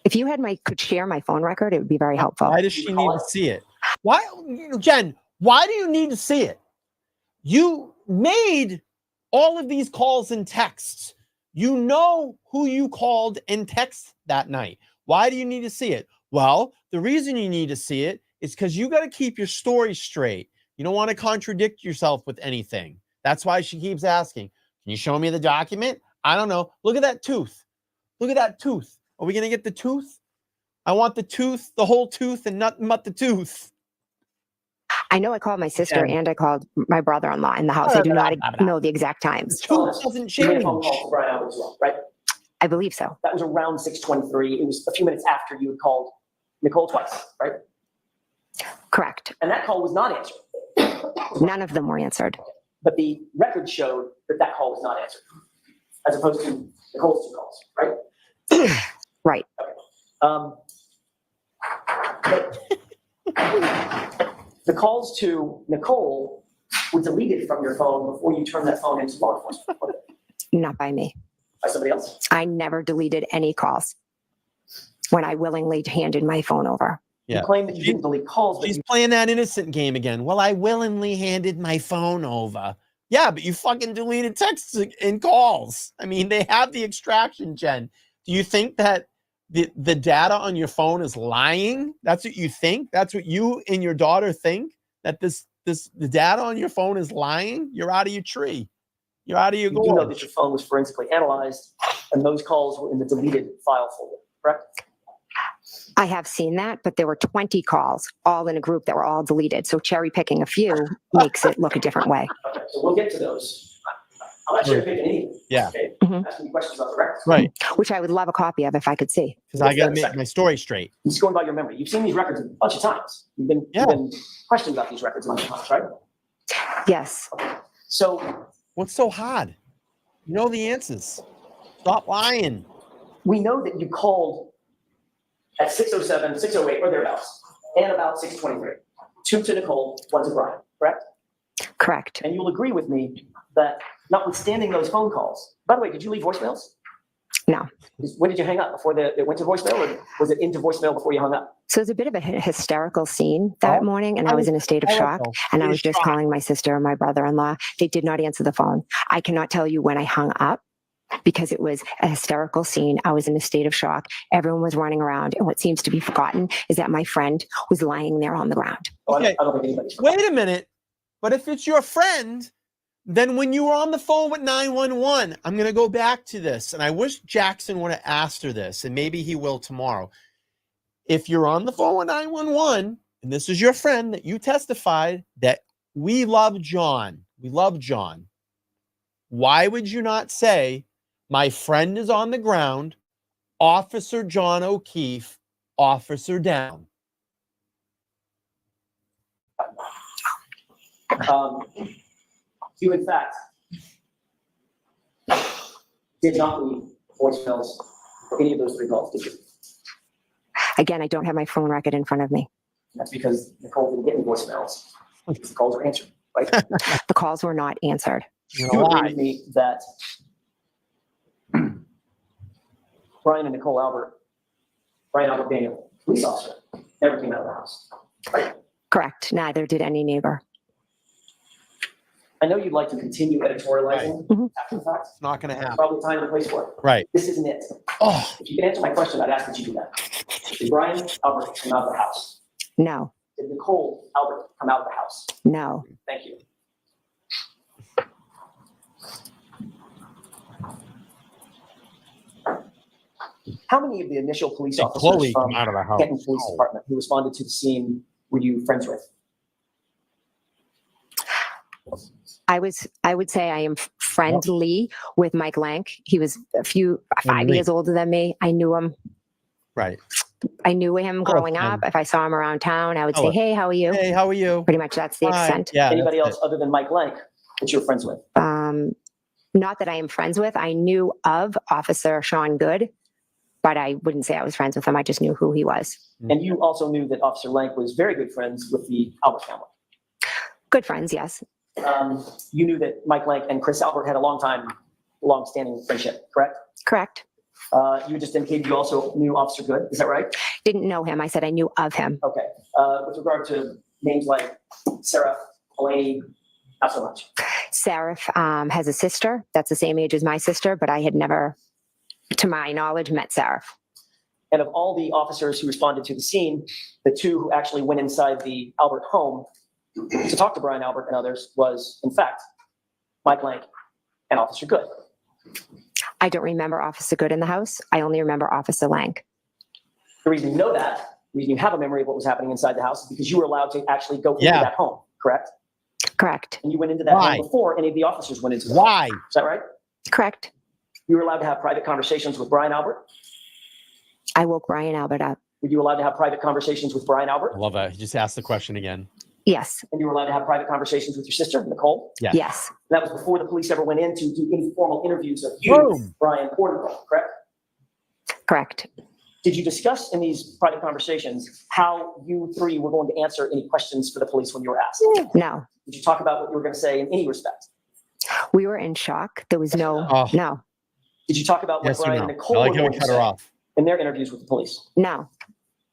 If you could share my phone record, it would be very helpful.
Why does she need to see it? Why, Jen, why do you need to see it? You made all of these calls and texts. You know who you called and text that night. Why do you need to see it? Well, the reason you need to see it is because you got to keep your story straight. You don't want to contradict yourself with anything. That's why she keeps asking, can you show me the document? I don't know. Look at that tooth. Look at that tooth. Are we going to get the tooth? I want the tooth, the whole tooth, and nothing but the tooth.
I know I called my sister and I called my brother-in-law in the house. I do not know the exact times.
Tooth doesn't
You made a
change.
phone call to Brian Albert as well, right?
I believe so.
That was around 6:23. It was a few minutes after you had called Nicole twice, right?
Correct.
And that call was not answered.
None of them were answered.
But the record showed that that call was not answered, as opposed to Nicole's 2 calls, right?
Right.
But the calls to Nicole were deleted from your phone before you turned that phone into law enforcement.
Not by me.
By somebody else.
I never deleted any calls when I willingly handed my phone over.
Yeah.
You claim that you didn't delete calls, but
She's playing that innocent game again. Well, I willingly handed my phone over. Yeah, but you fucking deleted texts and calls. I mean, they have the extraction, Jen. Do you think that the data on your phone is lying? That's what you think? That's what you and your daughter think? That the data on your phone is lying? You're out of your tree. You're out of your
you do know
gourd.
that your phone was forensically analyzed and those calls were in the deleted file folder, correct?
I have seen that, but there were 20 calls all in a group that were all deleted. So cherry picking a few makes it look a different way.
Okay, so we'll get to those. I'm not sure picking any.
Yeah.
Okay.
Mhm.
Asking you questions about the records.
Right.
Which I would love a copy of if I could see.
Because I got to make my story straight.
I'm just going by your memory. You've seen these records a bunch of times. You've been questioned about these records a bunch of times, right?
Yes.
So
What's so hard? You know the answers. Stop lying.
we know that you called at 6:07, 6:08, or thereabouts, and about 6:23. 2 to Nicole, 1 to Brian, correct?
Correct.
And you'll agree with me that notwithstanding those phone calls, by the way, did you leave voicemails?
No.
When did you hang up? Before it went to voicemail, or was it into voicemail before you hung up?
So it was a bit of a hysterical scene that morning, and I was in a state of shock. And I was just calling my sister and my brother-in-law. They did not answer the phone. I cannot tell you when I hung up because it was a hysterical scene. I was in a state of shock. Everyone was running around. And what seems to be forgotten is that my friend was lying there on the ground.
Okay.
I don't think anybody's.
Wait a minute. But if it's your friend, then when you were on the phone with 911, I'm going to go back to this. And I wish Jackson would have asked her this, and maybe he will tomorrow. If you're on the phone with 911, and this is your friend that you testified that we love John, why would you not say, my friend is on the ground, Officer John O'Keefe, officer down?
You, in fact, did not leave voicemails for any of those 3 calls, did you?
Again, I don't have my phone record in front of me.
That's because Nicole didn't get any voicemails. The calls were answered, right?
The calls were not answered.
You agree with me that Brian Albert Daniel, police officer, never came out of the house, right?
Correct. Neither did any neighbor.
I know you'd like to continue editorializing
Mhm.
after the fact.
It's not going to happen.
Probably time and place for it.
Right.
This isn't it.
Oh,
If you can answer my question, I'd ask that you do that. Did Brian Albert come out of the house?
No,
Did Nicole Albert come out of the house?
no.
Thank you. How many of the initial police
did
officers
Chloe
from
come out of the house?
Canton Police Department who responded to the scene were you friends with?
I would say I am friendly with Mike Lank. He was 5
Friendly.
years older than me. I knew him.
Right.
I knew him growing up. If I saw him around town, I would say, "Hey, how are you?"
Hey, how are you?
Pretty much that's the
Hi.
extent.
Yeah.
Anybody
that's
else other than Mike Lank that you're friends with?
Not that I am friends with. I knew of Officer Sean Good, but I wouldn't say I was friends with him. I just knew who he was.
And you also knew that Officer Lank was very good friends with the Albert family.
Good friends, yes.
You knew that Mike Lank and Chris Albert had a long-standing friendship, correct?
Correct.
You just indicated you also knew Officer Good, is that right?
Didn't know him. I said I knew of him.
Okay. With regard to names like Sarah, Elaine, not so much.
Seraph has a sister that's the same age as my sister, but I had never, to my knowledge, met Seraph.
And of all the officers who responded to the scene, the two who actually went inside the Albert home to talk to Brian Albert and others was, in fact, Mike Lank and Officer Good.
I don't remember Officer Good in the house. I only remember Officer Lank.
The reason you know that, the reason you have a memory of what was happening inside the house is because you were allowed to actually go into
Yeah.
that home, correct?
Correct.
And you went into that
Why?
home before any of the officers went into the home.
Why?
Is that right?
Correct.
You were allowed to have private conversations with Brian Albert?
I woke Brian Albert up.
Were you allowed to have private conversations with Brian
I
Albert?
love that. He just asked the question again.
Yes.
And you were allowed to have private conversations with your sister, Nicole?
Yeah.
Yes.
And that was before the police ever went in to do any formal interviews of you,
Boom.
Brian, or Nicole, correct?
Correct.
Did you discuss in these private conversations how you three were going to answer any questions for the police when you were asked?
No.
Did you talk about what you were going to say in any respect?
We were in shock. There was no,
Oh.
no,
Did you talk about what
Yes or
Brian
no?
and Nicole
I like
were
how we
going to
cut her
say
off.
in their interviews with the police?
no.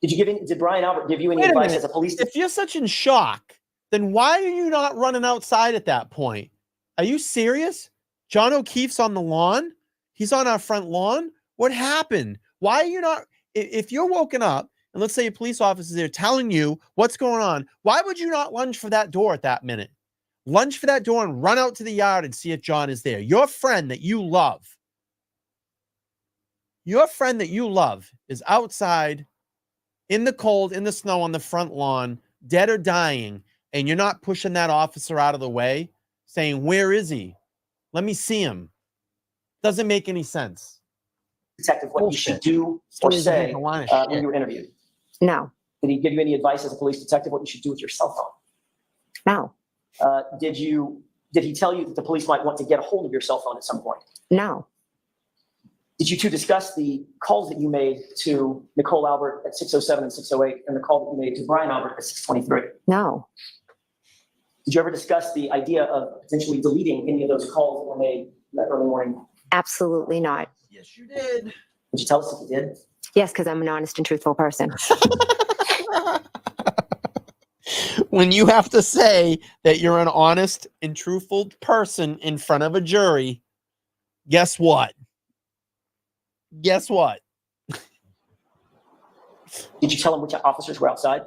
Did Brian Albert give you any
Wait a
advice
minute.
as a police?
If you're such in shock, then why are you not running outside at that point? Are you serious? John O'Keefe's on the lawn. He's on our front lawn. What happened? Why are you not? If you're woken up and let's say a police officer there telling you what's going on, why would you not lunge for that door at that minute? Lunge for that door and run out to the yard and see if John is there. Your friend that you love. Your friend that you love is outside in the cold, in the snow, on the front lawn, dead or dying, and you're not pushing that officer out of the way, saying, "Where is he? Let me see him." Doesn't make any sense.
Detective, what you should
Bullshit.
do or
Stories
say
behind the line of
when
shit.
you were interviewed.
No.
Did he give you any advice as a police detective what you should do with your cell phone?
No.
Did he tell you that the police might want to get a hold of your cell phone at some point?
No.
Did you two discuss the calls that you made to Nicole Albert at 6:07 and 6:08 and the call that you made to Brian Albert at 6:23?
No.
Did you ever discuss the idea of potentially deleting any of those calls that were made that early morning?
Absolutely not.
Yes, you did.
Would you tell us if you did?
Yes, because I'm an honest and truthful person.
When you have to say that you're an honest and truthful person in front of a jury, guess what? Guess what?
Did you tell them which officers were outside?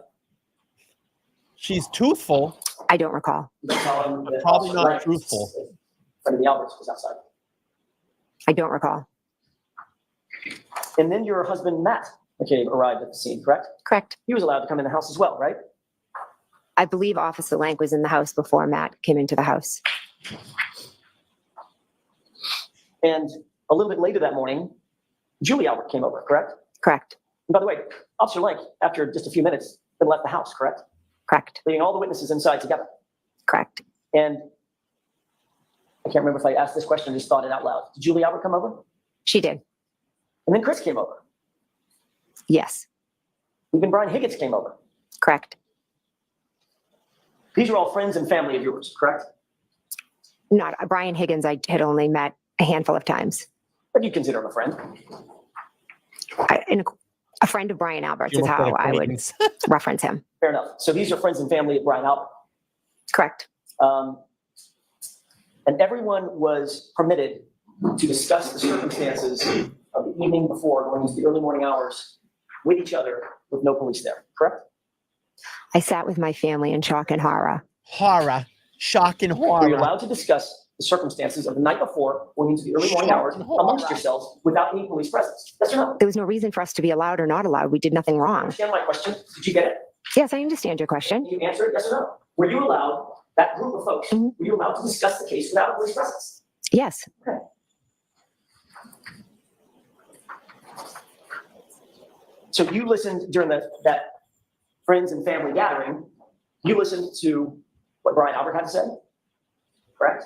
She's truthful.
I don't recall.
Did you tell them that
Probably
Officer
not
Lance,
truthful.
in front of the Alberts was outside?
I don't recall.
And then your husband, Matt McCabe, arrived at the scene, correct?
Correct.
He was allowed to come in the house as well, right?
I believe Officer Lank was in the house before Matt came into the house.
And a little bit later that morning, Julie Albert came over, correct?
Correct.
And by the way, Officer Lank, after just a few minutes, then left the house, correct?
Correct.
Leaving all the witnesses inside together.
Correct.
And I can't remember if I asked this question or just thought it out loud. Did Julie Albert come over?
She did.
And then Chris came over.
Yes.
Even Brian Higgins came over.
Correct.
These are all friends and family of yours, correct?
Not Brian Higgins. I had only met a handful of times.
But you consider him a friend.
A friend of Brian Albert's
You
is
look
how
at
I would
acquaintance.
reference him.
Fair enough. So these are friends and family of Brian Albert.
Correct.
And everyone was permitted to discuss the circumstances of the evening before going into the early morning hours with each other with no police there, correct?
I sat with my family in shock and horror.
Horror, shock and
Were you
horror.
allowed to discuss the circumstances of the night before going into the early morning hours amongst yourselves without any police presence? Yes or no?
There was no reason for us to be allowed or not allowed. We did nothing wrong.
Understand my question? Did you get it?
Yes, I understand your question.
Can you answer it, yes or no? Were you allowed, that group of folks,
Mhm.
were you allowed to discuss the case without a police presence?
Yes.
So you listened during that friends and family gathering, you listened to what Brian Albert had to say, correct?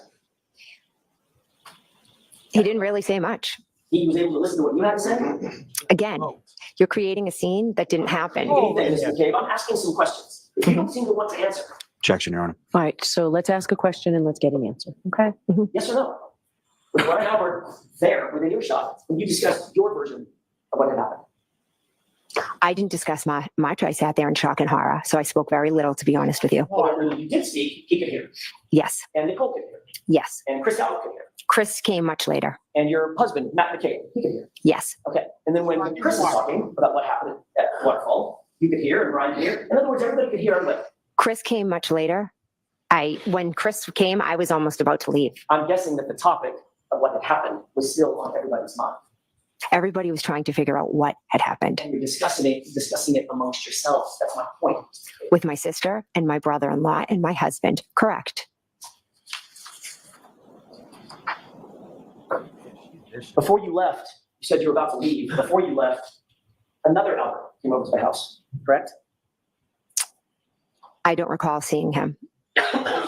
He didn't really say much.
He was able to listen to what you had to say?
Again,
Oh.
you're creating a scene that didn't happen.
Anything, Mr. McCabe, I'm asking some questions. You don't seem to want to answer.
Objection, Your Honor.
All right, so let's ask a question and let's get an answer, okay?
Yes or no? Was Brian Albert there within earshot when you discussed your version of what had happened?
I didn't discuss much. I sat there in shock and horror, so I spoke very little, to be honest with you.
Whatever you did speak, he could hear.
Yes,
And Nicole could hear.
yes.
And Chris Albert could hear.
Chris came much later.
And your husband, Matt McCabe, he could hear.
Yes,
Okay. And then when Chris was talking about what happened at Waterfall, you could hear and Brian could hear. In other words, everybody could hear everybody.
Chris came much later. When Chris came, I was almost about to leave.
I'm guessing that the topic of what had happened was still on everybody's mind.
Everybody was trying to figure out what had happened
And you're discussing it amongst yourselves. That's my point.
with my sister and my brother-in-law and my husband. Correct.
Before you left, you said you were about to leave. Before you left, another Albert came over to the house, correct?
I don't recall seeing him,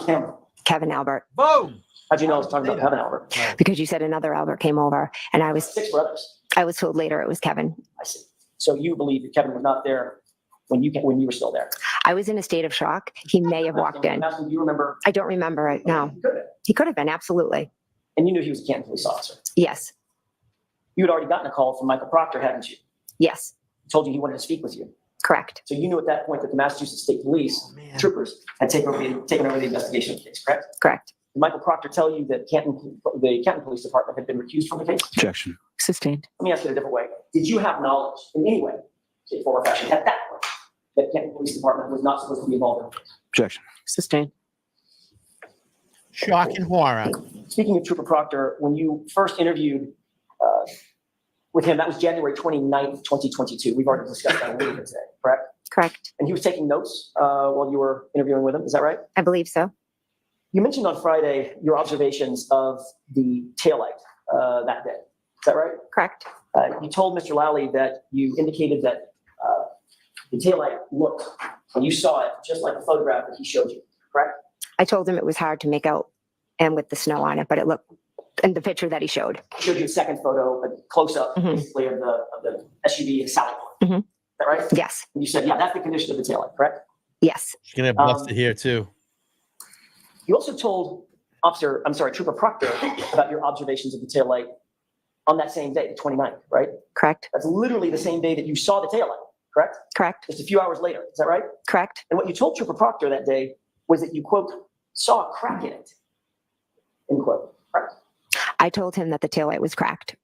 Him.
Kevin Albert,
Boom.
How'd you know I was talking about Kevin Albert?
because you said another Albert came over, and I was
6 brothers.
told later it was Kevin.
I see. So you believe that Kevin was not there when you were still there?
I was in a state of shock. He may have walked in.
I'm asking, do you remember?
I don't remember it. No,
You could have.
he could have been, absolutely.
And you knew he was a Canton police officer.
Yes,
You had already gotten a call from Michael Proctor, hadn't you?
yes,
He told you he wanted to speak with you.
correct.
So you knew at that point that the Massachusetts State Police troopers had taken over the investigation of the case, correct?
Correct.
Did Michael Proctor tell you that the Canton Police Department had been recused from the case?
Objection.
Sustained.
Let me ask it a different way. Did you have knowledge in any way, shape, form, or fashion at that point that Canton Police Department was not supposed to be involved in the case?
Objection.
Sustained.
Shock and horror.
Speaking of Trooper Proctor, when you first interviewed with him, that was January 29th, 2022. We've already discussed that a little bit today, correct?
Correct.
And he was taking notes while you were interviewing with him. Is that right?
I believe so.
You mentioned on Friday your observations of the taillight that day. Is that right?
Correct.
You told Mr. Lally that you indicated that the taillight looked, when you saw it, just like the photograph that he showed you, correct?
I told him it was hard to make out and with the snow on it, but it looked in the picture that he showed.
He showed you a second photo, a close-up,
Mhm.
basically, of the SUV and Sally Port.
Mhm.
Is that right?
Yes,
And you said, yeah, that's the condition of the taillight, correct?
yes,
She's gonna have busted here too.
You also told Trooper Proctor about your observations of the taillight on that same day, the 29th, right?
correct,
That's literally the same day that you saw the taillight, correct?
correct,
Just a few hours later, is that right?
correct.
And what you told Trooper Proctor that day was that you, quote, saw a crack in it, end quote, correct?
I told him that the taillight was cracked.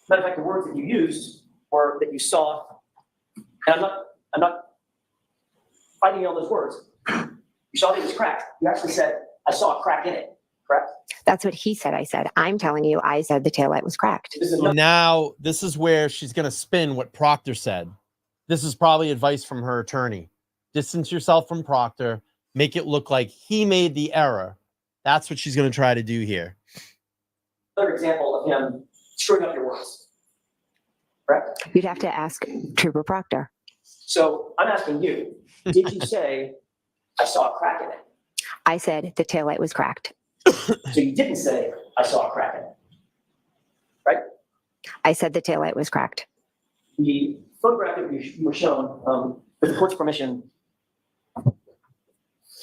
Matter of fact, the words that you used were that you saw, and I'm not fighting on those words. You saw that it was cracked. You actually said, I saw a crack in it, correct?
That's what he said. I said, I'm telling you, I said the taillight was cracked.
This is
So now this is where she's gonna spin what Proctor said. This is probably advice from her attorney. Distance yourself from Proctor. Make it look like he made the error. That's what she's gonna try to do here.
another example of him screwing up your words, correct?
You'd have to ask Trooper Proctor.
So I'm asking you, did you say, I saw a crack in it?
I said the taillight was cracked.
So you didn't say, I saw a crack in it, right?
I said the taillight was cracked.
The photograph that you were shown, with the court's permission,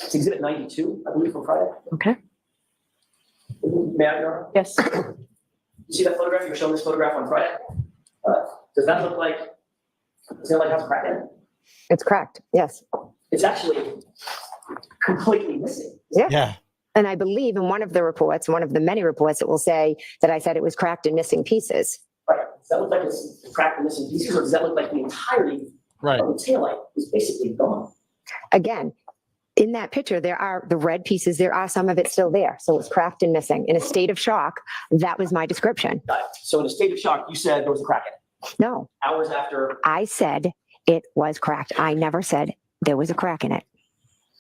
it's exhibit 92, I believe, from Friday.
Okay.
May I, Your Honor?
Yes.
You see that photograph? You were shown this photograph on Friday. Does that look like, does it look like it has a crack in it?
It's cracked. Yes.
It's actually completely missing.
Yeah.
And I believe in one of the reports, one of the many reports, it will say that I said it was cracked and missing pieces.
Right. Does that look like it's cracked and missing pieces, or does that look like the entirety
Right.
of the taillight is basically gone?
Again, in that picture, there are the red pieces. There are some of it still there. So it's cracked and missing. In a state of shock, that was my description.
Got it. So in a state of shock, you said there was a crack in it.
No,
Hours after.
I said it was cracked. I never said there was a crack in it.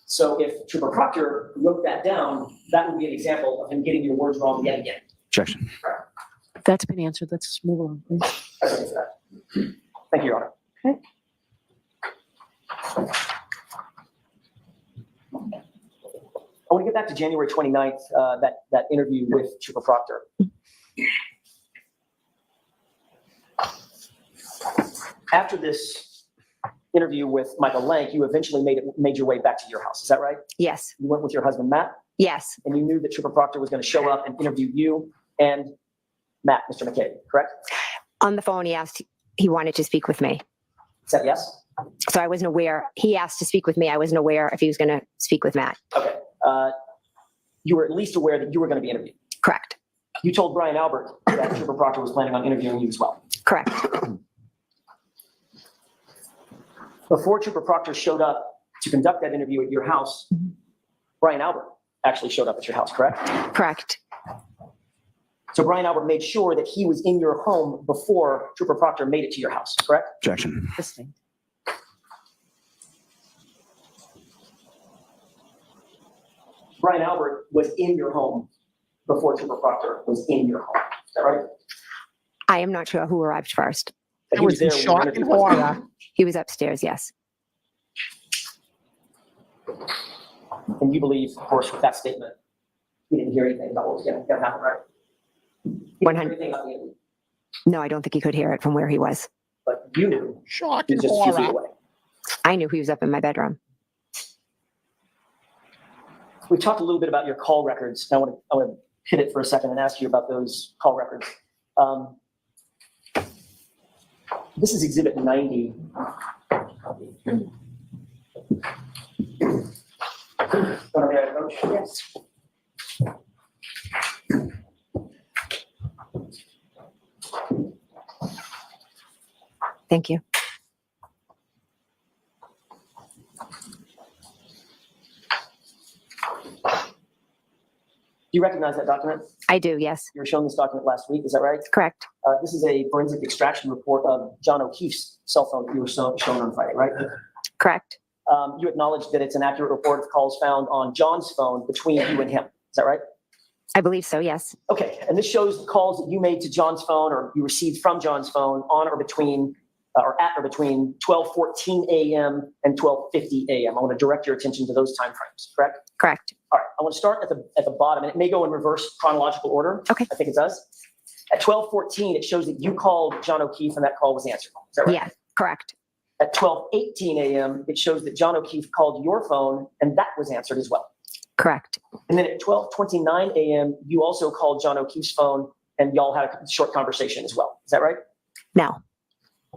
So if Trooper Proctor wrote that down, that would be an example of him getting your words wrong yet again.
Objection.
That's been answered. Let's move on, please.
Thank you for that. Thank you, Your Honor.
Okay.
I want to get back to January 29th, that interview with Trooper Proctor. After this interview with Michael Lank, you eventually made your way back to your house. Is that right?
Yes.
You went with your husband, Matt,
Yes.
and you knew that Trooper Proctor was going to show up and interview you and Matt, Mr. McCabe, correct?
On the phone, he wanted to speak with me.
Is that yes?
So I wasn't aware. He asked to speak with me. I wasn't aware if he was going to speak with Matt.
Okay. You were at least aware that you were going to be interviewed.
Correct.
You told Brian Albert that Trooper Proctor was planning on interviewing you as well.
Correct.
Before Trooper Proctor showed up to conduct that interview at your house, Brian Albert actually showed up at your house, correct?
Correct.
So Brian Albert made sure that he was in your home before Trooper Proctor made it to your house, correct?
Objection.
Distinct.
Brian Albert was in your home before Trooper Proctor was in your home. Is that right?
I am not sure who arrived first.
But
I was in
when your
shock
interview
and
was-
horror.
He was upstairs. Yes.
And you believe, of course, with that statement, he didn't hear anything about what was going to happen, right? He didn't hear
100.
anything about the interview,
No, I don't think he could hear it from where he was.
but you knew
Shock
he
and
was just a few feet
horror.
away.
I knew he was up in my bedroom.
We talked a little bit about your call records. And I want to hit it for a second and ask you about those call records. This is Exhibit 90. Yes.
Thank you.
Do you recognize that document?
I do. Yes.
You were shown this document last week, is that right?
Correct.
This is a forensic extraction report of John O'Keefe's cell phone that you were shown on Friday, right?
Correct.
You acknowledge that it's an accurate report of calls found on John's phone between you and him. Is that right?
I believe so. Yes.
Okay. And this shows the calls that you made to John's phone or you received from John's phone on or between or at or between 12:14 a.m. and 12:50 a.m. I want to direct your attention to those time frames, correct?
Correct.
All right. I want to start at the bottom, and it may go in reverse chronological order.
Okay.
I think it does. At 12:14, it shows that you called John O'Keefe and that call was answered. Is that right?
Yeah. Correct.
At 12:18 a.m., it shows that John O'Keefe called your phone and that was answered as well.
Correct.
And then at 12:29 a.m., you also called John O'Keefe's phone and y'all had a short conversation as well. Is that right?
No.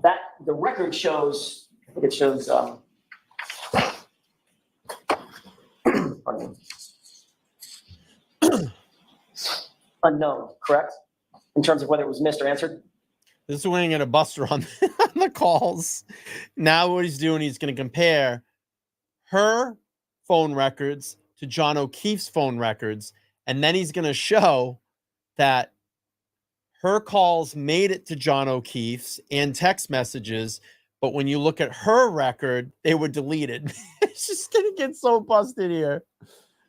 That the record shows, I think it shows, pardon me. Unknown, correct? In terms of whether it was missed or answered?
This is when you're gonna buster on the calls. Now what he's doing, he's gonna compare her phone records to John O'Keefe's phone records, and then he's gonna show that her calls made it to John O'Keefe's and text messages, but when you look at her record, they were deleted. It's just gonna get so busted here.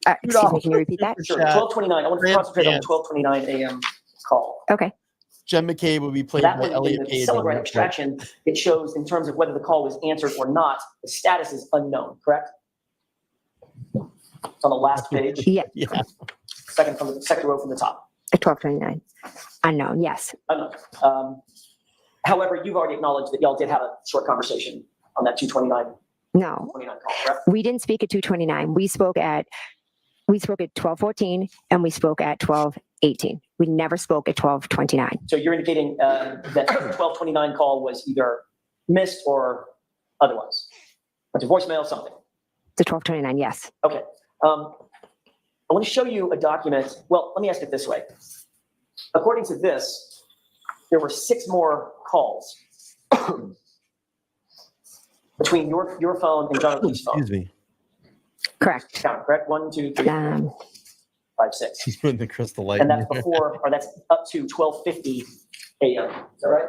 Excuse me. Can you repeat that?
Sure.
Chat.
12:29. I want to concentrate on the 12:29 a.m. call.
Okay.
Jen McCabe will be played
That
by
one, in
Elliot
the
Page.
celebrate extraction, it shows in terms of whether the call was answered or not, the status is unknown, correct? It's on the last page,
Yeah.
Yeah.
second row from the top.
At 12:29. Unknown. Yes.
Unknown. However, you've already acknowledged that y'all did have a short conversation on that 2:29
No.
call, correct?
We didn't speak at 2:29. We spoke at 12:14 and we spoke at 12:18. We never spoke at 12:29.
So you're indicating that the 12:29 call was either missed or otherwise, went to voicemail, something.
The 12:29. Yes.
Okay. I I want to show you a document. Well, let me ask it this way. According to this, there were 6 more calls between your phone and John O'Keefe's phone.
Excuse me.
Correct.
Count, correct? 1, 2, 3, 4, 5, 6.
She's putting the crystal light.
And
in
that's
there.
before, or that's up to 12:50 a.m. Is that right?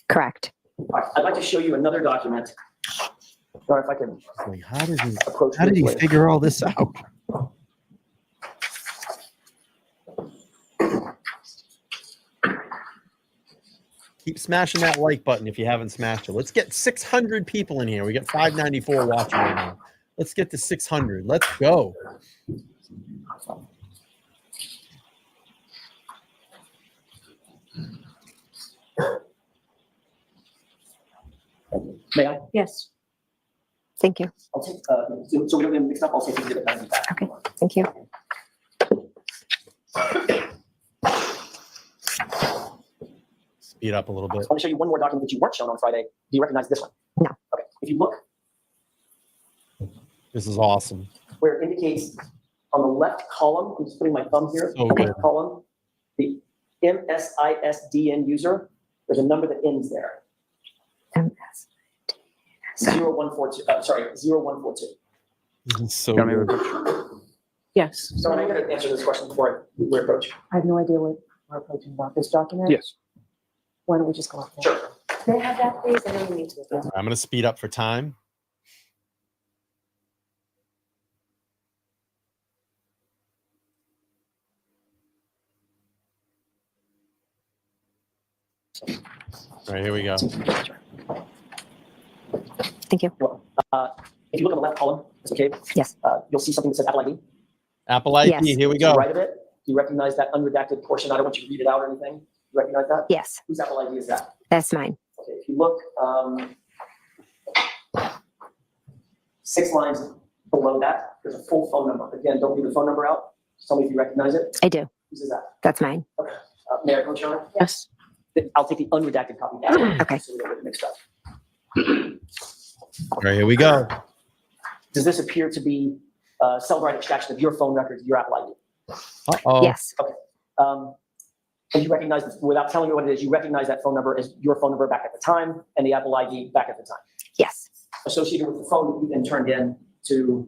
Correct.
All right. I'd like to show you another document. Or if I can
Like, how did he?
approach
How did
this
he
way.
figure all this out? Keep smashing that like button if you haven't smashed it. Let's get 600 people in here. We got 594 watching right now. Let's get to 600. Let's go.
May I?
Yes.
Thank you.
I'll take, so we don't get mixed up, I'll take Exhibit 90 back.
Okay. Thank you.
Speed up a little bit.
I want to show you one more document that you weren't shown on Friday. Do you recognize this one?
No.
Okay. If you look
This is awesome.
where it indicates on the left column, I'm just putting my thumb here,
So
left
good.
column, the MSISDN user, there's a number that ends there. 0142, sorry, 0142.
This is so
You want me to
good.
approach?
Yes.
So I'm going to answer this question before we approach.
I have no idea what we're approaching about this document.
Yes.
Why don't we just go up there?
Sure.
May I have that, please? I don't need to.
I'm going to speed up for time. All right, here we go.
Thank you.
If you look at the left column, Mr. McCabe,
Yes.
You'll see something that says Apple ID.
Apple ID,
Yes.
here we
To the
go.
right of it, do you recognize that unredacted portion? I don't want you to read it out or anything. You recognize that?
Yes,
Whose Apple ID is that?
that's mine.
Okay, if you look 6 lines below that, there's a full phone number. Again, don't read the phone number out. Just tell me if you recognize it.
I do.
Whose is that?
That's mine.
May I approach on it?
Yes.
I'll take the unredacted copy back.
Okay.
So we don't get mixed up.
All right, here we go.
Does this appear to be cell-right extraction of your phone record, your Apple ID?
Uh-oh.
Yes,
And you recognize, without telling me what it is, you recognize that phone number as your phone number back at the time and the Apple ID back at the time,
yes,
associated with the phone that you then turned in to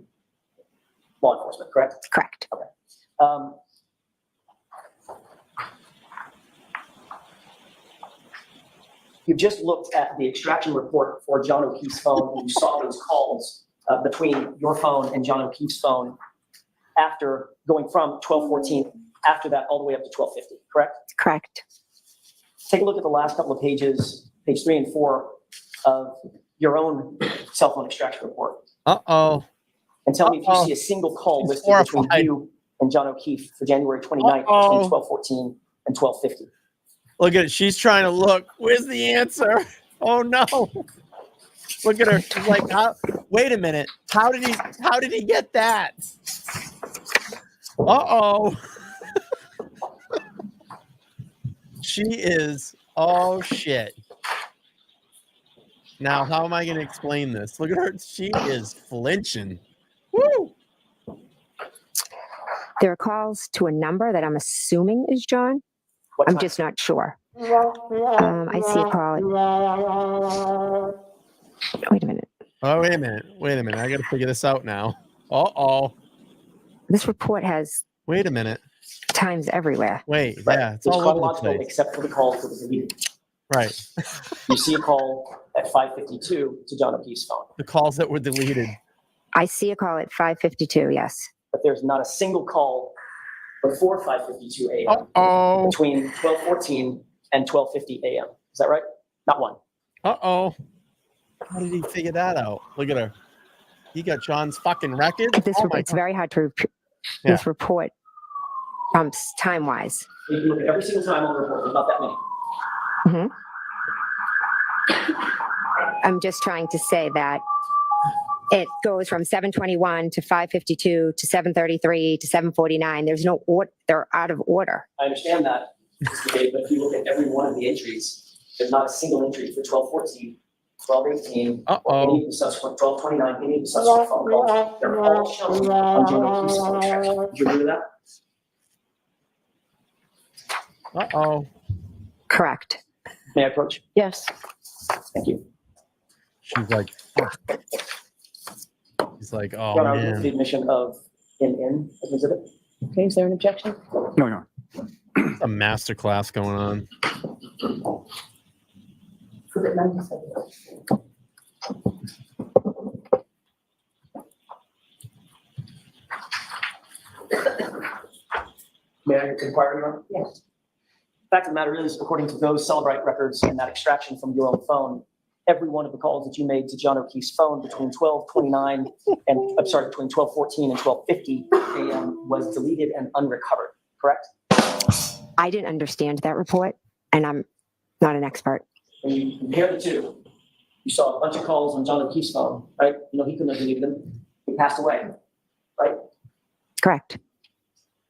law enforcement, correct?
correct.
You've just looked at the extraction report for John O'Keefe's phone, and you saw those calls between your phone and John O'Keefe's phone after going from 1214, after that all the way up to 1250, correct?
Correct.
Take a look at the last couple of pages, page 3 and 4 of your own cell phone extraction report,
Uh-oh.
and tell me if you
Uh-oh.
see a single call
He's
listed between
horrified.
you and John O'Keefe for January 29th
Uh-oh.
between 1214 and 1250.
Look at it. She's trying to look. Where's the answer? Oh no. Look at her. She's like, wait a minute. How did he get that? Uh-oh. She is, oh shit. Now, how am I going to explain this? Look at her. She is flinching. Woo!
There are calls to a number that I'm assuming is John.
What
I'm
time?
just not sure. I see a call. Wait a minute.
Oh, wait a minute. Wait a minute. I got to figure this out now. Uh-oh.
This report has
Wait a minute.
times everywhere.
Wait.
Right.
Yeah, it's
It's
all over the
chronological
place.
except for the calls that were deleted.
Right.
You see a call at 5:52 to John O'Keefe's phone,
The calls that were deleted.
I see a call at 5:52. Yes.
but there's not a single call before 5:52 a.m.
Uh-oh.
between 12:14 and 12:50 a.m. Is that right? Not one.
Uh-oh. How did he figure that out? Look at her. He got John's fucking record.
This
Oh my
it's
God.
very hard to
Yeah.
this report time wise.
You can look at every single time on the report. There's not that many.
I'm just trying to say that it goes from 7:21 to 5:52 to 7:33 to 7:49. There's no order. They're out of order.
I understand that, Mr. Dave, but if you look at every one of the entries, there's not a single entry for 12:14 12:18, or
Uh-oh.
any of the subsequent 12:29, any of the subsequent phone calls, they're all shown on John O'Keefe's phone extraction. Do you agree with that?
Uh-oh.
Correct.
May I approach?
Yes.
Thank you.
She's like, fuck. He's like, oh,
Your Honor, I would move for the
man.
admission of NN as an exhibit.
Okay, is there an objection?
No, no.
A master class going on.
May I inquire, Your Honor? Yes. Fact of the matter is, according to those Celebrite records and that extraction from your own phone, every one of the calls that you made to John O'Keefe's phone between 12:29 and, I'm sorry, between 12:14 and 12:50 a.m. was deleted and unrecovered, correct?
I didn't understand that report, and I'm not an expert.
When you compare the two, you saw a bunch of calls on John O'Keefe's phone, right? You know, he couldn't have deleted them. He passed away, right?
Correct.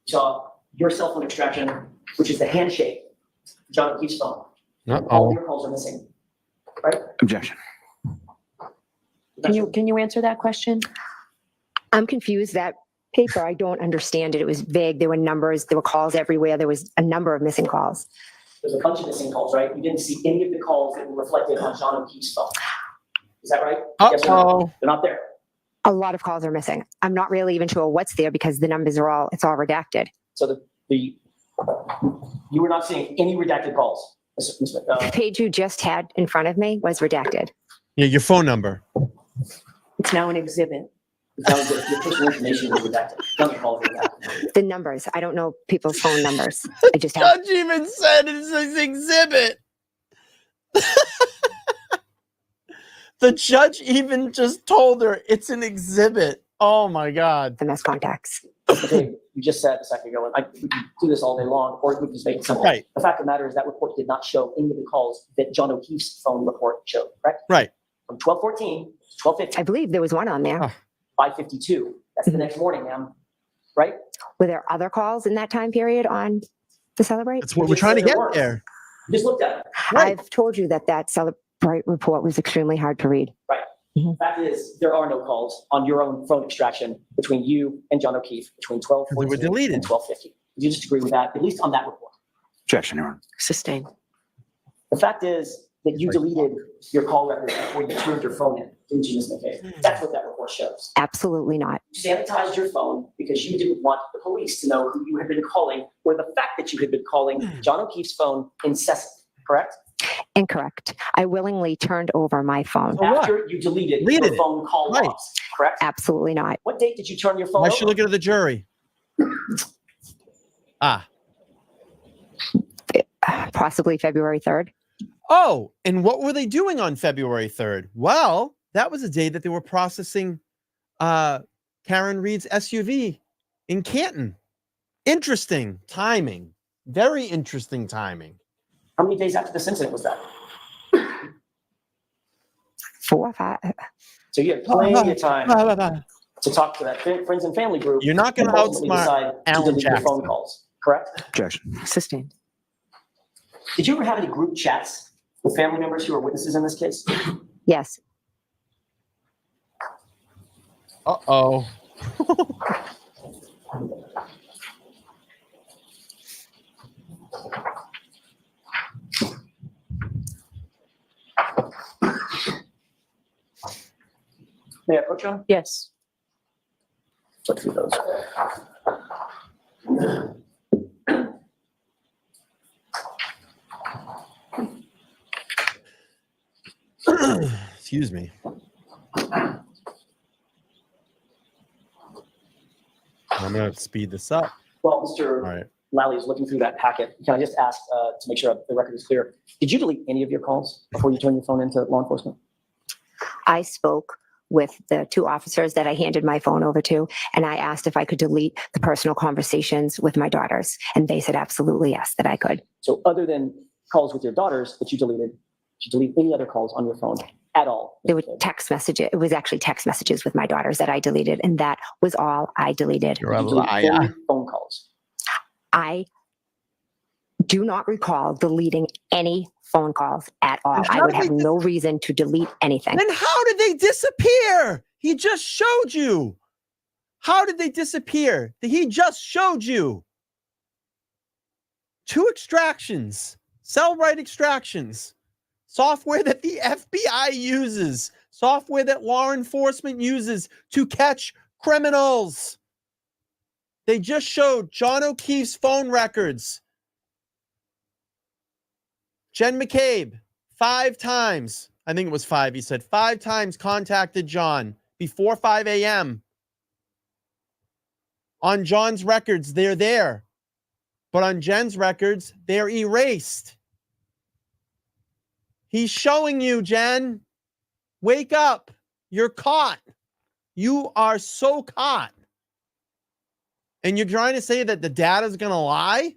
You saw your cell phone extraction, which is the handshake, John O'Keefe's phone. All
Uh-oh.
of your calls are missing, right?
Objection.
Can you answer that question?
I'm confused. That paper, I don't understand it. It was vague. There were numbers, there were calls everywhere. There was a number of missing calls.
There's a bunch of missing calls, right? You didn't see any of the calls that were reflected on John O'Keefe's phone. Is that right? Yes or no?
Uh-oh.
They're not there.
A lot of calls are missing. I'm not really even sure what's there because the numbers are all, it's all redacted.
So you were not seeing any redacted calls.
The page you just had in front of me was redacted.
Yeah, your phone number.
It's now an exhibit.
Your personal information was redacted. None of the calls were redacted.
The numbers, I don't know people's phone numbers. I just have,
Judge even said it's an exhibit. The judge even just told her it's an exhibit. Oh my God.
the mess contacts.
Okay, you just said a second ago, and we can do this all day long, or we can just make it simple.
Right.
The fact of the matter is that report did not show any of the calls that John O'Keefe's phone report showed, correct?
Right.
From 12:14 to 12:50,
I believe there was one on there.
Oh.
5:52. That's the next morning, ma'am. Right?
Were there other calls in that time period on the Celebrate?
That's what we're trying to get there.
You just looked at it.
Right.
I've told you that Celebrate report was extremely hard to read.
The fact is, there are no calls on your own phone extraction between you and John O'Keefe between 12:14
They were deleted.
and 12:50. Do you disagree with that, at least on that report?
Objection, Your Honor.
Sustained.
The fact is that you deleted your call records before you turned your phone in, didn't you, Ms. McCabe? That's what that report shows.
Absolutely not.
You sanitized your phone because you didn't want the police to know who you had been calling or the fact that you had been calling John O'Keefe's phone incessantly, correct?
Incorrect. I willingly turned over my phone.
For what?
After you deleted
Deleted
your
it.
phone call
Right.
logs, correct?
Absolutely not.
What date did you turn your phone
Why
over?
should look at the jury? Ah.
Possibly February 3rd.
Oh, and what were they doing on February 3rd? Well, that was a day that they were processing Karen Reed's SUV in Canton. Interesting timing. Very interesting timing.
How many days after this incident was that?
4 or 5.
So you had plenty of time to talk to that friends and family group.
You're not gonna
and ultimately
outsmart
decide to
Alan
delete your phone
Jackson.
calls, correct?
Objection.
Sustained.
Did you ever have any group chats with family members who are witnesses in this case?
Yes.
Uh-oh.
May I approach you?
Yes.
Look through those.
Excuse me. I'm going to speed this up.
Well,
All
Mr.
right.
Lally is looking through that packet. Can I just ask to make sure the record is clear? Did you delete any of your calls before you turned your phone into law enforcement?
I spoke with the 2 officers that I handed my phone over to, and I asked if I could delete the personal conversations with my daughters. And they said absolutely yes, that I could.
So other than calls with your daughters that you did you delete any other calls on your phone at all?
There were text messages. It was actually text messages with my daughters that I deleted, and that was all I deleted.
You're a
Did you delete
liar.
any phone calls?
I do not recall deleting any phone calls at all.
And
I
how
would
did
have
they
no reason to delete anything.
Then how did they disappear? He just showed you. How did they disappear? He just showed you. 2 extractions, cell right extractions, software that the FBI uses, software that law enforcement uses to catch criminals. They just showed John O'Keefe's phone records. Jen McCabe, 5 times, I think it was 5, he said, 5 times contacted John before 5 a.m. On John's records, they're there. But on Jen's records, they're erased. He's showing you, Jen. Wake up. You're caught. You are so caught. And you're trying to say that the data's going to lie?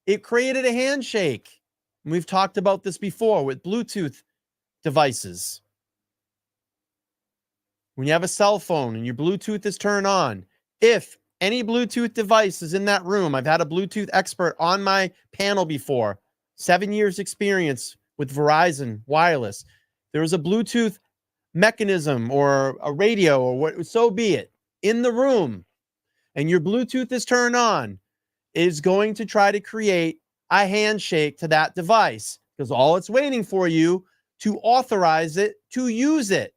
It created a handshake. And we've talked about this before with Bluetooth devices. When you have a cell phone and your Bluetooth is turned on, if any Bluetooth device is in that room, I've had a Bluetooth expert on my panel before, 7 years experience with Verizon Wireless. There is a Bluetooth mechanism or a radio or what, so be it, in the room, and your Bluetooth is turned on, is going to try to create a handshake to that device because all it's waiting for you to authorize it to use it.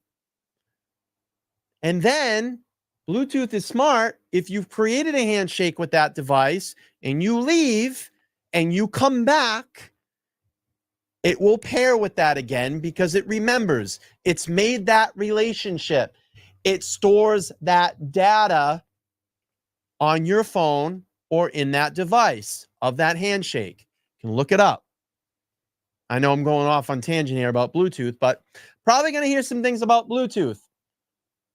And then Bluetooth is smart. If you've created a handshake with that device and you leave and you come back, it will pair with that again because it remembers. It's made that relationship. It stores that data on your phone or in that device of that handshake. You can look it up. I know I'm going off on tangent here about Bluetooth, but probably going to hear some things about Bluetooth.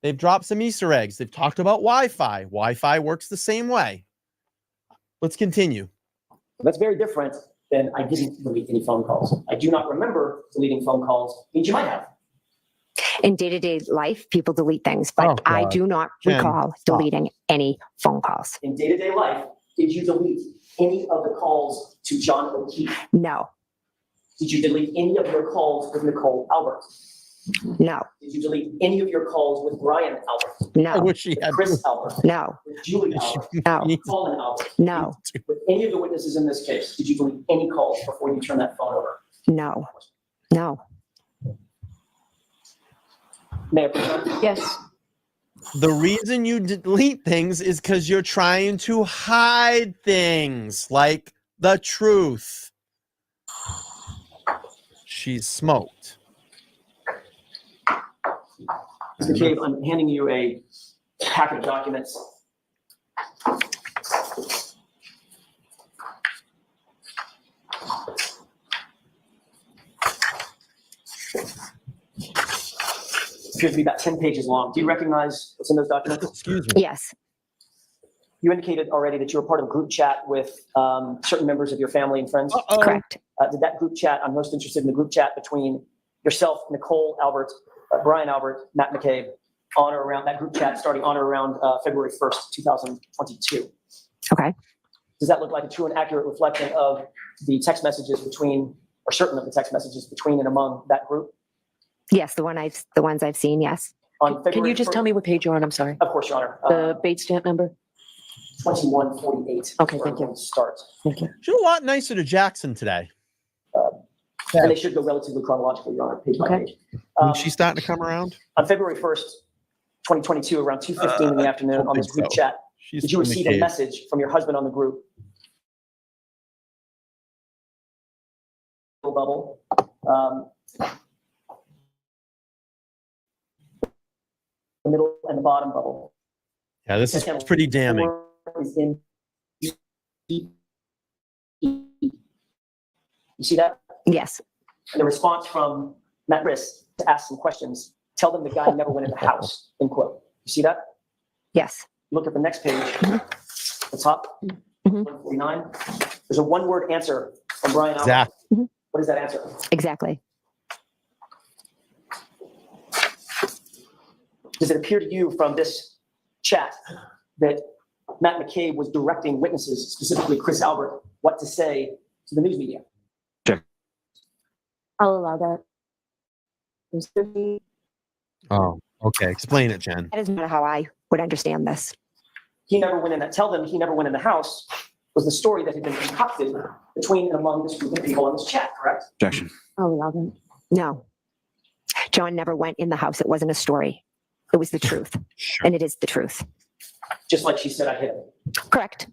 They've dropped some Easter eggs. They've talked about Wi-Fi. Wi-Fi works the same way. Let's continue.
That's very different than I didn't delete any phone calls. I do not remember deleting phone calls. Means you might have.
In day-to-day life, people delete things, but
Oh,
I
God.
do not
Jen,
recall
stop.
deleting any phone calls.
In day-to-day life, did you delete any of the calls to John O'Keefe?
No,
Did you delete any of your calls with Nicole Albert?
no,
Did you delete any of your calls with Brian Albert?
I
no,
wish she
With
had.
Chris Albert?
no,
With Julie Albert?
no,
With Colin Albert?
no,
With any of the witnesses in this case, did you delete any calls before you turn that phone over?
no, no.
Mayor Pro Tem?
Yes.
The reason you delete things is because you're trying to hide things like the truth. She's smoked.
Mr. McCabe, I'm handing you a packet of documents. Appears to be about 10 pages long. Do you recognize what's in those documents?
Excuse me.
Yes,
You indicated already that you were part of a group chat with certain members of your family and friends.
Uh-oh.
correct.
Did that group chat, I'm most interested in the group chat between yourself, Nicole Albert, Brian Albert, Matt McCabe, on or around that group chat starting on or around February 1st, 2022.
Okay.
Does that look like a true and accurate reflection of the text messages between, or certain of the text messages between and among that group?
Yes, the ones I've seen. Yes.
On February
Can you just
1st
tell me what page you're on? I'm sorry.
Of course, Your Honor.
The Bates stamp number?
2148.
Okay,
where
thank you.
we'll Start.
Thank you.
She's a lot nicer to Jackson today.
And they should go relatively chronologically, Your Honor, page by
Okay.
page.
She's starting to come around.
On February 1st, 2022, around 2:15 in the afternoon
don't
on this
think
group
so.
chat,
She's
did you
from
receive a
McCabe.
message from your husband on the group? Bubble. The middle and the bottom bubble.
Yeah, this is pretty damning.
Is in E. You see that?
Yes.
And the response from Matt Riss to ask some questions, tell them the guy never went in the house, end quote. You see that?
Yes.
Look at the next page, the top,
Mhm.
149. There's a one-word answer from Brian Albert.
Zach.
What is that answer?
Exactly.
Does it appear to you from this chat that Matt McCabe was directing witnesses, specifically Chris Albert, what to say to the news media.
I'll allow that. Mr.
Oh, okay. Explain it, Jen.
That is not how I would understand this.
He never went in that, tell them he never went in the house was the story that had been concocted between and among this group of people in this chat, correct?
Objection.
I'll allow that.
No. John never went in the house. It wasn't a story. It was the truth.
Sure.
And it is the truth.
Just like she said, I hit him.
Correct.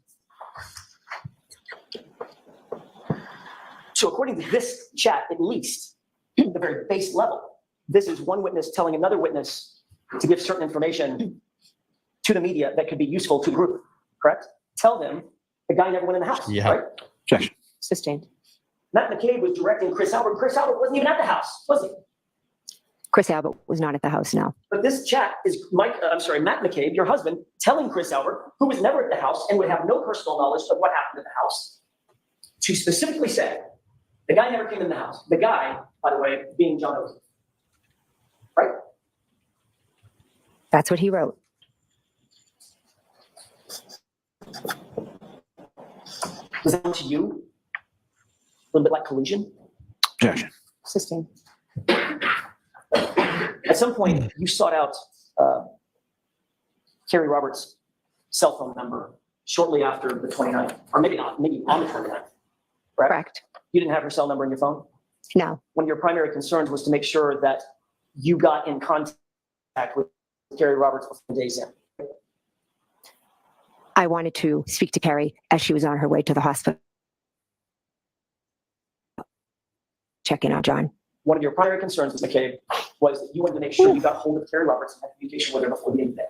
So according to this chat, at least, at the very base level, this is one witness telling another witness to give certain information to the media that could be useful to the group, correct? Tell them the guy never went in the house,
Yeah.
right?
Objection.
Sustained.
Matt McCabe was directing Chris Albert. Chris Albert wasn't even at the house, was he?
Chris Abbott was not at the house now.
But this chat is Matt McCabe, your husband, telling Chris Albert, who was never at the house and would have no personal knowledge of what happened at the house, to specifically say, the guy never came in the house. The guy, by the way, being John Oakley. Right?
That's what he wrote.
Does that sound to you a little bit like collusion?
Objection.
Sustained.
At some point, you sought out Carrie Roberts' cell phone number shortly after the 29th, or maybe not, maybe on the 29th, right?
Correct.
You didn't have her cell number in your phone?
No.
One of your primary concerns was to make sure that you got in contact with Carrie Roberts before days in.
I wanted to speak to Carrie as she was on her way to the hospital. Check in on John.
One of your primary concerns with McCabe was that you wanted to make sure you got hold of Carrie Roberts and had communication with her before the end of the day.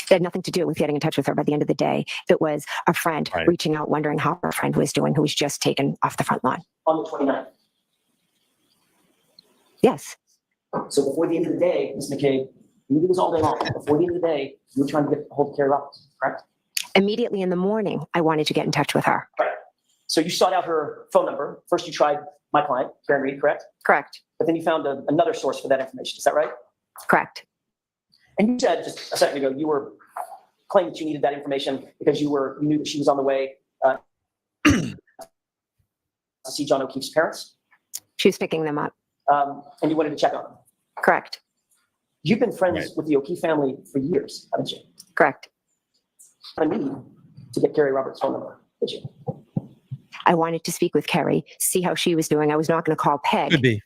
It had nothing to do with getting in touch with her by the end of the day. It was a friend
Right.
reaching out, wondering how her friend was doing, who was just taken off the front lawn.
On the 29th.
Yes.
So before the end of the day, Ms. McCabe, you do this all day long. Before the end of the day, you were trying to get hold of Carrie Roberts, correct?
Immediately in the morning, I wanted to get in touch with her.
Right. So you sought out her phone number. First, you tried my client, Karen Reed, correct?
Correct.
But then you found another source for that information. Is that right?
Correct.
And you said just a second ago, you were claiming that you needed that information because you knew that she was on the way to see John O'Keefe's parents,
She was picking them up.
and you wanted to check on them.
Correct.
You've been friends
Right.
with the O'Keefe family for years, haven't you?
Correct.
I need to get Carrie Roberts' phone number, did you?
I wanted to speak with Carrie, see how she was doing. I was not going to call Peg.
Could be.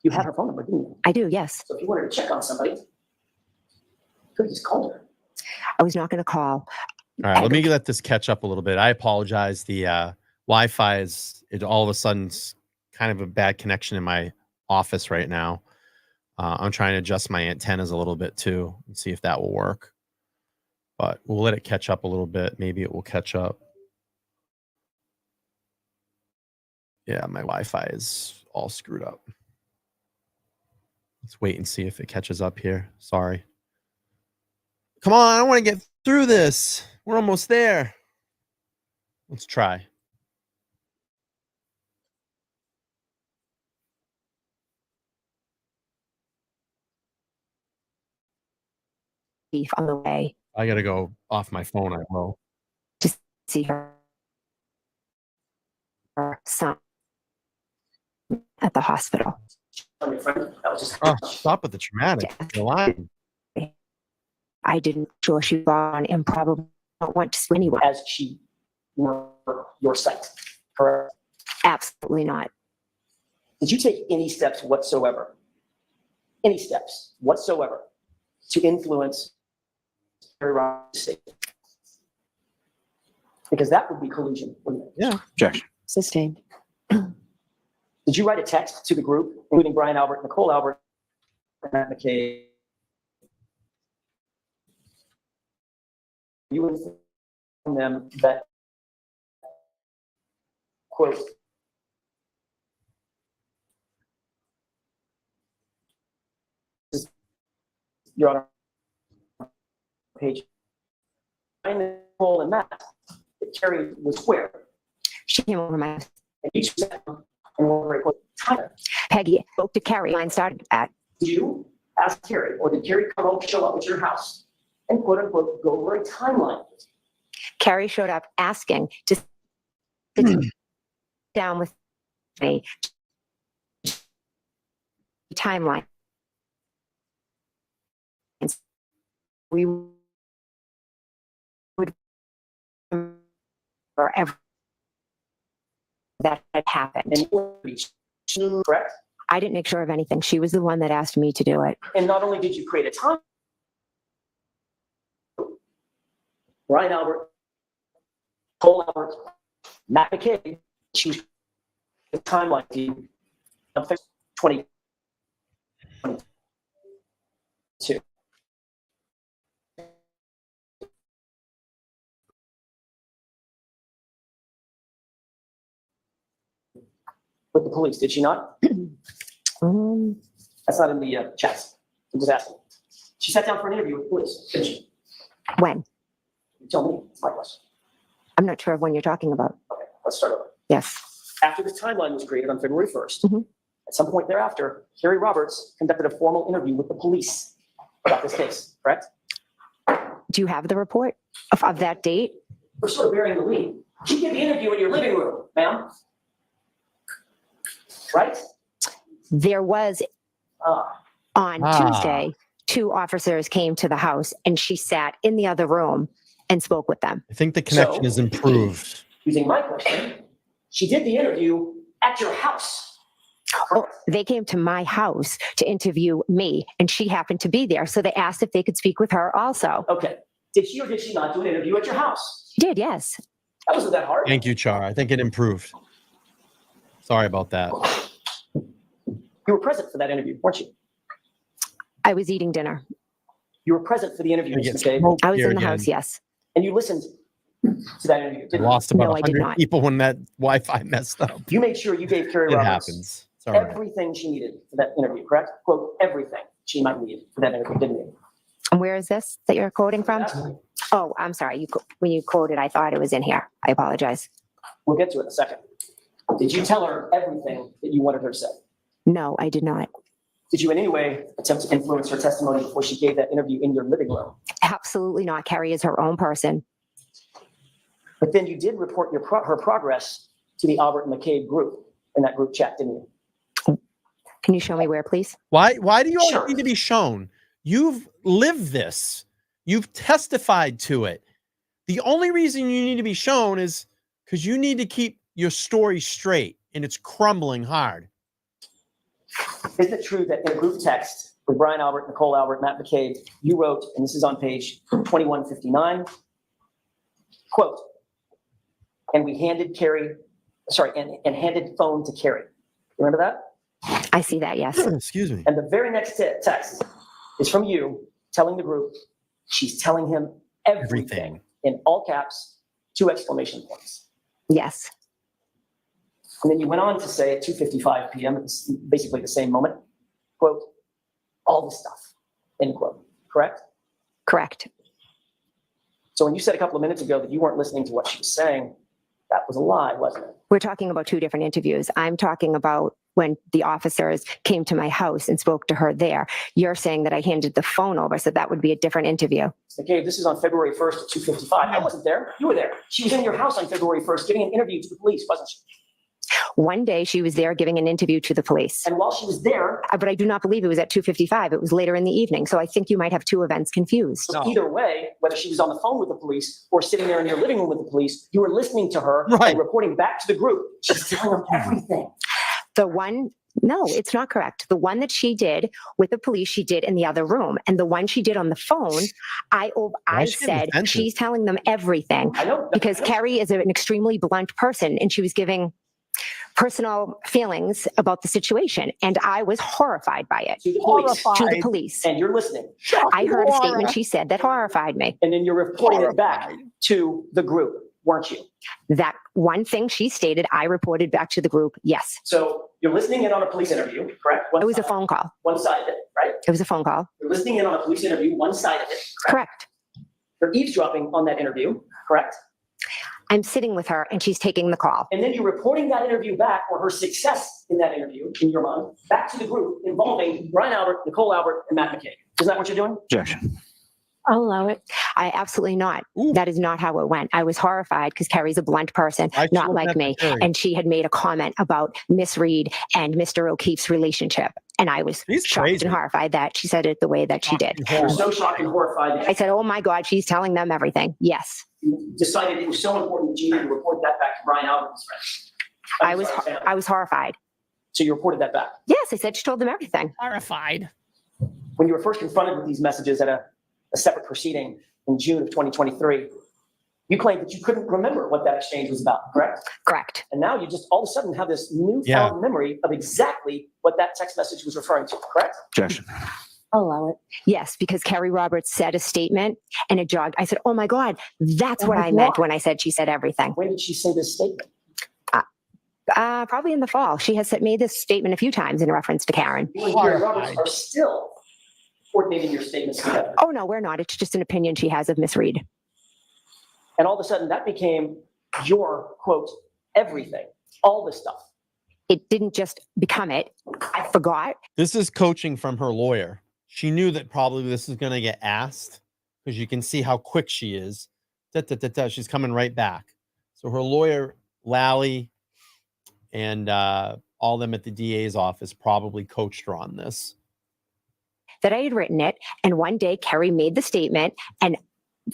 You had her phone number, didn't you?
I do, yes.
So if you wanted to check on somebody, you could have just called her.
I was not going to call.
All right, let me let this catch up a little bit. I apologize. The Wi-Fi is all of a sudden kind of a bad connection in my office right now. I'm trying to adjust my antennas a little bit too and see if that will work. But we'll let it catch up a little bit. Maybe it will catch up. Yeah, my Wi-Fi is all screwed up. Let's wait and see if it catches up here. Sorry. Come on, I want to get through this. We're almost there. Let's try.
On the way
I got to go off my phone. I will.
to see her son at the hospital.
Tell me, friend, that was just
Oh, stop with the traumatic. You're lying.
I didn't sure she was gone and probably don't want to see anyone.
as she were your site, correct?
Absolutely not.
Did you take any steps whatsoever to influence Carrie Roberts' statement? Because that would be collusion, wouldn't it?
Yeah.
Objection.
Sustained.
Did you write a text to the group, including Brian Albert, Nicole Albert, and Matt McCabe? You informed them that, quote, Your Honor, page, Nicole and Matt, that Carrie was where?
She came over my
And each said, and were very close to time.
Peggy spoke to Carrie. Mine started at
Did you ask Carrie, or did Carrie come out, show up at your house and quote unquote go over a timeline?
Carrie showed up asking to down with me timeline. We would forever that had happened.
And correct?
I didn't make sure of anything. She was the one that asked me to do it.
And not only did you create a time, Brian Albert, Cole Albert, Matt McCabe, choose the timeline to you of 2022. With the police, did she not? That's not in the chats. I'm just asking. She sat down for an interview with the police, didn't she?
When?
You tell me. It's my question.
I'm not sure of when you're talking about.
Okay, let's start over.
Yes.
After this timeline was created on February 1st,
Mhm.
at some point thereafter, Carrie Roberts conducted a formal interview with the police about this case, correct?
Do you have the report of that date?
We're sort of bearing the lead. She did the interview in your living room, ma'am. Right?
There was on Tuesday, 2 officers came to the house and she sat in the other room and spoke with them.
I think the connection
So-
is improved.
Using my question, she did the interview at your house.
Oh, they came to my house to interview me and she happened to be there. So they asked if they could speak with her also.
Okay. Did she or did she not do an interview at your house?
She did, yes.
That wasn't that hard.
Thank you, Char. I think it improved. Sorry about that.
You were present for that interview, weren't you?
I was eating dinner.
You were present for the interview,
I
Ms.
get
McCabe,
smoked
I was
here
in the
again.
house, yes.
and you listened to that interview,
I
didn't you?
lost about
No, I did
100
not.
people when that Wi-Fi messed up.
You made sure you gave Carrie
It
Roberts
happens. It's all right.
everything she needed for that interview, correct? Quote, everything she might need for that interview, didn't you?
And where is this that you're quoting from?
Absolutely.
Oh, I'm sorry. When you quoted, I thought it was in here. I apologize.
We'll get to it in a second. Did you tell her everything that you wanted her to say?
No, I did not.
Did you in any way attempt to influence her testimony before she gave that interview in your living room?
Absolutely not. Carrie is her own person.
But then you did report her progress to the Albert and McCabe group in that group chat, didn't you?
Can you show me where, please?
Why do you always
Sure.
need to be shown? You've lived this. You've testified to it. The only reason you need to be shown is because you need to keep your story straight, and it's crumbling hard.
Isn't it true that in a group text with Brian Albert, Nicole Albert, Matt McCabe, you wrote, and this is on page 2159, quote, and we handed Carrie, and handed phone to Carrie. Remember that?
I see that, yes.
Excuse me.
And the very next text is from you telling the group, she's telling him everything in all caps, 2 exclamation points.
Yes.
And then you went on to say at 2:55 p.m., it's basically the same moment, quote, all this stuff, end quote, correct?
Correct.
So when you said a couple of minutes ago that you weren't listening to what she was saying, that was a lie, wasn't it?
We're talking about 2 different interviews. I'm talking about when the officers came to my house and spoke to her there. You're saying that I handed the phone over, so that would be a different interview.
Okay, this is on February 1st at 2:55. I wasn't there. You were there. She was in your house on February 1st giving an interview to the police, wasn't she?
One day she was there giving an interview to the police.
And while she was there,
But I do not believe it was at 2:55. It was later in the evening. So I think you might have 2 events confused.
No.
either way, whether she was on the phone with the police or sitting there in your living room with the police, you were listening to her
Right.
and reporting back to the group. She's telling them everything.
No, it's not correct. The one that she did with the police, she did in the other room. And the one she did on the phone, I
Why is she getting
said
defensive?
she's telling them everything
I know.
because
I know.
Carrie is an extremely blunt person and she was giving personal feelings about the situation. And I was horrified by it
To the police.
to the police.
And you're listening.
I heard a statement she said that horrified me.
And then you're reporting it back to the group, weren't you?
That one thing she stated, I reported back to the group. Yes,
So you're listening in on a police interview, correct?
it was a phone call.
One side of it, right?
It was a phone call.
You're listening in on a police interview, one side of it.
Correct.
You're eavesdropping on that interview, correct?
I'm sitting with her and she's taking the call.
And then you're reporting that interview back, or her success in that interview, in your mind, back to the group involving Brian Albert, Nicole Albert, and Matt McCabe. Isn't that what you're doing?
Objection.
I'll allow it.
I absolutely not.
Ooh.
That is not how it went. I was horrified because Carrie's a blunt person,
I
not
should've
like
met
me.
the Carrie.
And she had made a comment about Miss Reed and Mr. O'Keefe's relationship. And I was
She's
shocked
crazy.
and horrified that she said it the way that she did.
You were so shocked and horrified
I
that
said, oh my God, she's telling them everything. Yes.
you decided it was so important that you needed to report that back to Brian Albert's friends.
I was horrified.
So you reported that back.
Yes, I said she told them everything.
Horrified.
When you were first confronted with these messages at a separate proceeding in June of 2023, you claimed that you couldn't remember what that exchange was about, correct?
Correct.
And now you just all of a sudden have this newfound
Yeah.
memory of exactly what that text message was referring to, correct?
Objection.
I'll allow it.
Yes, because Carrie Roberts said a statement and it jogged. I said, oh my God, that's
Oh
what
my
I meant
God.
when I said she said everything.
When did she say this statement?
Probably in the fall. She has made this statement a few times in reference to Karen.
You and Gary Roberts are still coordinating your statements together.
Oh, no, we're not. It's just an opinion she has of Miss Reed.
And all of a sudden that became your, quote, everything, all this stuff.
It didn't just become it. I forgot.
This is coaching from her lawyer. She knew that probably this is going to get asked because you can see how quick she is. She's coming right back. So her lawyer, Lally, and all them at the DA's office probably coached her on this.
That I had written it. And one day Carrie made the statement. And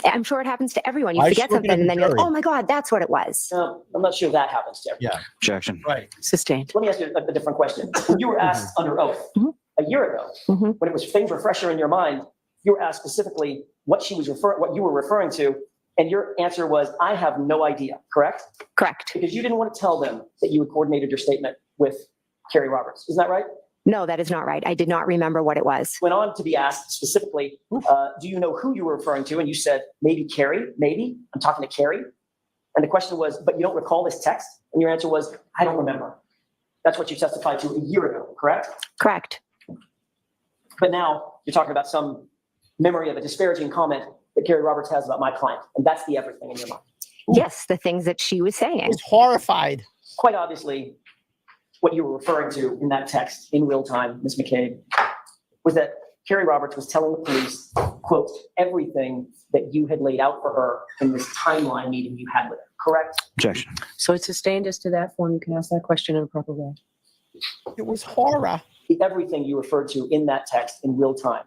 I'm sure it happens to everyone. You
Why is
forget
she looking
something
at
and
the
then you're like,
jury?
oh my God, that's what it was.
No, I'm not sure that happens to everyone.
Yeah.
Objection.
Right.
Sustained.
Let me ask you a different question. When you were asked under oath
Mhm.
a year ago,
Mhm.
when it was things were fresher in your mind, you were asked specifically what you were referring to, and your answer was, I have no idea, correct?
Correct.
Because you didn't want to tell them that you had coordinated your statement with Carrie Roberts. Isn't that right?
No, that is not right. I did not remember what it was.
Went on to be asked specifically, do you know who you were referring to? And you said, maybe Carrie, maybe. I'm talking to Carrie. And the question was, but you don't recall this text? And your answer was, I don't remember. That's what you testified to a year ago, correct?
Correct.
But now you're talking about some memory of a disparaging comment that Carrie Roberts has about my client. And that's the everything in your mind.
Yes, the things that she was saying.
She's horrified.
Quite obviously, what you were referring to in that text in real time, Ms. McCabe, was that Carrie Roberts was telling the police, quote, everything that you had laid out for her in this timeline meeting you had with her, correct?
Objection.
So it's sustained as to that form. You can ask that question in a proper way.
It was horror.
The everything you referred to in that text in real time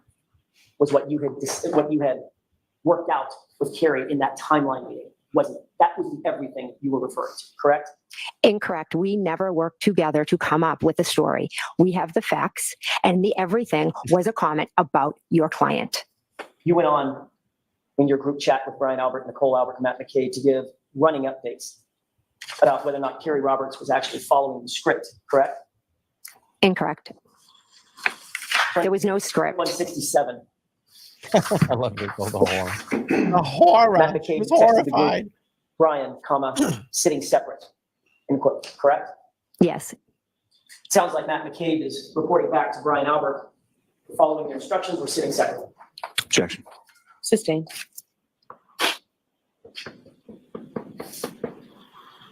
was what you had worked out with Carrie in that timeline meeting, wasn't it? That was the everything you were referring to, correct?
Incorrect. We never worked together to come up with a story. We have the facts, and the everything was a comment about your client.
You went on in your group chat with Brian Albert, Nicole Albert, and Matt McCabe to give running updates about whether or not Carrie Roberts was actually following the script, correct?
Incorrect. There was no script.
167.
I love it. The horror. The horror.
Matt
She
McCabe
was
texted the
horrified.
group, Brian, sitting separate, end quote, correct?
Yes.
Sounds like Matt McCabe is reporting back to Brian Albert, following their instructions, we're sitting separately.
Objection.
Sustained.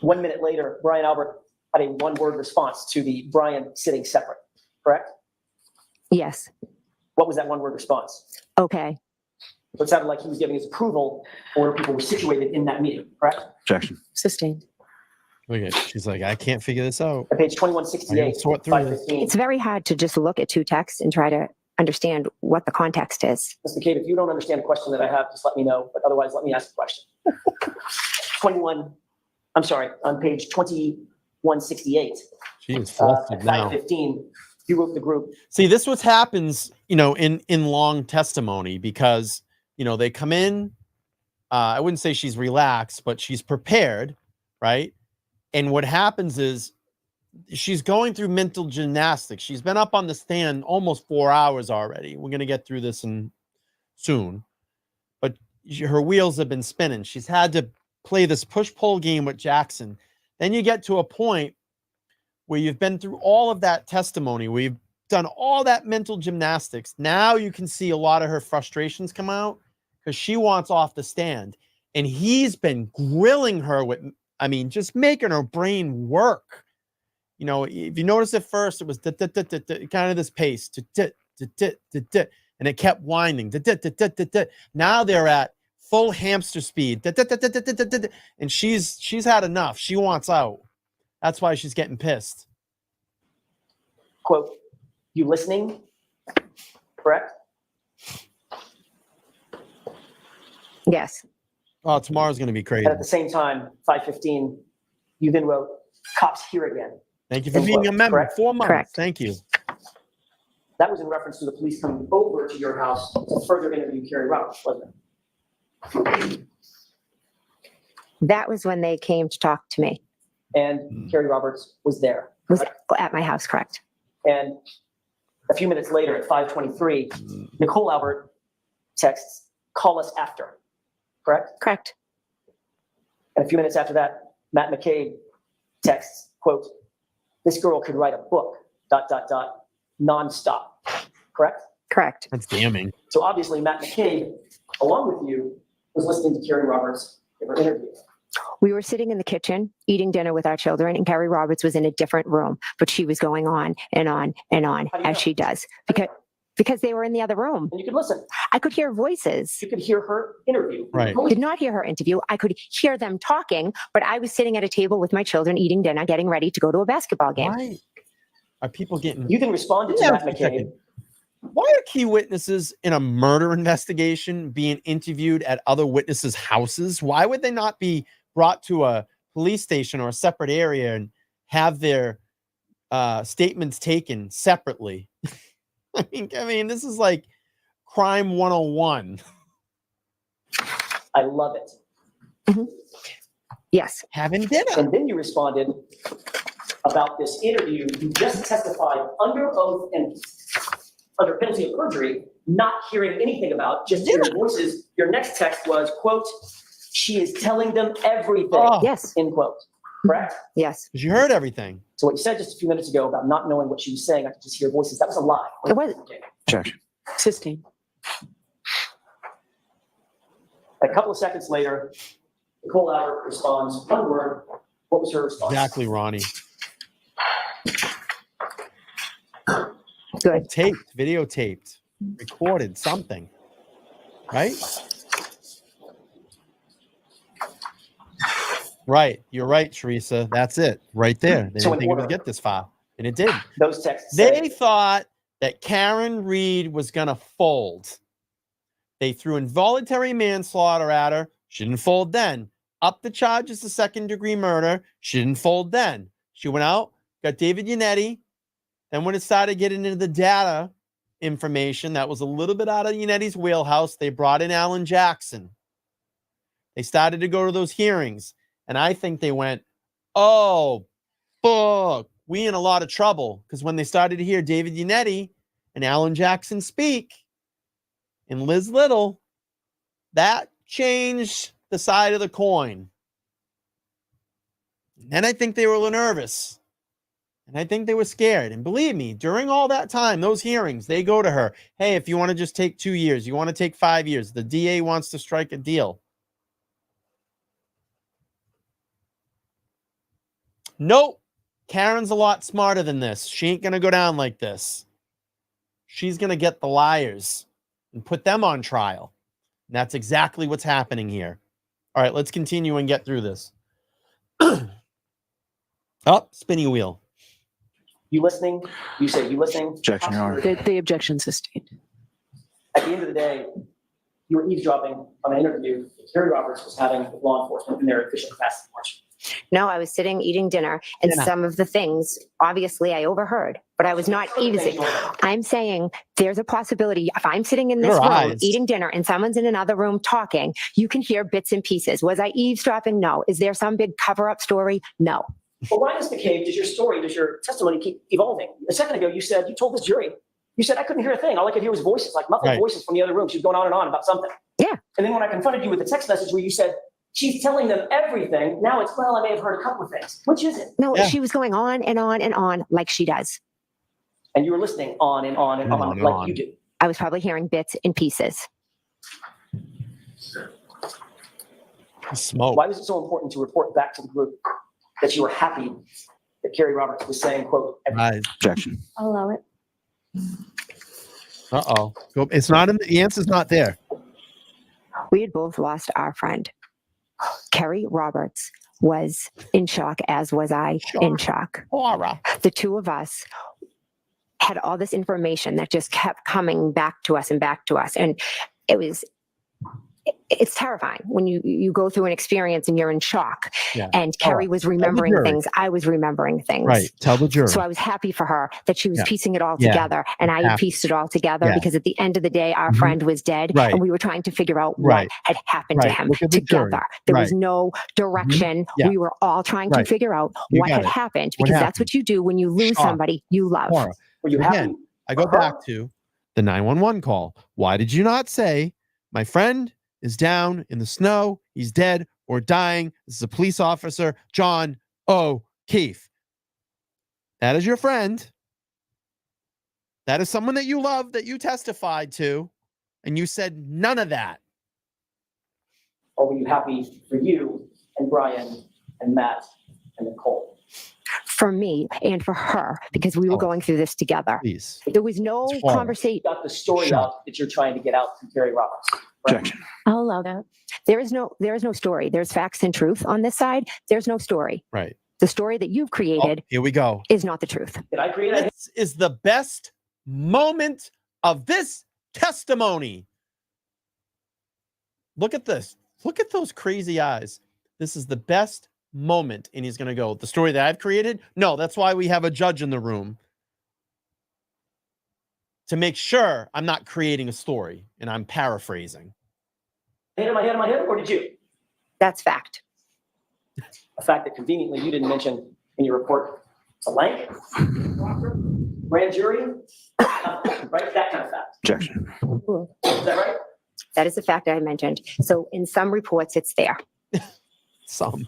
1 minute later, Brian Albert had a one-word response to the Brian sitting separate, correct?
Yes.
What was that one-word response?
Okay.
So it sounded like he was giving his approval for where people were situated in that meeting, correct?
Objection.
Sustained.
Look at, she's like, I can't figure this out.
At page
I gotta
2168,
sort through this.
515.
It's very hard to just look at two texts and try to understand what the context is.
Mr. McCabe, if you don't understand a question that I have, just let me know, but otherwise let me ask a question. On page 2168,
She is
at
flustered now.
515, you wrote the group.
See, this what happens, in long testimony because, they come in. I wouldn't say she's relaxed, but she's prepared, right? And what happens is she's going through mental gymnastics. She's been up on the stand almost 4 hours already. We're going to get through this soon, but her wheels have been spinning. She's had to play this push-pull game with Jackson. Then you get to a point where you've been through all of that testimony, where you've done all that mental gymnastics. Now you can see a lot of her frustrations come out because she wants off the stand. And he's been grilling her with, just making her brain work. If you notice at first, it was kind of this pace. and it kept winding. Now they're at full hamster speed. And she's had enough. She wants out. That's why she's getting pissed.
Quote, you listening? Correct?
Yes.
Oh, tomorrow's going to be crazy.
And at the same time, 5:15, you then wrote, cops here again.
Thank you for being a member.
Correct?
4 months.
Correct.
Thank you.
That was in reference to the police coming over to your house to further interview Carrie Roberts, wasn't it?
That was when they came to talk to me.
And Carrie Roberts was there.
Was at my house, correct?
And a few minutes later at 5:23, Nicole Albert texts, call us after. Correct?
Correct.
And a few minutes after that, Matt McCabe texts, quote, this girl could write a book, ... nonstop. Correct?
Correct.
That's damning.
So obviously Matt McCabe, along with you, was listening to Carrie Roberts in her interview.
We were sitting in the kitchen eating dinner with our children, and Carrie Roberts was in a different room, but she was going on and on and on
How do you
as
know?
she does because they were in the other room.
And you could listen.
I could hear voices.
You could hear her interview.
Right.
I did not hear her interview. I could hear them talking, but I was sitting at a table with my children eating dinner, getting ready to go to a basketball game.
Why are people getting...
You then responded to
Yeah,
Matt
just a second.
McCabe.
Why are key witnesses in a murder investigation being interviewed at other witnesses' houses? Why would they not be brought to a police station or a separate area and have their statements taken separately? I mean, this is like crime 101.
I love it.
Mhm. Yes.
Having dinner.
And then you responded about this interview you just testified under oath and under penalty of perjury, not hearing anything about, just hearing voices. Your next text was, quote, she is telling them everything,
Oh.
Yes.
end quote. Correct?
Yes.
Because you heard everything.
So what you said just a few minutes ago about not knowing what she was saying, I could just hear voices, that was a lie.
It was.
Okay.
Objection.
Sistine.
A couple of seconds later, Nicole Albert responds, one word. What was her response?
Exactly, Ronnie.
Good.
Taped, videotaped, recorded, something. Right? Right. You're right, Teresa. That's it. Right there. They
So
didn't
in
think it would
order-
get this far. And it did.
Those texts
They
said,
thought that Karen Reed was going to fold. They threw involuntary manslaughter at her. She didn't fold then. Up the charges of second-degree murder. She didn't fold then. She went out, got David Yannetti. Then when it started getting into the data information, that was a little bit out of Yannetti's wheelhouse, they brought in Alan Jackson. They started to go to those hearings. And I think they went, oh, fuck, we in a lot of trouble. Because when they started to hear David Yannetti and Alan Jackson speak and Liz Little, that changed the side of the coin. And then I think they were a little nervous. And I think they were scared. And believe me, during all that time, those hearings, they go to her, hey, if you want to just take 2 years, you want to take 5 years, the DA wants to strike a deal. Nope. Karen's a lot smarter than this. She ain't going to go down like this. She's going to get the liars and put them on trial. And that's exactly what's happening here. All right, let's continue and get through this. Spinning wheel.
you listening? You say, you listening?
Objection, Your Honor.
The objection sustained.
At the end of the day, you were eavesdropping on an interview that Carrie Roberts was having with law enforcement in their official capacity.
No, I was sitting eating dinner, and some of the things, obviously, I overheard, but I was not eavesdropping. I'm saying there's a possibility. If I'm sitting in this
Your
room
eyes.
eating dinner and someone's in another room talking, you can hear bits and pieces. Was I eavesdropping? No. Is there some big cover-up story? No.
But why, Ms. McCabe, does your testimony keep evolving? A second ago, you told this jury, you said, I couldn't hear a thing. All I could hear was voices, like muffled
Right.
voices from the other room. She was going on and on about something.
Yeah.
And then when I confronted you with the text message where you said, she's telling them everything, now it's, well, I may have heard a couple of things. Which is it?
No,
Yeah.
she was going on and on and on like she does.
And you were listening on and on and on, like you do.
I was probably hearing bits and pieces.
Smoke.
Why was it so important to report back to the group that you were happy that Carrie Roberts was saying, quote, everything?
Eyes.
Objection.
I'll allow it.
Uh-oh. It's not in the answer's not there.
We had both lost our friend. Kerry Roberts was in shock, as was I in shock.
Horror.
The two of us had all this information that just kept coming back to us and back to us. And it's terrifying when you go through an experience and you're in shock.
Yeah.
And Kerry was remembering
jury.
things. I was remembering things.
Right. Tell the jury.
So I was happy for her that she was
Yeah.
piecing it all
Yeah.
together, and I had pieced it all together
Yeah.
because at the end of the day, our
Mhm.
friend was dead,
Right.
and we were trying to figure out
Right.
what had happened to
Right.
him
Look at the jury.
together. There was
Right.
no direction.
Yeah.
We were all trying
Right.
to figure out
You
what
got
had
it.
happened,
What
because that's
happened?
what you do when you lose
Shock.
somebody you love.
Horror.
Were you
Again,
happy?
I go
for her?
back to the 911 call. Why did you not say, my friend is down in the snow, he's dead or dying? This is a police officer, John O'Keefe. That is your friend. That is someone that you love, that you testified to, and you said none of that.
Or were you happy for you and Brian and Matt and Nicole?
For me and for her, because we were
Oh.
going through this together.
Please.
There was no
It's horrible.
conversation.
You got the story
Sure.
out that you're trying to get out from Kerry Roberts. Right?
Objection.
I'll allow that.
There is no story. There's facts and truth on this side. There's no story.
Right.
The story that you've
Oh,
created
here we go.
is not the truth.
Did I create a
This is the best moment of this testimony. Look at this. Look at those crazy eyes. This is the best moment. And he's going to go, the story that I've created? No, that's why we have a judge in the room, to make sure I'm not creating a story and I'm paraphrasing.
hit on my head, or did you?
That's fact.
A fact that conveniently you didn't mention in your report. A Lank, grand jury, right? That kind of fact.
Objection.
Is that right?
That is a fact I mentioned. So in some reports, it's there.
Some.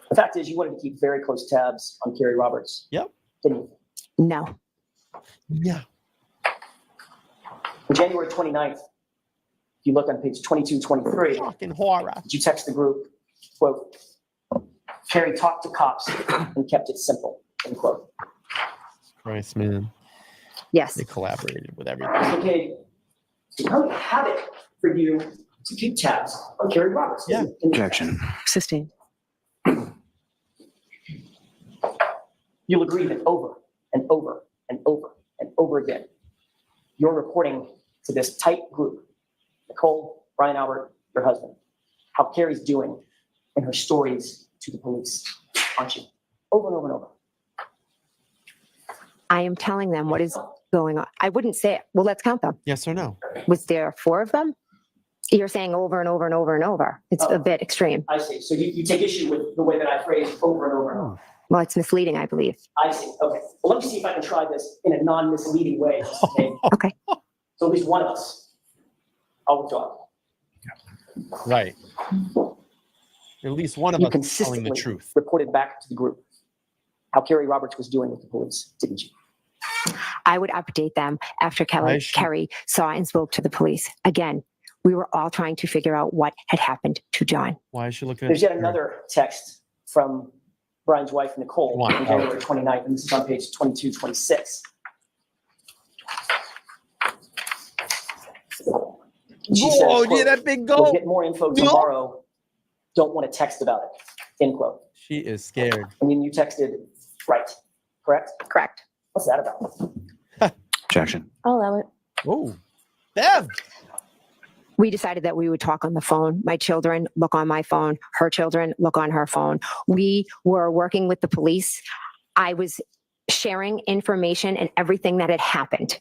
The fact is, you wanted to keep very close tabs on Kerry Roberts.
Yep.
Didn't you?
No.
Yeah.
On January 29th, if you look on page 22, 23,
Fucking horror.
you text the group, quote, Kerry talked to cops and kept it simple, end quote.
Christ, man.
Yes.
They collaborated with everything.
Okay, it's become a habit for you to keep tabs on Kerry Roberts.
Yeah.
Objection.
Sustained.
You'll agree that over and over and over and over again, you're reporting to this tight group, Nicole, Brian Albert, your husband, how Kerry's doing in her stories to the police, aren't you? Over and over and over.
I am telling them what is going on. I wouldn't say it. Well, let's count them.
Yes or no?
Was there 4 of them? You're saying over and over and over and over. It's a bit extreme.
I see. So you take issue with the way that I phrase over and over and over.
Well, it's misleading, I believe.
I see. Okay. Well, let me see if I can try this in a non-misleading way. Okay.
Okay.
So at least one of us, I'll withdraw.
Right. At least one of
You
us is telling
consistently
the truth.
reported back to the group how Kerry Roberts was doing with the police, didn't you?
I would update them after Kerry saw and spoke to the police. Again, we were all trying to figure out what had happened to John.
Why is she looking at
There's yet another text from Brian's wife, Nicole,
Come on.
on January 29th, and this is on page 22, 26. She says,
Whoa,
quote,
yeah, that big
"We'll
goal.
get more info tomorrow. Don't want to text about it," end quote.
She is scared.
And then you texted, right, correct?
Correct.
What's that about?
Objection.
I'll allow it.
Oh, Bev.
We decided that we would talk on the phone. My children look on my phone. Her children look on her phone. We were working with the police. I was sharing information and everything that had happened.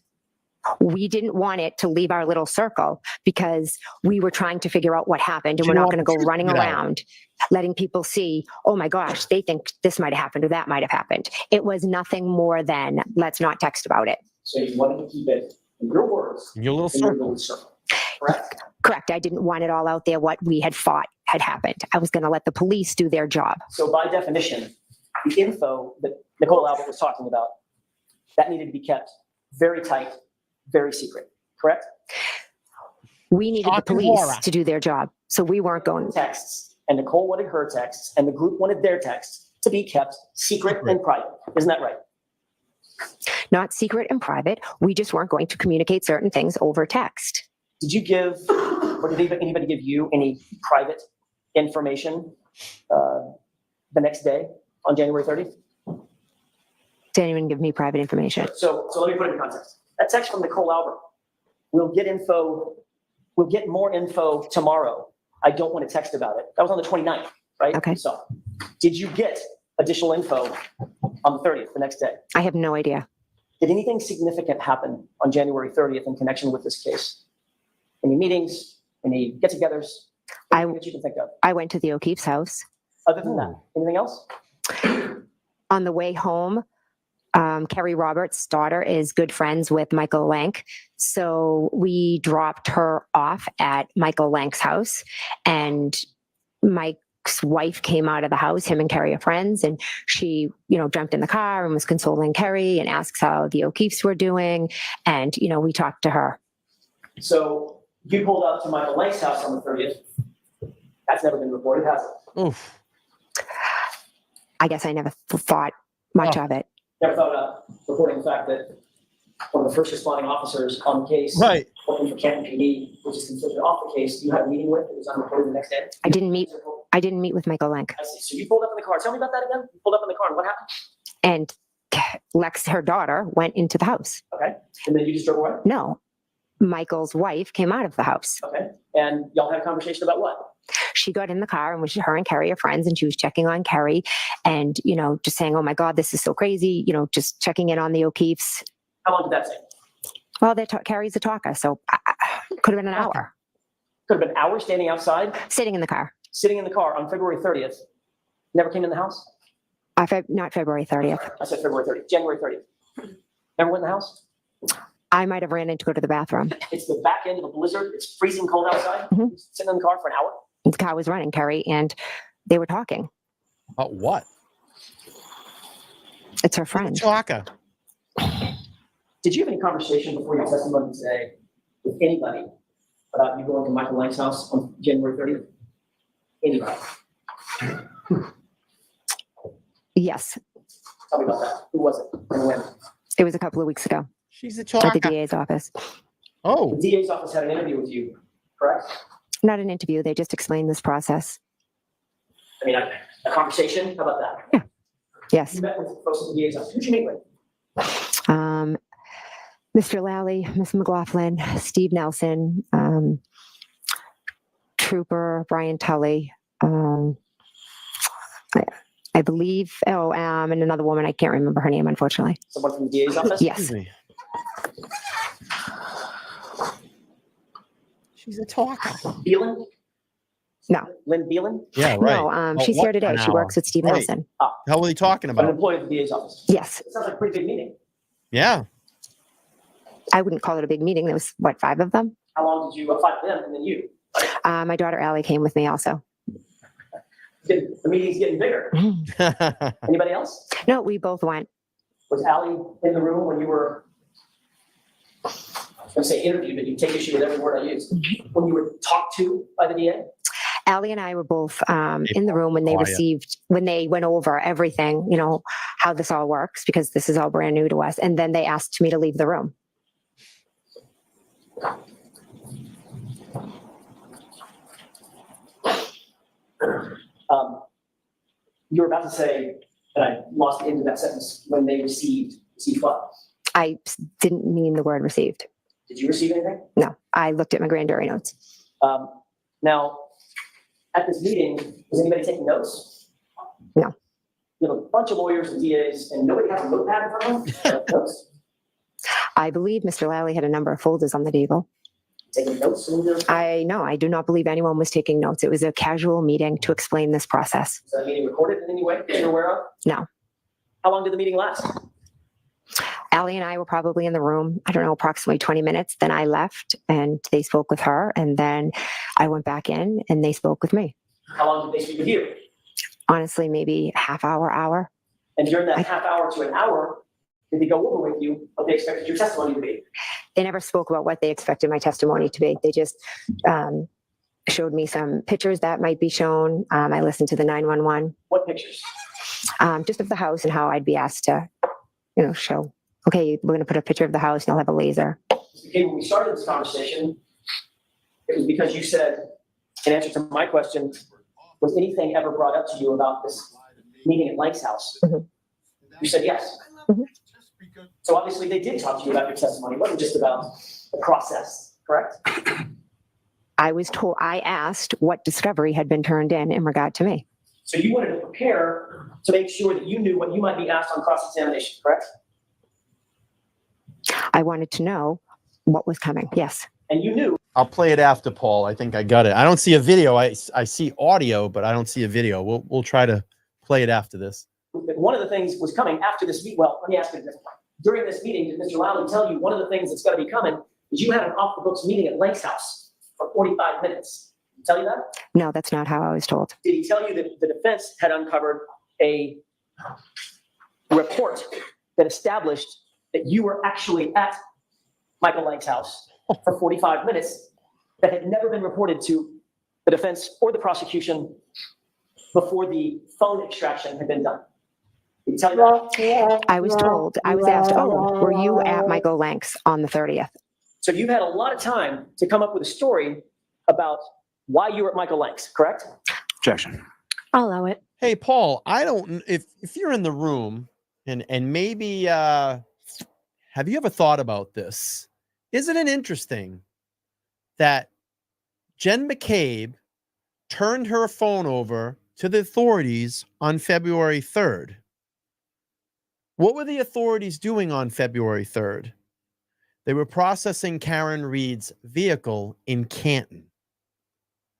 We didn't want it to leave our little circle because we were trying to figure out what happened, and
You
we're not
want
going to go
the truth to
running
get out.
around letting people see, oh my gosh, they think this might have happened or that might have happened. It was nothing more than let's not text about it.
So you wanted to keep it, in your words,
In your little
in your
circle.
little circle, correct?
Correct. I didn't want it all out there what we had thought had happened. I was going to let the police do their job.
So by definition, the info that Nicole Albert was talking about, that needed to be kept very tight, very secret, correct?
We needed the
Talking
police
horror.
to do their job. So we weren't going.
Texts, and Nicole wanted her texts, and the group wanted their texts to be kept secret and private. Isn't that right?
Not secret and private. We just weren't going to communicate certain things over text.
Did you give, or did anybody give you any private information the next day on January 30th?
Did anyone give me private information?
So let me put it in context. That text from Nicole Albert. We'll get more info tomorrow. I don't want to text about it. That was on the 29th, right?
Okay.
So did you get additional info on the 30th, the next day?
I have no idea.
Did anything significant happen on January 30th in connection with this case? Any meetings, any get-togethers, anything that you can think of?
I went to the O'Keefe's house.
Other than that, anything else?
On the way home, Kerry Roberts' daughter is good friends with Michael Lank. So we dropped her off at Michael Lank's house, and Mike's wife came out of the house. Him and Kerry are friends, and she, jumped in the car and was consoling Kerry and asks how the O'Keefes were doing. And, we talked to her.
So you pulled up to Michael Lank's house on the 30th. That's never been reported, has it?
Oof.
I guess I never thought much of it.
Never thought about reporting the fact that one of the first responding officers on the case,
Right.
working for Canton PD, which is considered off the case, you had a meeting with, it was unreported the next day?
I didn't meet with Michael Lank.
I see. So you pulled up in the car. Tell me about that again. You pulled up in the car and what happened?
And Lex, her daughter, went into the house.
Okay. And then you just drove away?
No, Michael's wife came out of the house.
Okay. And y'all had a conversation about what?
She got in the car, and her and Kerry are friends, and she was checking on Kerry and, just saying, oh my God, this is so crazy, just checking in on the O'Keefes.
How long did that take?
Well, Kerry's a talker, so could have been an hour.
Could have been hours standing outside,
Sitting in the car.
sitting in the car on February 30th. Never came in the house?
Not February 30th.
I said February 30th, January 30th. Never went in the house?
I might have ran in to go to the bathroom.
It's the back end of a blizzard. It's freezing cold outside.
Mhm.
Sitting in the car for an hour.
The car was running, Kerry, and they were talking.
About what?
It's her friend.
Chaka.
Did you have any conversation before your testimony today with anybody about you going to Michael Lank's house on January 30th? Anybody?
Yes,
Tell me about that. Who was it and when?
it was a couple of weeks ago
She's a
at the
Chaka.
DA's office.
Oh,
The DA's office had an interview with you, correct?
Not an interview. They just explained this process.
I mean, a conversation? How about that?
Yes.
You met with folks at the DA's office. Who'd you meet with?
Mr. Lally, Ms. McLaughlin, Steve Nelson, Trooper Brian Tully, I believe, and another woman, I can't remember her name, unfortunately.
Someone from the DA's office?
Yes.
excuse me. She's a talker.
Beelan?
No.
Lynn Beelan?
Yeah, right.
No, she's
what
here today.
an
She
hour.
works with Steve
Right.
Nelson.
How are they talking
An
about?
employee of the DA's office?
Yes.
It sounds like a pretty big meeting.
Yeah.
I wouldn't call it a big meeting. There was, 5 of them?
How long did you, 5 of them and then you?
My daughter Allie came with me also.
The meeting's getting bigger. Anybody else?
No, we both went.
Was Allie in the room when you were, I was going to say interviewed, but you take issue with every word I use. When you were talked to by the DA?
Allie and I were both in the room when they
Quiet.
when they went over everything, how this all works, because this is all brand new to us. And then they asked me to leave the room.
You were about to say, and I lost the end of that sentence, when they received what?
I didn't mean the word received.
Did you receive anything?
No, I looked at my grand jury notes.
Now, at this meeting, was anybody taking notes?
No.
You have a bunch of lawyers and DAs, and nobody has a notepad in front of them? Notes?
I believe Mr. Lally had a number of folders on the table.
Taking notes? Was
I do not believe anyone was taking notes. It was a casual meeting to explain this process.
that meeting recorded in any way that you're aware of?
No.
How long did the meeting last?
Allie and I were probably in the room, I don't know, approximately 20 minutes. Then I left and they spoke with her. And then I went back in and they spoke with me.
How long did they speak with you?
Honestly, maybe half hour.
And during that half hour to an hour, did they go over with you what they expected your testimony to be?
They never spoke about what they expected my testimony to be. They just showed me some pictures that might be shown. I listened to the 911,
What pictures?
just of the house and how I'd be asked to, show Okay, we're going to put a picture of the house and you'll have a laser.
Okay, when we started this conversation, it was because you said, in answer to my question, was anything ever brought up to you about this meeting at Lank's house?
Mhm.
You said yes.
Mhm.
So obviously they did talk to you about your testimony. It wasn't just about the process, correct?
I asked what discovery had been turned in regard to me.
So you wanted to prepare to make sure that you knew what you might be asked on cross-examination, correct?
I wanted to know what was coming. Yes.
And you knew
I'll play it after, Paul. I think I got it. I don't see a video. I see audio, but I don't see a video. We'll try to play it after this.
that one of the things was coming after this meet. Well, let me ask you this. During this meeting, did Mr. Lowry tell you one of the things that's going to be coming is you had an off-the-books meeting at Lank's house for 45 minutes? Did he tell you that?
No, that's not how I was told.
Did he tell you that the defense had uncovered a report that established that you were actually at Michael Lank's house for 45 minutes that had never been reported to the defense or the prosecution before the phone extraction had been done? Did he tell you that?
I was told, I was asked, oh, were you at Michael Lank's on the 30th?
So you've had a lot of time to come up with a story about why you were at Michael Lank's, correct?
Objection.
I'll allow it.
Hey, Paul, I don't if you're in the room and maybe have you ever thought about this? Isn't it interesting that Jen McCabe turned her phone over to the authorities on February 3rd? What were the authorities doing on February 3rd? They were processing Karen Reed's vehicle in Canton.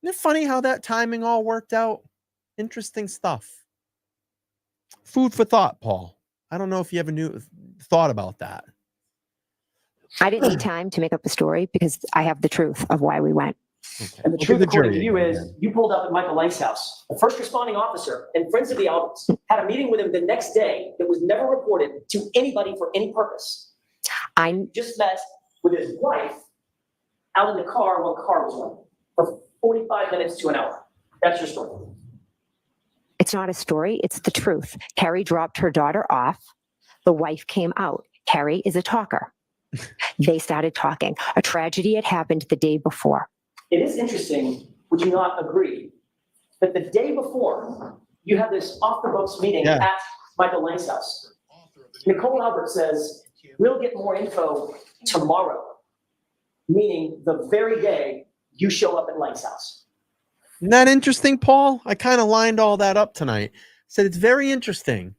Isn't it funny how that timing all worked out? Interesting stuff. Food for thought, Paul. I don't know if you ever thought about that.
I didn't need time to make up a story because I have the truth of why we went.
Okay.
And the
Look at
truth,
the
according
jury
to you,
again.
is you pulled up at Michael Lank's house. The first responding officer and friends of the Alberts had a meeting with him the next day that was never reported to anybody for any purpose.
I
Just met with his wife out in the car while the car was running for 45 minutes to an hour. That's your story.
It's not a story, it's the truth. Carrie dropped her daughter off. The wife came out. Carrie is a talker. They started talking. A tragedy had happened the day before.
It is interesting, would you not agree, that the day before you have this off-the-books meeting
Yeah.
at Michael Lank's house, Nicole Albert says, we'll get more info tomorrow, meaning the very day you show up at Lank's house.
Isn't that interesting, Paul? I kind of lined all that up tonight. Said it's very interesting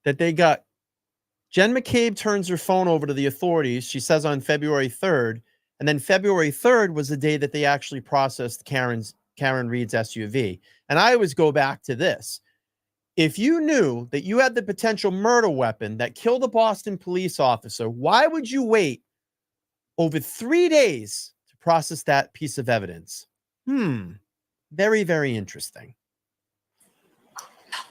that they got Jen McCabe turns her phone over to the authorities. She says on February 3rd, and then February 3rd was the day that they actually processed Karen Reed's SUV. And I always go back to this. If you knew that you had the potential murder weapon that killed a Boston police officer, why would you wait over 3 days to process that piece of evidence? Very, very interesting.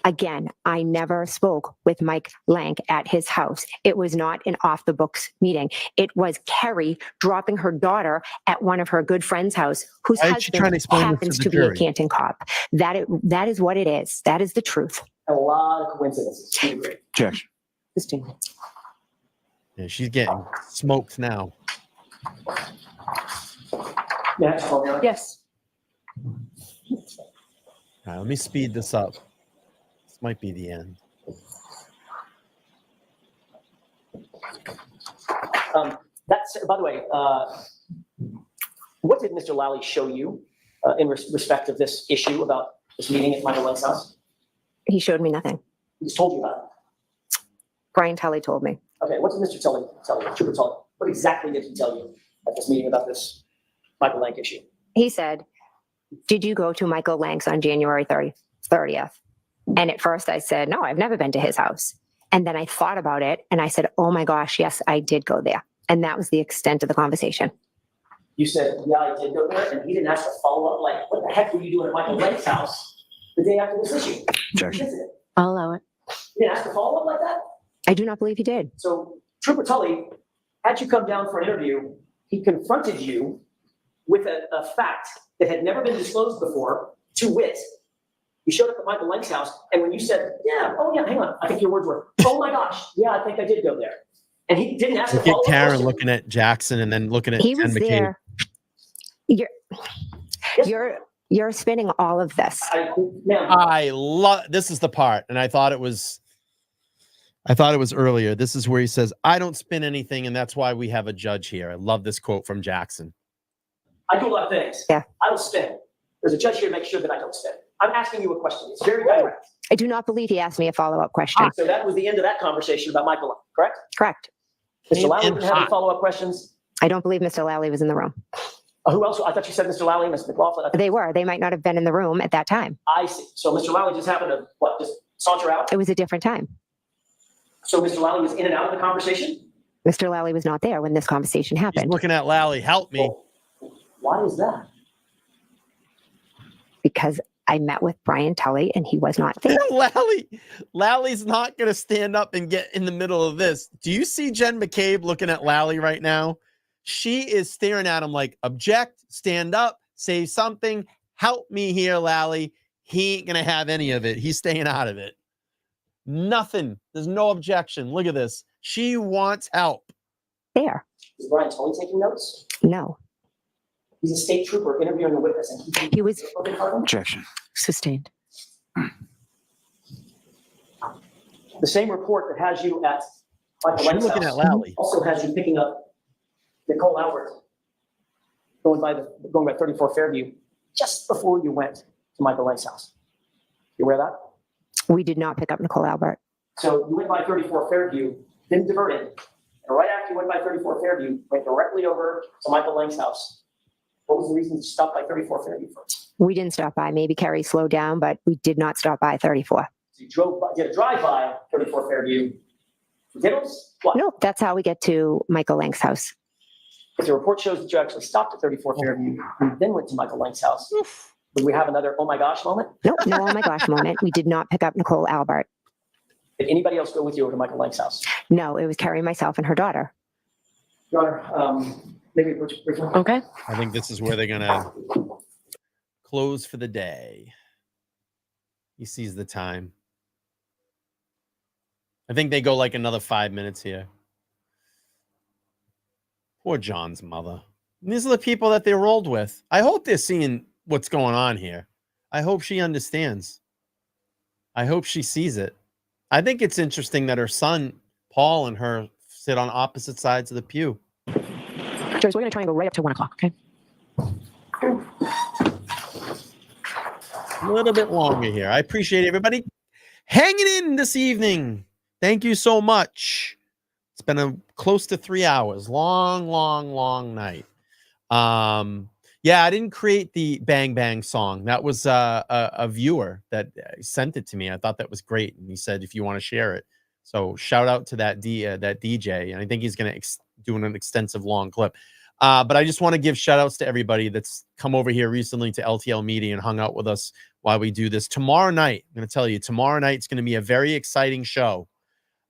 Again, I never spoke with Mike Lank at his house. It was not an off the books meeting. It was Carrie dropping her daughter at one of her good friend's house, whose
Why is she trying to
husband
explain this
happens
to
to
the
be a
jury?
Canton cop. That is what it is. That is the truth.
A lot of coincidences. You agree.
Objection.
Christine.
Yeah, she's getting smoked now.
Yeah, hold on.
Yes.
All right, let me speed this up. This might be the end.
That's, by the way, what did Mr. Lally show you in respect of this issue about this meeting at Michael Lank's house?
He showed me nothing.
He just told you about it.
Brian Tully told me.
Okay, what did Mr. Tully tell you? Trooper Tully, what exactly did he tell you at this meeting about this Michael Lank issue?
He said, did you go to Michael Lank's on January 30th? And at first I said, no, I've never been to his house. And then I thought about it and I said, oh my gosh, yes, I did go there. And that was the extent of the conversation.
You said, yeah, I did go there, and he didn't ask to follow up, like, what the heck were you doing at Michael Lank's house the day after this issue?
Objection.
Incident.
I'll allow it.
He didn't ask to follow up like that?
I do not believe he did.
So Trooper Tully had you come down for an interview. He confronted you with a fact that had never been disclosed before, to wit. You showed up at Michael Lank's house, and when you said, yeah, oh yeah, hang on, I think your words were, oh my gosh, yeah, I think I did go there. And he didn't ask a
Look at
follow-up
Karen
question.
looking at Jackson and then looking at
He
Jen
was
McCabe.
there. You're spinning all of this.
Ma'am,
I love this is the part, and I thought it was earlier. This is where he says, "I don't spin anything, and that's why we have a judge here." I love this quote from Jackson.
I do a lot of things.
Yeah.
I don't spin. There's a judge here to make sure that I don't spin. I'm asking you a question. It's very direct.
I do not believe he asked me a follow-up question.
So that was the end of that conversation about Michael, correct?
Correct.
Mr. Lally
And
didn't have any
hot.
follow-up questions?
I don't believe Mr. Lally was in the room.
Who else? I thought you said Mr. Lally, Ms. McLaughlin.
They were. They might not have been in the room at that time.
I see. So Mr. Lally just happened to, just saunter out?
It was a different time.
So Mr. Lally was in and out of the conversation?
Mr. Lally was not there when this conversation
He's
happened
looking at Lally. Help me.
Well, why is that?
because I met with Brian Tully and he was not there.
Lally's not going to stand up and get in the middle of this. Do you see Jen McCabe looking at Lally right now? She is staring at him like, object, stand up, say something, help me here, Lally. He ain't going to have any of it. He's staying out of it. Nothing. There's no objection. Look at this. She wants help.
There.
Is Brian Tully taking notes?
No.
He's a state trooper interviewing a witness, and
He was
Objection.
Sustained.
the same report that has you at Michael
She's
Lang's
looking
house
at Lally.
also has you picking up Nicole Albert going by 34 Fairview just before you went to Michael Lang's house. You aware of that?
We did not pick up Nicole Albert.
So you went by 34 Fairview, didn't divert it, and right after you went by 34 Fairview, went directly over to Michael Lang's house. What was the reason to stop by 34 Fairview first?
We didn't stop by. Maybe Carrie slowed down, but we did not stop by 34.
So you drove by, did a drive by 34 Fairview. For diddles? What?
No, that's how we get to Michael Lang's house.
If the report shows that you actually stopped at 34 Fairview and then went to Michael Lang's house, would we have another oh my gosh moment?
No, oh my gosh moment. We did not pick up Nicole Albert.
Did anybody else go with you over to Michael Lang's house?
No, it was Carrie, myself, and her daughter.
Your Honor, maybe briefly.
Okay.
I think this is where they're going to close for the day. He sees the time. I think they go like another 5 minutes here. Poor John's mother. And these are the people that they rolled with. I hope they're seeing what's going on here. I hope she understands. I hope she sees it. I think it's interesting that her son, Paul, and her sit on opposite sides of the pew.
Joyce, we're going to try and go right up to 1 o'clock, okay?
A little bit longer here. I appreciate everybody hanging in this evening. Thank you so much. It's been a close to 3 hours. Long night. Yeah, I didn't create the Bang Bang song. That was a viewer that sent it to me. I thought that was great, and he said if you want to share it. So shout out to that DJ, and I think he's going to do an extensive long clip. But I just want to give shout outs to everybody that's come over here recently to LTL Media and hung out with us while we do this. Tomorrow night, I'm going to tell you, tomorrow night's going to be a very exciting show.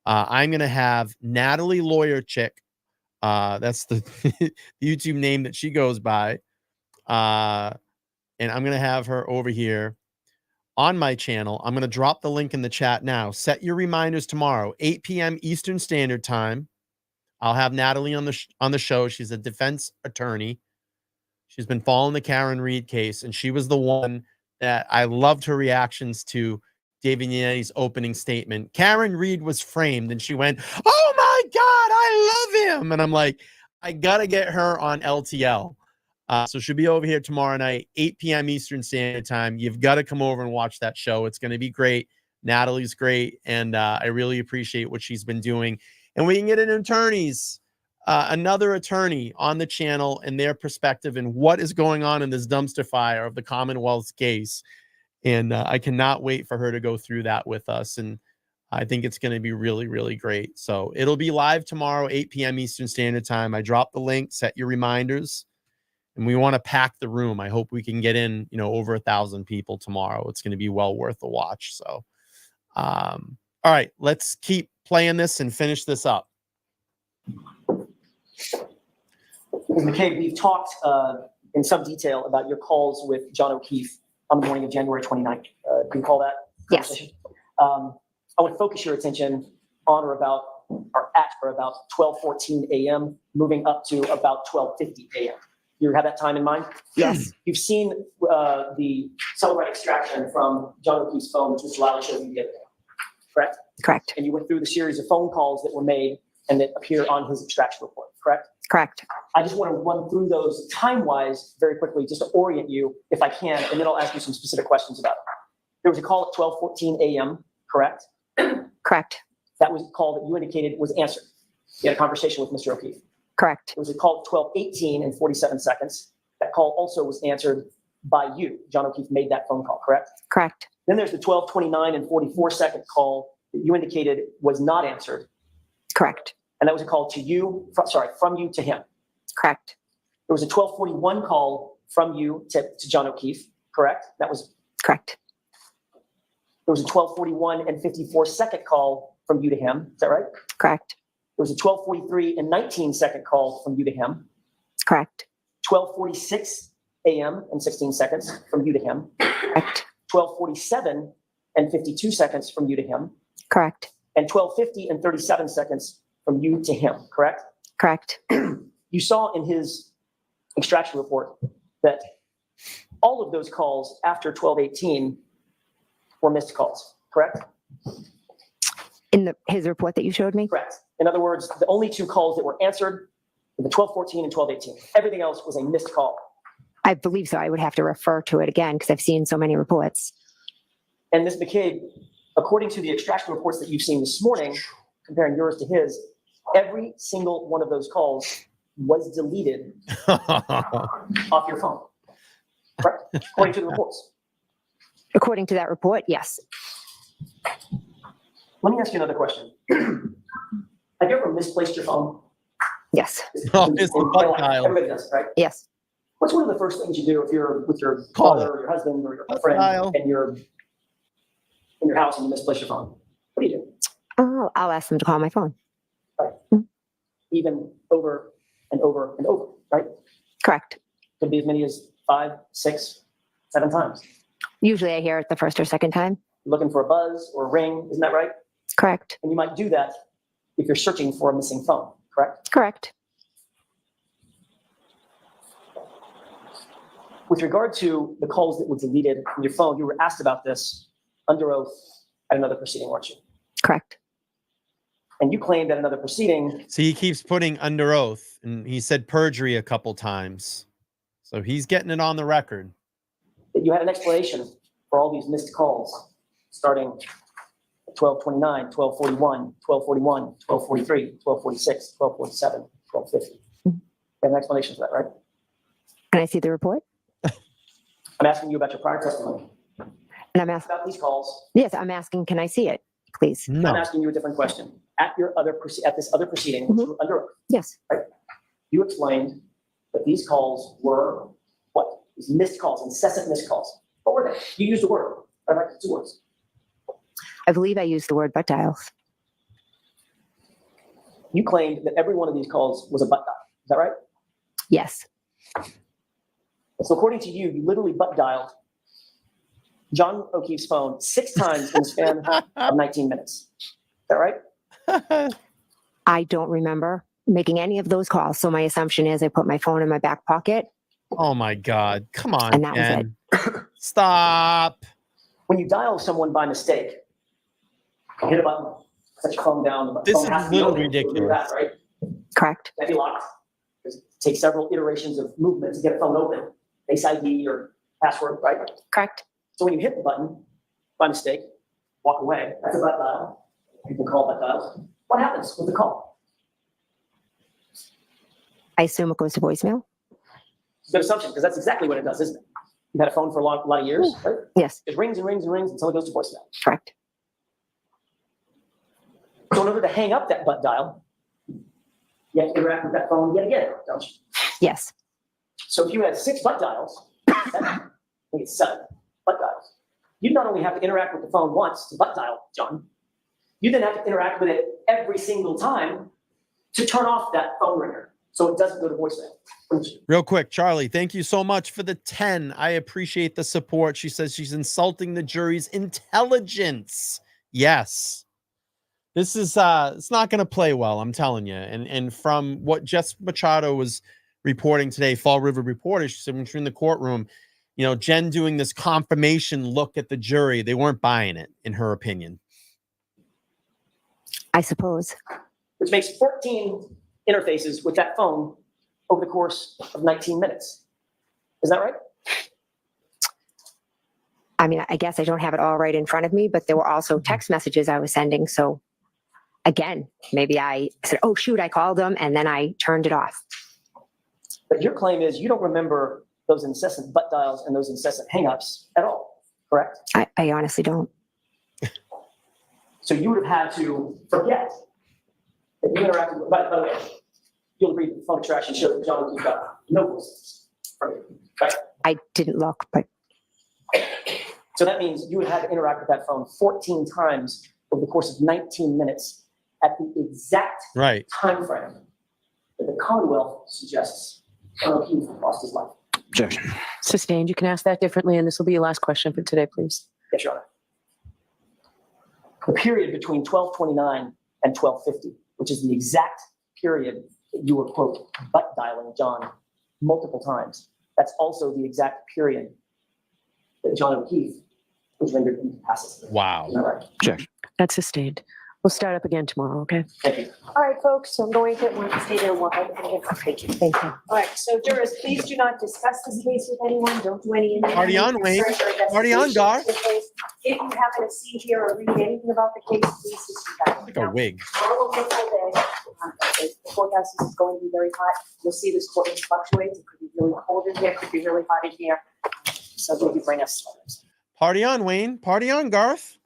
I'm going to have Natalie Lawyer Chick. That's the YouTube name that she goes by. And I'm going to have her over here on my channel. I'm going to drop the link in the chat now. Set your reminders tomorrow, 8 p.m. Eastern Standard Time. I'll have Natalie on the show. She's a defense attorney. She's been following the Karen Reed case, and she was the one that I loved her reactions to David Yannetti's opening statement. Karen Reed was framed, and she went, "Oh my God, I love him!" And I'm like, I gotta get her on LTL. So she'll be over here tomorrow night, 8 p.m. Eastern Standard Time. You've got to come over and watch that show. It's going to be great. Natalie's great, and I really appreciate what she's been doing. And we can get another attorney on the channel and their perspective and what is going on in this dumpster fire of the Commonwealth's case. And I cannot wait for her to go through that with us. And I think it's going to be really, really great. So it'll be live tomorrow, 8 p.m. Eastern Standard Time. I dropped the link, set your reminders. And we want to pack the room. I hope we can get in, over 1,000 people tomorrow. It's going to be well worth the watch. So, all right, let's keep playing this and finish this up.
McCabe, we've talked in some detail about your calls with John O'Keefe on the morning of January 29th. Do you recall that
Yes.
conversation? I want to focus your attention on or about are at or about 12:14 a.m., moving up to about 12:50 a.m. You have that time in mind?
Yes.
You've seen the cell right extraction from John O'Keefe's phone, which Mr. Lally showed you the other day, correct?
Correct.
And you went through the series of phone calls that were made and that appear on his extraction report, correct?
Correct.
I just want to run through those time-wise very quickly, just to orient you, if I can, and then I'll ask you some specific questions about it. There was a call at 12:14 a.m., correct?
Correct.
That was a call that you indicated was answered. You had a conversation with Mr. O'Keefe.
Correct.
There was a call at 12:18 and 47 seconds. That call also was answered by you. John O'Keefe made that phone call, correct?
Correct.
Then there's the 12:29 and 44-second call that you indicated was not answered.
Correct.
And that was a call to you, from you to him.
Correct.
There was a 12:41 call from you to John O'Keefe, correct? That was,
Correct.
there was a 12:41 and 54-second call from you to him. Is that right?
Correct.
There was a 12:43 and 19-second call from you to him.
Correct.
12:46 a.m. and 16 seconds from you to him.
Correct.
12:47 and 52 seconds from you to him.
Correct.
And 12:50 and 37 seconds from you to him, correct?
Correct.
You saw in his extraction report that all of those calls after 12:18 were missed calls, correct?
In his report that you showed me?
Correct. In other words, the only two calls that were answered were the 12:14 and 12:18. Everything else was a missed call.
I believe so. I would have to refer to it again because I've seen so many reports.
And Ms. McCabe, according to the extraction reports that you've seen this morning, comparing yours to his, every single one of those calls was deleted off your phone, correct? According to the reports.
According to that report, yes.
Let me ask you another question. Have you ever misplaced your phone?
Yes.
Oh, it's the butt dial.
Everybody does, right?
Yes.
What's one of the first things you do if you're with your
Call
father or your husband or your
Butt
friend
dial.
and you're in your house and you misplace your phone? What do you do?
Oh, I'll ask them to call my phone.
Even over and over and over, right?
Correct.
Could be as many as 5, 6, 7 times.
Usually I hear it the first or second time.
Looking for a buzz or a ring, isn't that right?
Correct.
And you might do that if you're searching for a missing phone, correct?
Correct.
With regard to the calls that were deleted from your phone, you were asked about this under oath at another proceeding, weren't you?
Correct.
And you claimed at another proceeding,
See, he keeps putting under oath, and he said perjury a couple times. So he's getting it on the record.
that you had an explanation for all these missed calls, starting at 12:29, 12:41, 12:41, 12:43, 12:46, 12:47, 12:50. You have an explanation for that, right?
Can I see the report?
I'm asking you about your prior testimony.
And I'm asking,
About these calls,
yes, I'm asking, can I see it, please?
I'm
No.
asking you a different question. At this other proceeding, which you were under oath,
Yes.
you explained that these calls were what? These missed calls, incessant missed calls. What were they? You used a word. I like 2 words.
I believe I used the word butt dials.
You claimed that every one of these calls was a butt dial. Is that right?
Yes.
So according to you, you literally butt dialed John O'Keefe's phone 6 times in the span of 19 minutes. Is that right?
I don't remember making any of those calls. So my assumption is I put my phone in my back pocket.
Oh my God. Come on.
And that was it.
Ken. Stop.
When you dial someone by mistake, you hit a button, set your phone down. The
This
phone
is
has to be
a little
open to do
ridiculous.
that, right?
Correct.
Can't be locked. It takes several iterations of movement to get a phone open. Face ID or password, right?
Correct.
So when you hit the button by mistake, walk away. That's a butt dial. People call butt dials. What happens with the call?
I assume it goes to voicemail.
It's a good assumption because that's exactly what it does, isn't it? You've had a phone for a lot of years, right?
Yes.
It rings and rings and rings until it goes to voicemail.
Correct.
So in order to hang up that butt dial, you have to interact with that phone yet again, don't you?
Yes.
So if you had 6 butt dials, 7, I think it's 7 butt dials, you'd not only have to interact with the phone once to butt dial, John, you then have to interact with it every single time to turn off that phone ringer so it doesn't go to voicemail. wouldn't you?
Real quick, Charlie, thank you so much for the 10. I appreciate the support. She says she's insulting the jury's intelligence. Yes. This is it's not going to play well, I'm telling you. And from what Jess Machado was reporting today, Fall River Reporter, she said when she was in the courtroom, Jen doing this confirmation look at the jury, they weren't buying it, in her opinion.
I suppose.
Which makes 14 interfaces with that phone over the course of 19 minutes. Is that right?
I mean, I guess I don't have it all right in front of me, but there were also text messages I was sending. So again, maybe I said, oh, shoot, I called them, and then I turned it off.
But your claim is you don't remember those incessant butt dials and those incessant hangups at all, correct?
I honestly don't.
So you would have had to forget that you interacted with, by the way, you'll read the phone extraction show that John, you've got no voices from you, right?
I didn't look, but
So that means you would have had to interact with that phone 14 times over the course of 19 minutes at the exact time frame that the Commonwealth suggests he lost his life.
Objection.
Sustained. You can ask that differently, and this will be your last question for today, please.
Yes, Your Honor. The period between 12:29 and 12:50, which is the exact period that you were, quote, butt dialing John multiple times. That's also the exact period that John O'Keefe was rendered incapacitated.
Wow.
Is that right?
Objection.
That's sustained. We'll start up again tomorrow, okay?
Thank you.
All right, folks, so I'm going to want to stay there while I
thank you. Thank you.
All right, so jurors, please do not discuss this case with anyone. Don't do any.
Party on, Wayne. Party on, Gar.
If you happen to see, hear, or read anything about the case, please disregard.
Like a wig.
Tomorrow will be a full day. The forecast is going to be very hot. You'll see this courtroom fluctuates. It could be really cold in here, it could be really hot in here. So maybe bring us sweaters.
Party on, Wayne. Party on, Garth.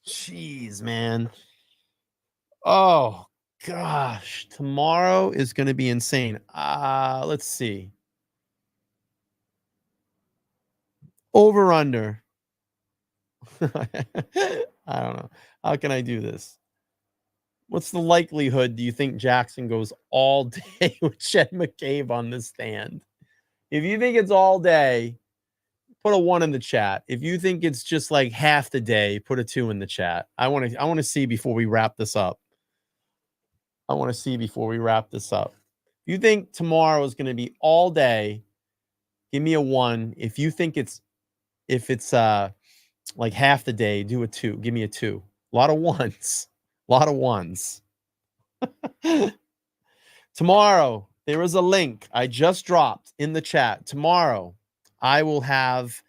Jeez, man. Oh, gosh. Tomorrow is going to be insane. Let's see. Over, under. I don't know. How can I do this? What's the likelihood do you think Jackson goes all day with Jen McCabe on the stand? If you think it's all day, put a 1 in the chat. If you think it's just like half the day, put a 2 in the chat. I want to see before we wrap this up. If you think tomorrow is going to be all day, give me a 1. If you think it's like half the day, do a 2. Give me a 2. A lot of ones. Tomorrow, there is a link I just dropped in the chat. Tomorrow, I will have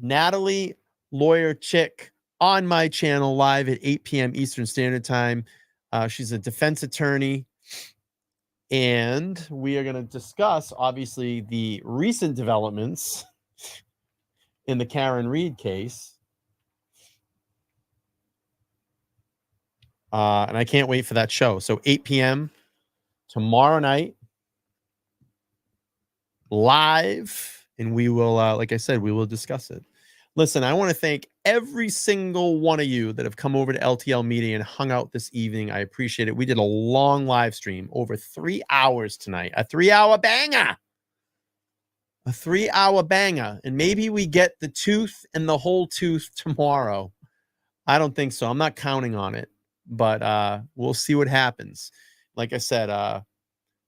Natalie Lawyer Chick on my channel live at 8 p.m. Eastern Standard Time. She's a defense attorney, and we are going to discuss, obviously, the recent developments in the Karen Reed case. And I can't wait for that show. So 8 p.m. tomorrow night, live, and we will, like I said, we will discuss it. Listen, I want to thank every single one of you that have come over to LTL Media and hung out this evening. I appreciate it. We did a long live stream, over 3 hours tonight, a 3-hour banger. And maybe we get the tooth and the whole tooth tomorrow. I don't think so. I'm not counting on it, but we'll see what happens. Like I said,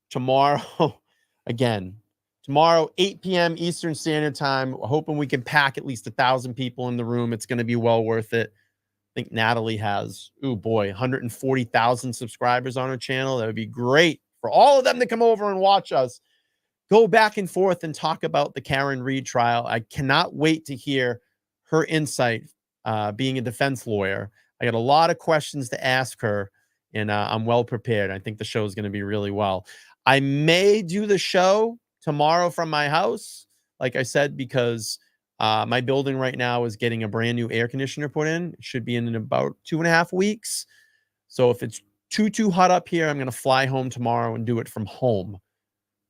tomorrow, again, tomorrow, 8 p.m. Eastern Standard Time. Hoping we can pack at least 1,000 people in the room. It's going to be well worth it. I think Natalie has, 140,000 subscribers on her channel. That would be great for all of them to come over and watch us go back and forth and talk about the Karen Reed trial. I cannot wait to hear her insight, being a defense lawyer. I got a lot of questions to ask her, and I'm well prepared. I think the show is going to be really well. I may do the show tomorrow from my house, like I said, because my building right now is getting a brand new air conditioner put in. It should be in about 2.5 weeks. So if it's too hot up here, I'm going to fly home tomorrow and do it from home.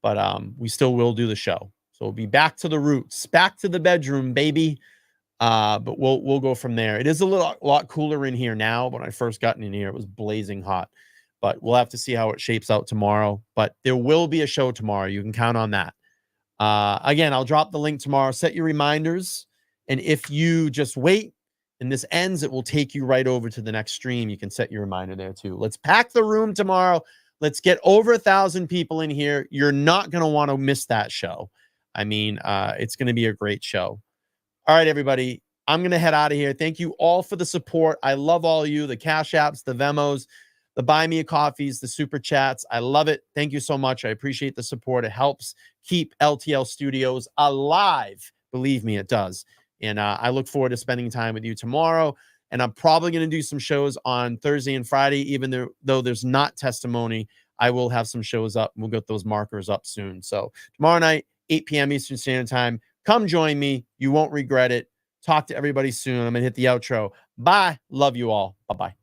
But we still will do the show. So we'll be back to the roots, back to the bedroom, baby. But we'll go from there. It is a lot cooler in here now. When I first got in here, it was blazing hot. But we'll have to see how it shapes out tomorrow. But there will be a show tomorrow. You can count on that. Again, I'll drop the link tomorrow. Set your reminders. And if you just wait and this ends, it will take you right over to the next stream. You can set your reminder there too. Let's pack the room tomorrow. Let's get over 1,000 people in here. You're not going to want to miss that show. I mean, it's going to be a great show. All right, everybody. I'm going to head out of here. Thank you all for the support. I love all of you, the Cash Apps, the Vemos, the Buy Me a Coffees, the Super Chats. I love it. Thank you so much. I appreciate the support. It helps keep LTL Studios alive. Believe me, it does. And I look forward to spending time with you tomorrow. And I'm probably going to do some shows on Thursday and Friday, even though there's not testimony. I will have some shows up. We'll get those markers up soon. So tomorrow night, 8 p.m. Eastern Standard Time. Come join me. You won't regret it. Talk to everybody soon. I'm going to hit the outro. Bye. Love you all. Bye-bye.